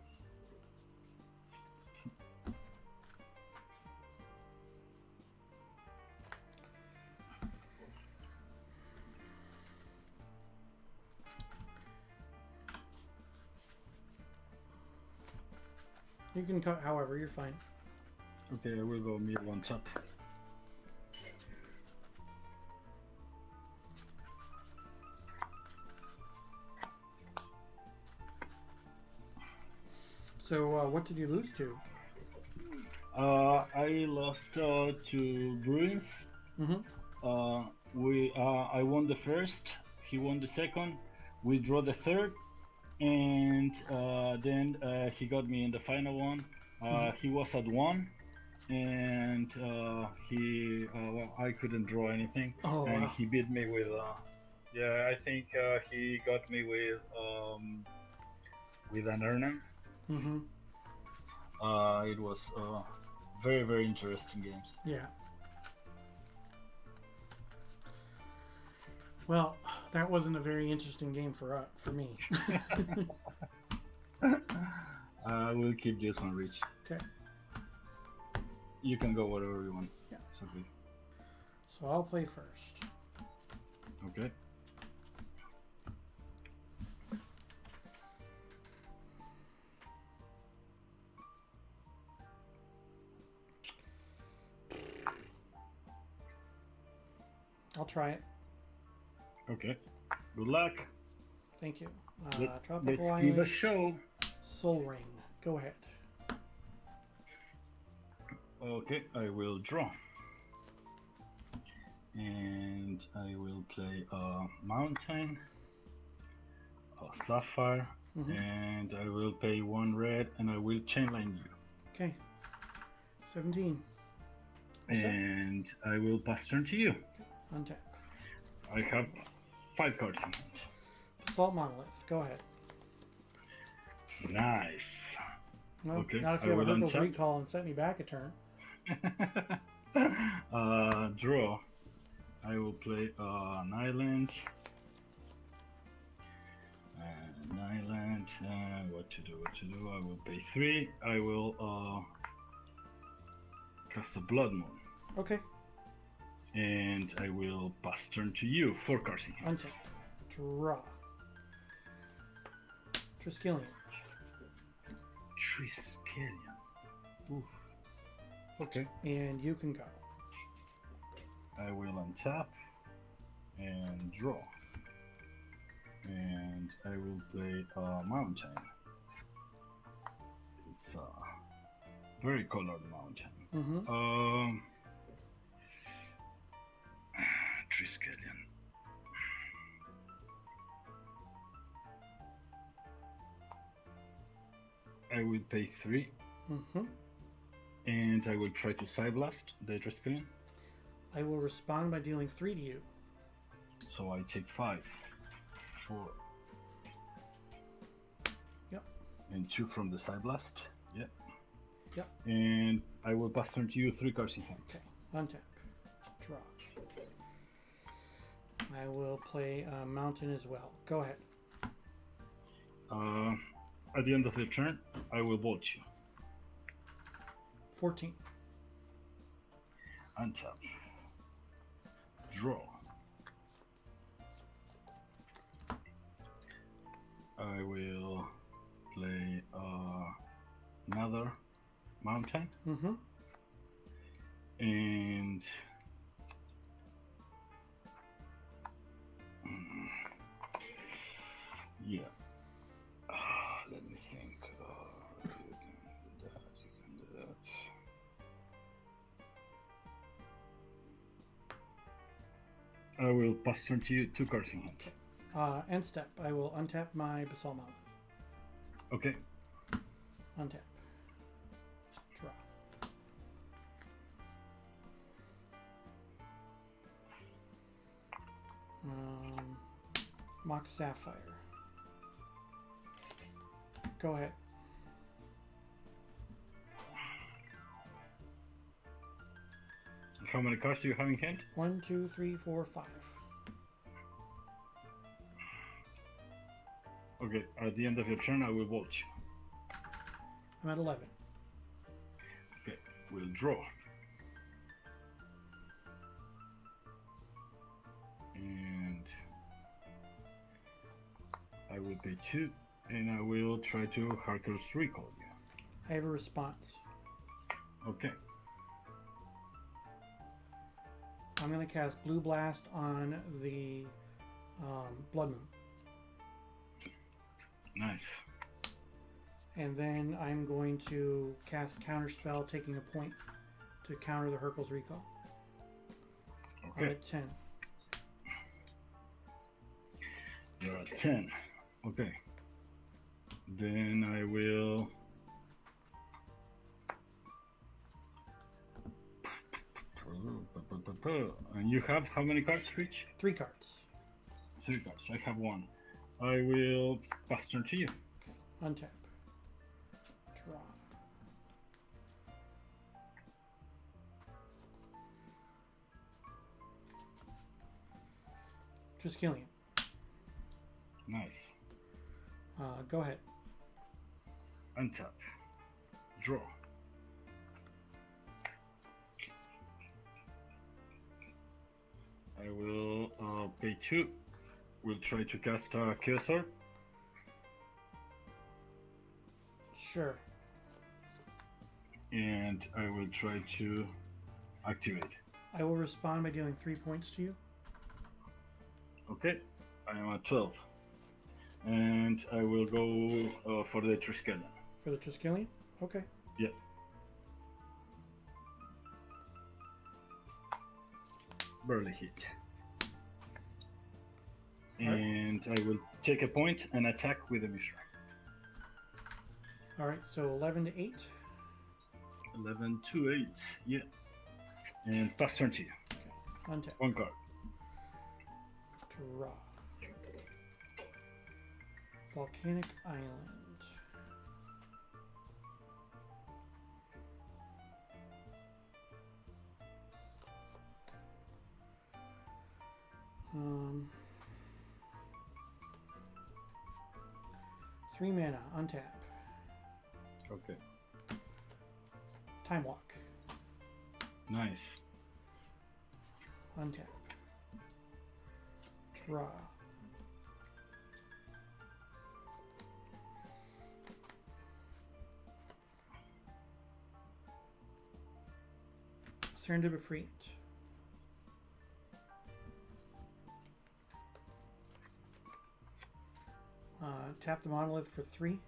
You can cut however, you're fine. Okay, I will go middle on top. So, what did you lose to? I lost to Bruins. Mm-hmm. I won the first. He won the second. We draw the third, and then he got me in the final one. He was at 1, and I couldn't draw anything, Oh, and wow. he beat me with. Yeah, I think he got me with an Ernan. Mm-hmm. It was very, very interesting games. Yeah. Well, that wasn't a very interesting game for me. I will keep this one, Rich. Okay. You can go whatever you want. Yeah. It's okay. So I'll play first. Okay. I'll try it. Okay. Good luck. Thank you. Let's Tropical give a Island, show. Soul Ring. Go ahead. Okay, I will draw. And I will play a mountain, a sapphire, and I will pay 1 red, and I will chainline you. Okay. 17. And I will pass turn to you. Untap. I have 5 cards in hand. Basalt Monolith. Go ahead. Nice. Well, Okay, not if I you have a will Hurkyl's untap. Recall and set me back a turn. Draw. I will play an island. An island. What to do? I will pay 3. I will cast a Blood Moon. Okay. And I will pass turn to you. 4 cards in hand. Untap. Draw. Triskelion. Triskelion. Oof. Okay. And you can go. I will untap and draw. And I will play a mountain. It's a very colored mountain. Mm-hmm. Triskelion. I will pay 3, Mm-hmm. and I will try to Side Blast the Triskelion. I will respond by dealing 3 to you. So I take 5, 4. Yep. And 2 from the Side Blast. Yep. Yep. And I will pass turn to you 3 cards in hand. Okay. Untap. Draw. I will play Mountain as well. Go ahead. At the end of the turn, I will bolt you. 14. Untap. Draw. I will play another mountain, Mm-hmm. and yeah. Let me think. You can do that. You can do that. I will pass turn to you 2 cards in hand. End step. I will untap my Basalt Monolith. Okay. Untap. Draw. Mox Sapphire. Go ahead. How many cards do you have in hand? 1, 2, 3, 4, 5. Okay. At the end of your turn, I will bolt you. I'm at 11. Okay. We'll draw. And I will pay 2, and I will try to Harker's recall you. I have a response. Okay. I'm going to cast Blue Blast on the Blood Moon. Nice. And then I'm going to cast Counter Spell, taking a point to counter the Hercule's recall. I'm Okay. at 10. You're at 10. Okay. Then I will. And you have how many cards, Rich? 3 cards. 3 cards. I have 1. I will pass turn to you. Untap. Draw. Triskelion. Nice. Go ahead. Untap. Draw. I will pay 2. We'll try to cast Chaos Orb. Sure. And I will try to activate. I will respond by dealing 3 points to you. Okay, I am at 12. And I will go for the Triskelion. For the Triskelion? Okay. Yep. Barely hit. And I will take a point and attack with a Mishra. Alright, so 11 to 8. 11 to 8, yeah. And pass turn to you. Untap. 1 card. Draw. Volcanic Island. Three mana, untap. Okay. Time Walk, Nice. untap. Draw. Serendipity Freed. Tap the Monolith for 3.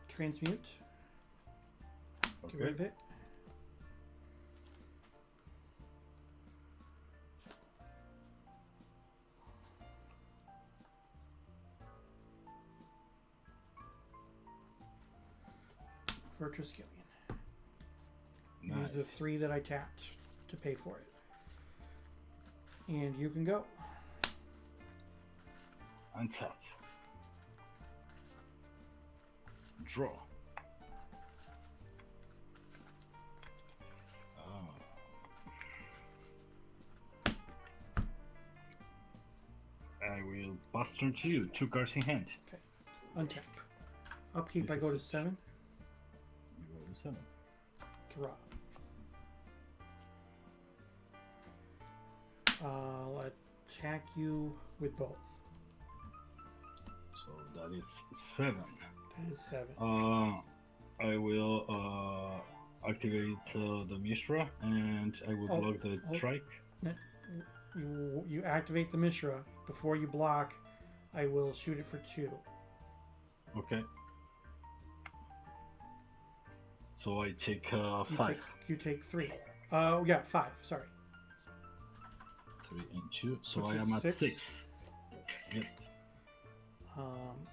Transmute. Get rid of Okay. it. for Triskelion. Nice. Use the 3 that I tapped to pay for it. And you can go. Untap. Draw. I will pass turn to you. 2 cards in hand. Okay. Untap. Upkeep, This I go to is 7. You go to 7. Draw. I'll attack you with both. So that is 7. That is 7. I will activate the Mishra and I will block the trike. You activate the Mishra. Before you block, I will shoot it for 2. Okay. So I take 5. You take 3. Oh, yeah, 5. Sorry. 3 and 2. So Puts I you am at at 6. 6. Yep.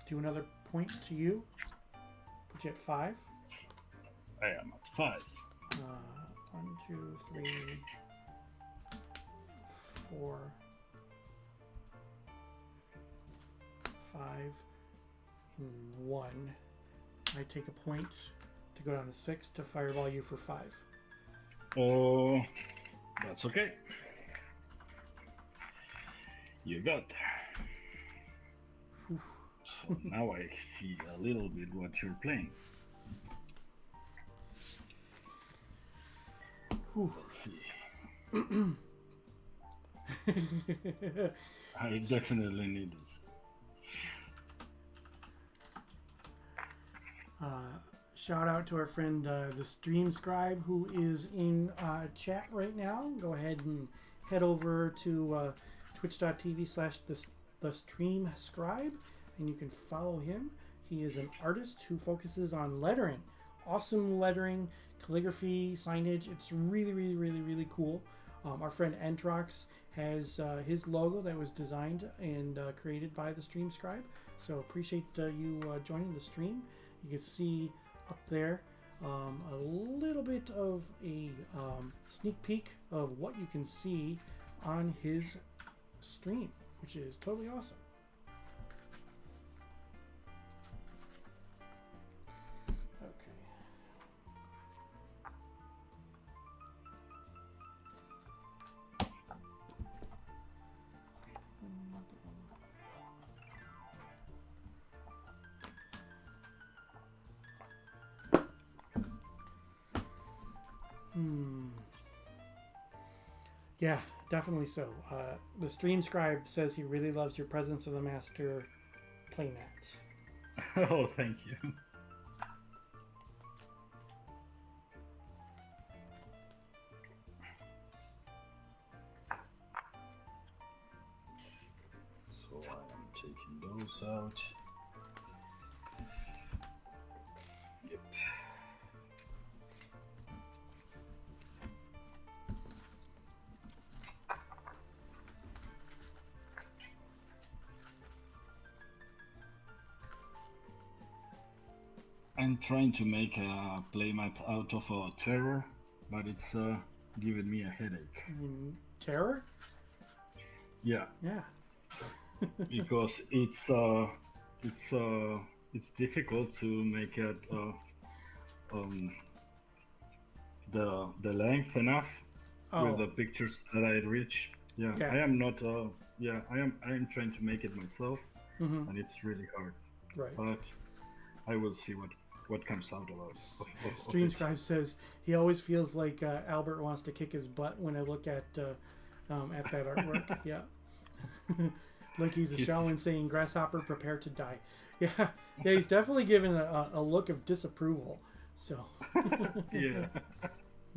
Do another point to you. Put you at 5. I am at 5. 1, 2, 3, 4, 5, and 1. I take a point to go down to 6 to fireball you for 5. Oh, that's okay. You got there. Whew. So now I see a little bit what you're playing. Whew. Let's see. I definitely need this. Shout out to our friend the Stream Scribe who is in chat right now. Go ahead and head over to twitch.tv/the Stream Scribe and you can follow him. He is an artist who focuses on lettering. Awesome lettering, calligraphy, signage. It's really, really, really, really cool. Our friend Entrox has his logo that was designed and created by the Stream Scribe. So appreciate you joining the stream. You can see up there a little bit of a sneak peek of what you can see on his stream, which is totally awesome. Yeah, definitely so. The Stream Scribe says he really loves your Presence of the Master playmat. Oh, thank you. So I am taking those out. Yep. I'm trying to make a playmat out of a terror, but it's giving me a headache. Terror? Yeah, Yeah. because it's difficult to make it the length enough with the pictures that I reach. Yeah, Yeah. I am not. I am trying to make it myself, and it's really hard. Right. But I will see what comes out of Stream it. Scribe says he always feels like Albert wants to kick his butt when I look at that artwork. Yeah. Like he's a Shaolin saying, "Grasshopper, prepare to die." Yeah, yeah, he's definitely given a look of disapproval. So. Yeah.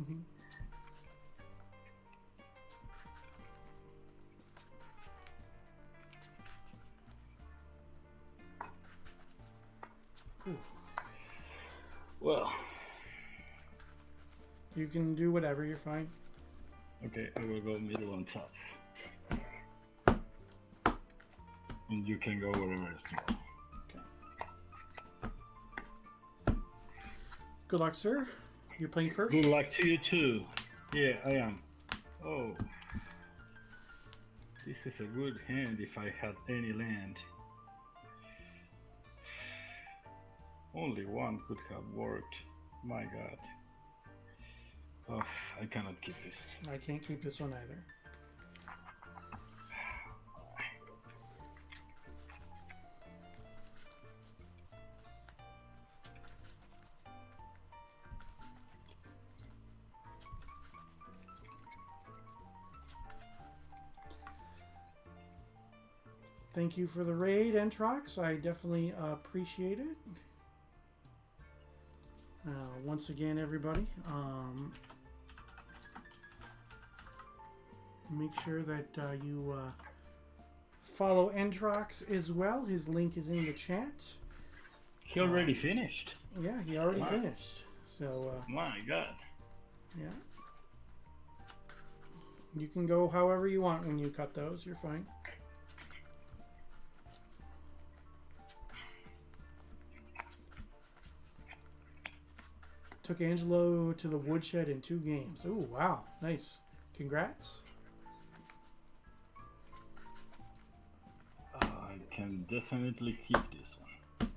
Mhm. Ooh. Well. You can do whatever. You're fine. Okay, I will go middle on top. And you can go wherever it's small. Okay. Good luck, sir. You're playing first. Good luck to you too. Yeah, I am. Oh. This is a good hand if I had any land. Only one could have worked. My god. Oh, I cannot keep this. I can't keep this one either. Thank you for the raid, Entrox. I definitely appreciate it. Once again, everybody, make sure that you follow Entrox as well. His link is in the chat. He already finished. Yeah, he already Wow. finished. So, My god. yeah. You can go however you want when you cut those. You're fine. Took Angelo to the woodshed in 2 games. Ooh, wow. Nice. Congrats. I can definitely keep this one.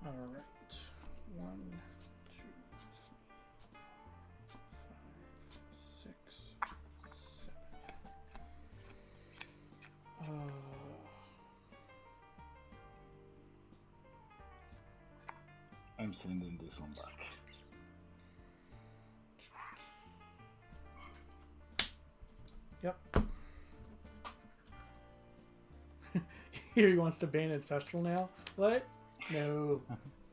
All right. 1, 2, 3, 4, 5, 6, 7. I'm sending this one back. Yep. Here he wants to ban Ancestral now. What? No.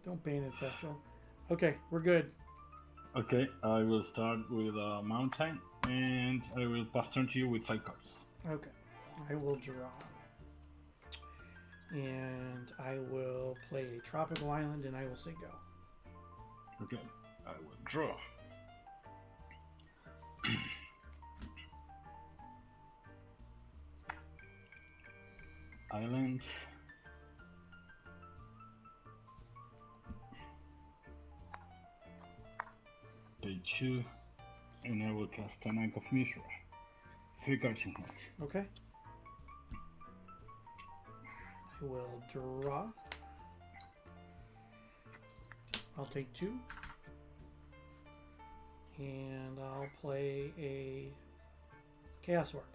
Don't ban Ancestral. Okay, we're good. Okay, I will start with a mountain, and I will pass turn to you with 5 cards. Okay. I will draw. And I will play a tropical island, and I will say go. Okay, I will draw. Island. Pay 2, and I will cast a Knight of Mishra. 3 cards in hand. Okay. I will draw. I'll take 2. And I'll play a Chaos Orb.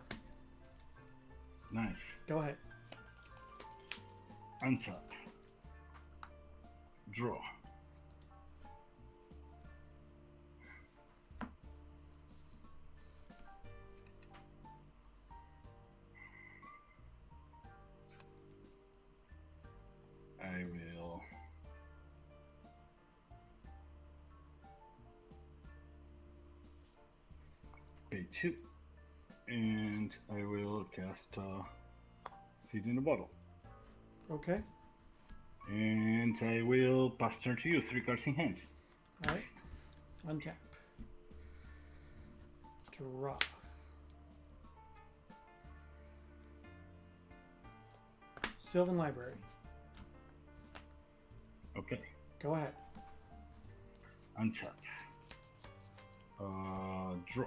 Nice. Go ahead. Untap. Draw. I will pay 2, and I will cast Seed in a Bottle. Okay. And I will pass turn to you, 3 cards in hand. Alright. Untap. Draw. Sylvan Library. Okay, Go ahead. untap. Draw.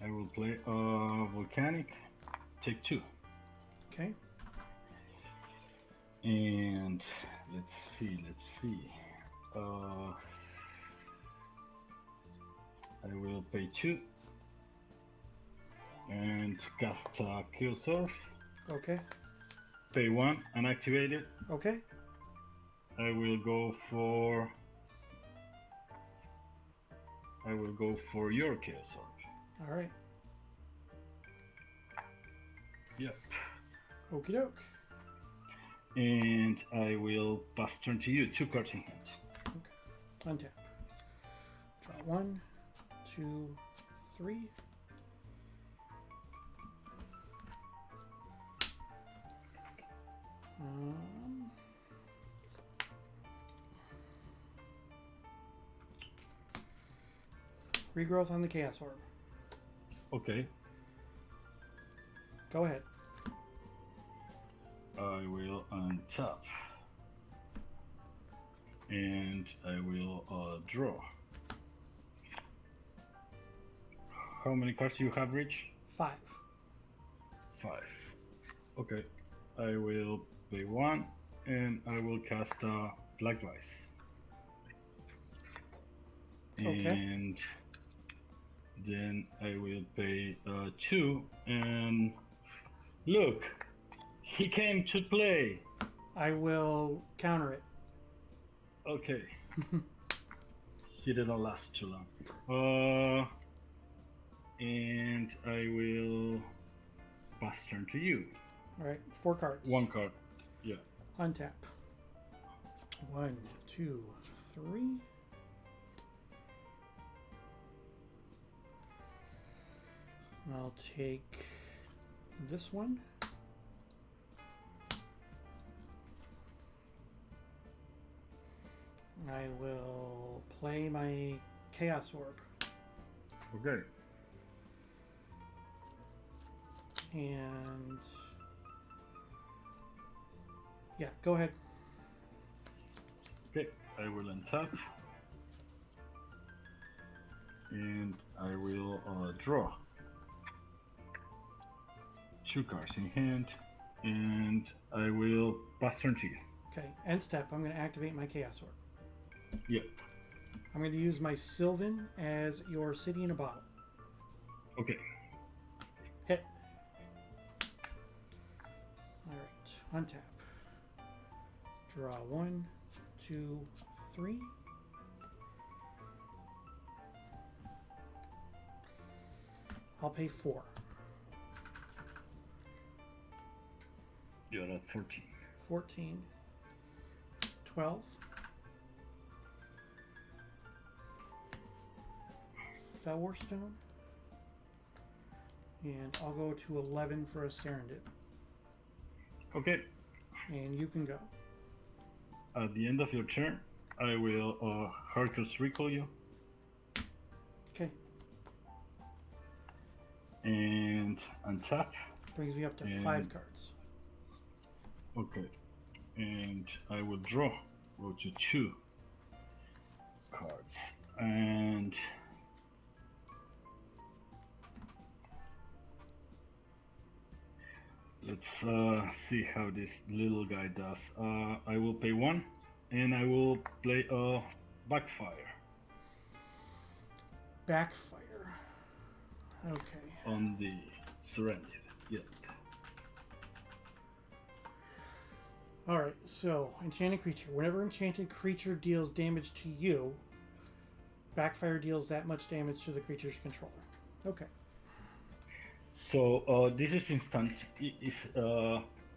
I will play Volcanic, take 2. Okay. And let's see. I will pay 2 and cast Kill Surf. Okay. Pay 1 and activate it. Okay. I will go for your Kill Surf. Alright. Yep. Okie doke. And I will pass turn to you, 2 cards in hand. Okay. Untap. Draw 1, 2, 3. Regrowth on the Chaos Orb. Okay. Go ahead. I will untap. And I will draw. How many cards do you have, Rich? 5. 5. Okay. I will pay 1 and I will cast Black Vice. Okay. And then I will pay 2 and look, he came to play. I will counter it. Okay. He didn't last too long. And I will pass turn to you. All right, 4 cards. 1 card. Yeah. Untap. 1, 2, 3. I'll take this one. I will play my Chaos Orb. Okay. And yeah, go ahead. Okay. I will untap. And I will draw. 2 cards in hand. And I will pass turn to you. Okay, end step. I'm going to activate my Chaos Orb. Yeah. I'm going to use my Sylvan as your city in a bottle. Okay. Hit. Alright, untap. Draw 1, 2, 3. I'll pay 4. You're at 14. 14. 12. Felwarstone. And I'll go to 11 for a Serendip. Okay. And you can go. At the end of your turn, I will Hurkers recall you. Okay. And untap. Brings me up to And 5 cards. Okay. And I will draw. Go to 2 cards. And let's see how this little guy does. I will pay 1 and I will play a backfire Backfire. Okay. on the surrender. Yep. Alright, so enchanted creature. Whenever enchanted creature deals damage to you, backfire deals that much damage to the creature's controller. Okay. So this is instant. It's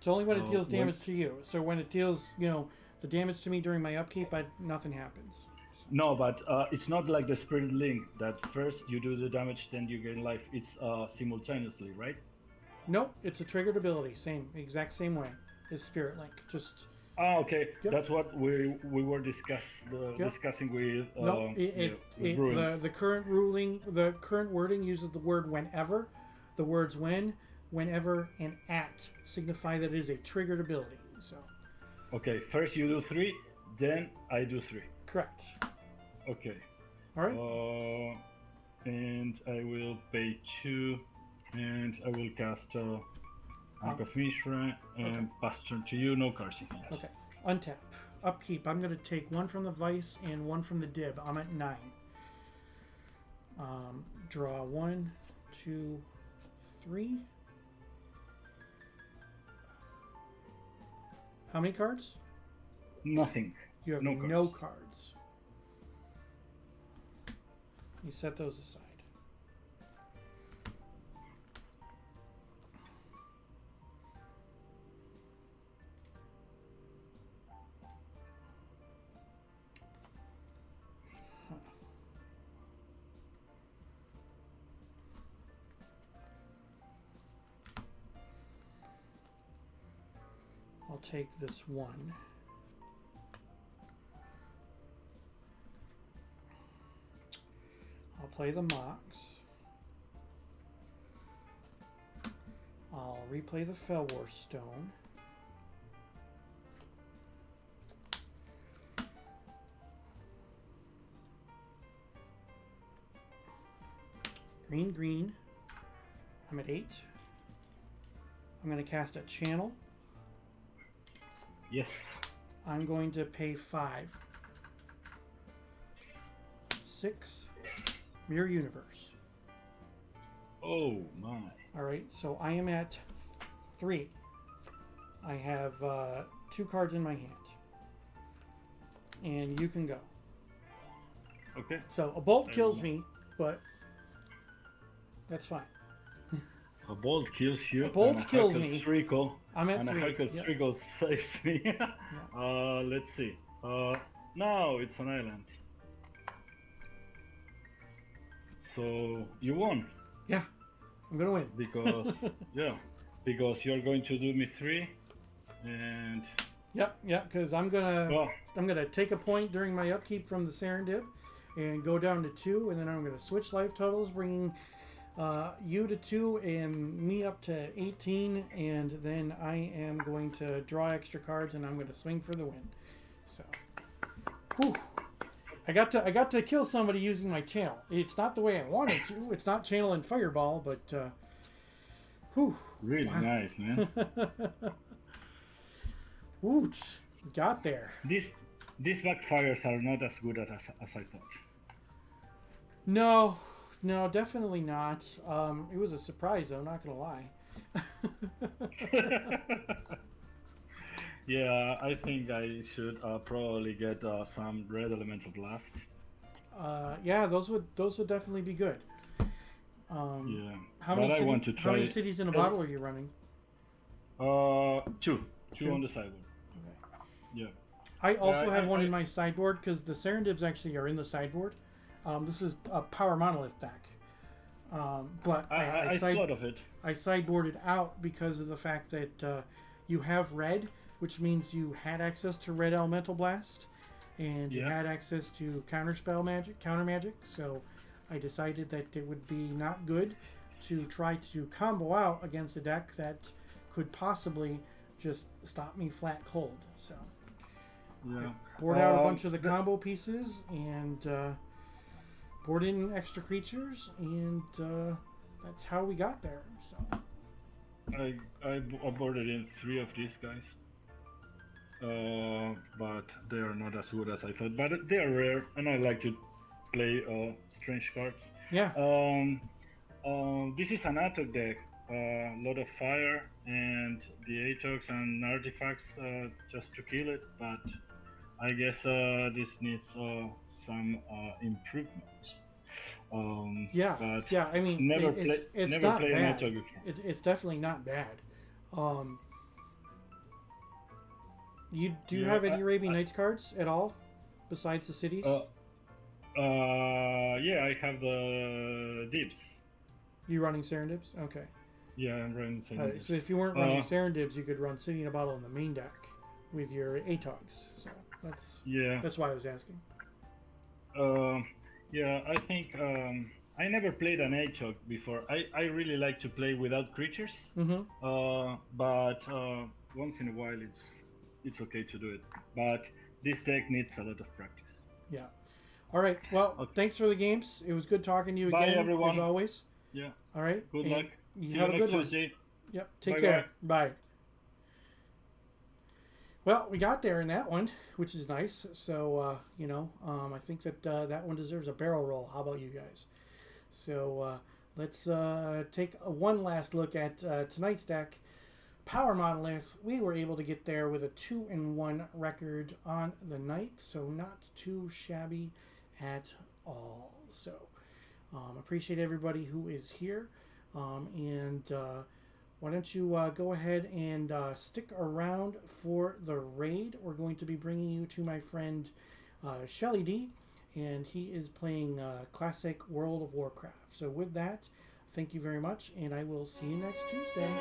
only when it deals when- damage to you. So when it deals, the damage to me during my upkeep, nothing happens. No, but it's not like the Spirit Link that first you do the damage, then you gain life. It's simultaneously, right? Nope, it's a triggered ability. Exact same way as Spirit Link. Just Okay. Yep. That's what we were discussing with. no. With Bruins. The current wording uses the word whenever. The words when, whenever, and at signify that it is a triggered ability. So Okay, first you do 3, then I do 3. correct. Okay. All right. And I will pay 2, and I will cast Arc of Mishra and pass turn to you. No cards in hand. Okay. Untap. Upkeep. I'm going to take 1 from the Vice and 1 from the Dib. I'm at 9. Draw 1, 2, 3. How many cards? Nothing. You have No no cards. cards. You set those aside. I'll take this 1. I'll play the Mox. I'll replay the Fellwar Stone. Green, green. I'm at 8. I'm going to cast a channel. Yes. I'm going to pay 5. 6. Mirror Universe. Oh my. Alright, so I am at 3. I have 2 cards in my hand. And you can go. Okay. So a bolt kills me, but that's fine. A bolt kills you. A bolt and a kills Huckle me. Strickle, I'm at and 3. a Huckle Yep. Strickle saves me. Let's see. No, it's an island. So you won Yeah, I'm gonna win. because because you're going to do me 3, and Yep, because I'm gonna take a point during my upkeep from the Serendib, and go down to 2, and then I'm gonna switch life totals, bringing you to 2 and me up to 18, and then I am going to draw extra cards, and I'm gonna swing for the win. So, whew. I got to kill somebody using my channel. It's not the way I wanted to. It's not channel and fireball, but whew. really Wow. nice, man. Wooch, got there. These backfires are not as good as I thought. No, definitely not. It was a surprise, though. Not gonna lie. Yeah, I think I should probably get some red elemental blast. Yeah, those would definitely be good. Yeah, How but many I want to how try. many cities in a bottle are you running? Two Two? on the sideboard. Okay. Yeah. I also have one I- in my sideboard because the Serendibs actually are in the sideboard. This is a power monolith deck. But I thought of it. I sideboarded out because of the fact that you have red, which means you had access to red elemental blast, and you Yeah. had access to counter magic. So I decided that it would be not good to try to combo out against a deck that could possibly just stop me flat cold. So Yeah. board out a bunch of the combo pieces and board in extra creatures, and that's how we got there. So I boarded in 3 of these guys. But they are not as good as I thought. But they are rare, and I like to play strange cards. yeah, This is an attack deck. A lot of fire and the ATOX and artifacts just to kill it. But I guess this needs some improvement. yeah, But yeah. I mean, never it's never not played an bad. ATOX before. It's definitely not bad. You do you Yeah, have any Arabian Nights cards at all besides the cities? Yeah, I have the dips. You running Serendibs? Okay. Yeah, I'm running the same. Alright, so if you weren't running Serendibs, you could run City in a Bottle in the main deck with your ATOGs. So Yeah. that's why I was asking. Yeah, I think I never played an ATOG before. I really like to play without creatures. Mm-hmm. But once in a while it's okay to do it. But this deck needs a lot of practice. Yeah. All right. Well, Okay. thanks for the games. It was good talking to you Bye, again, everyone. as always. Yeah. All right. Good and luck. You See have you a next good one. Tuesday. Yep. Take Bye-bye. care. Bye. Well, we got there in that one, which is nice. So, I think that that one deserves a barrel roll. How about you guys? So, let's take one last look at tonight's deck. Power Monolith, we were able to get there with a 2-1 record on the night, so not too shabby at all. So, appreciate everybody who is here, and why don't you go ahead and stick around for the raid. We're going to be bringing you to my friend Shelly D, and he is playing classic World of Warcraft. So with that, thank you very much, and I will see you next Tuesday.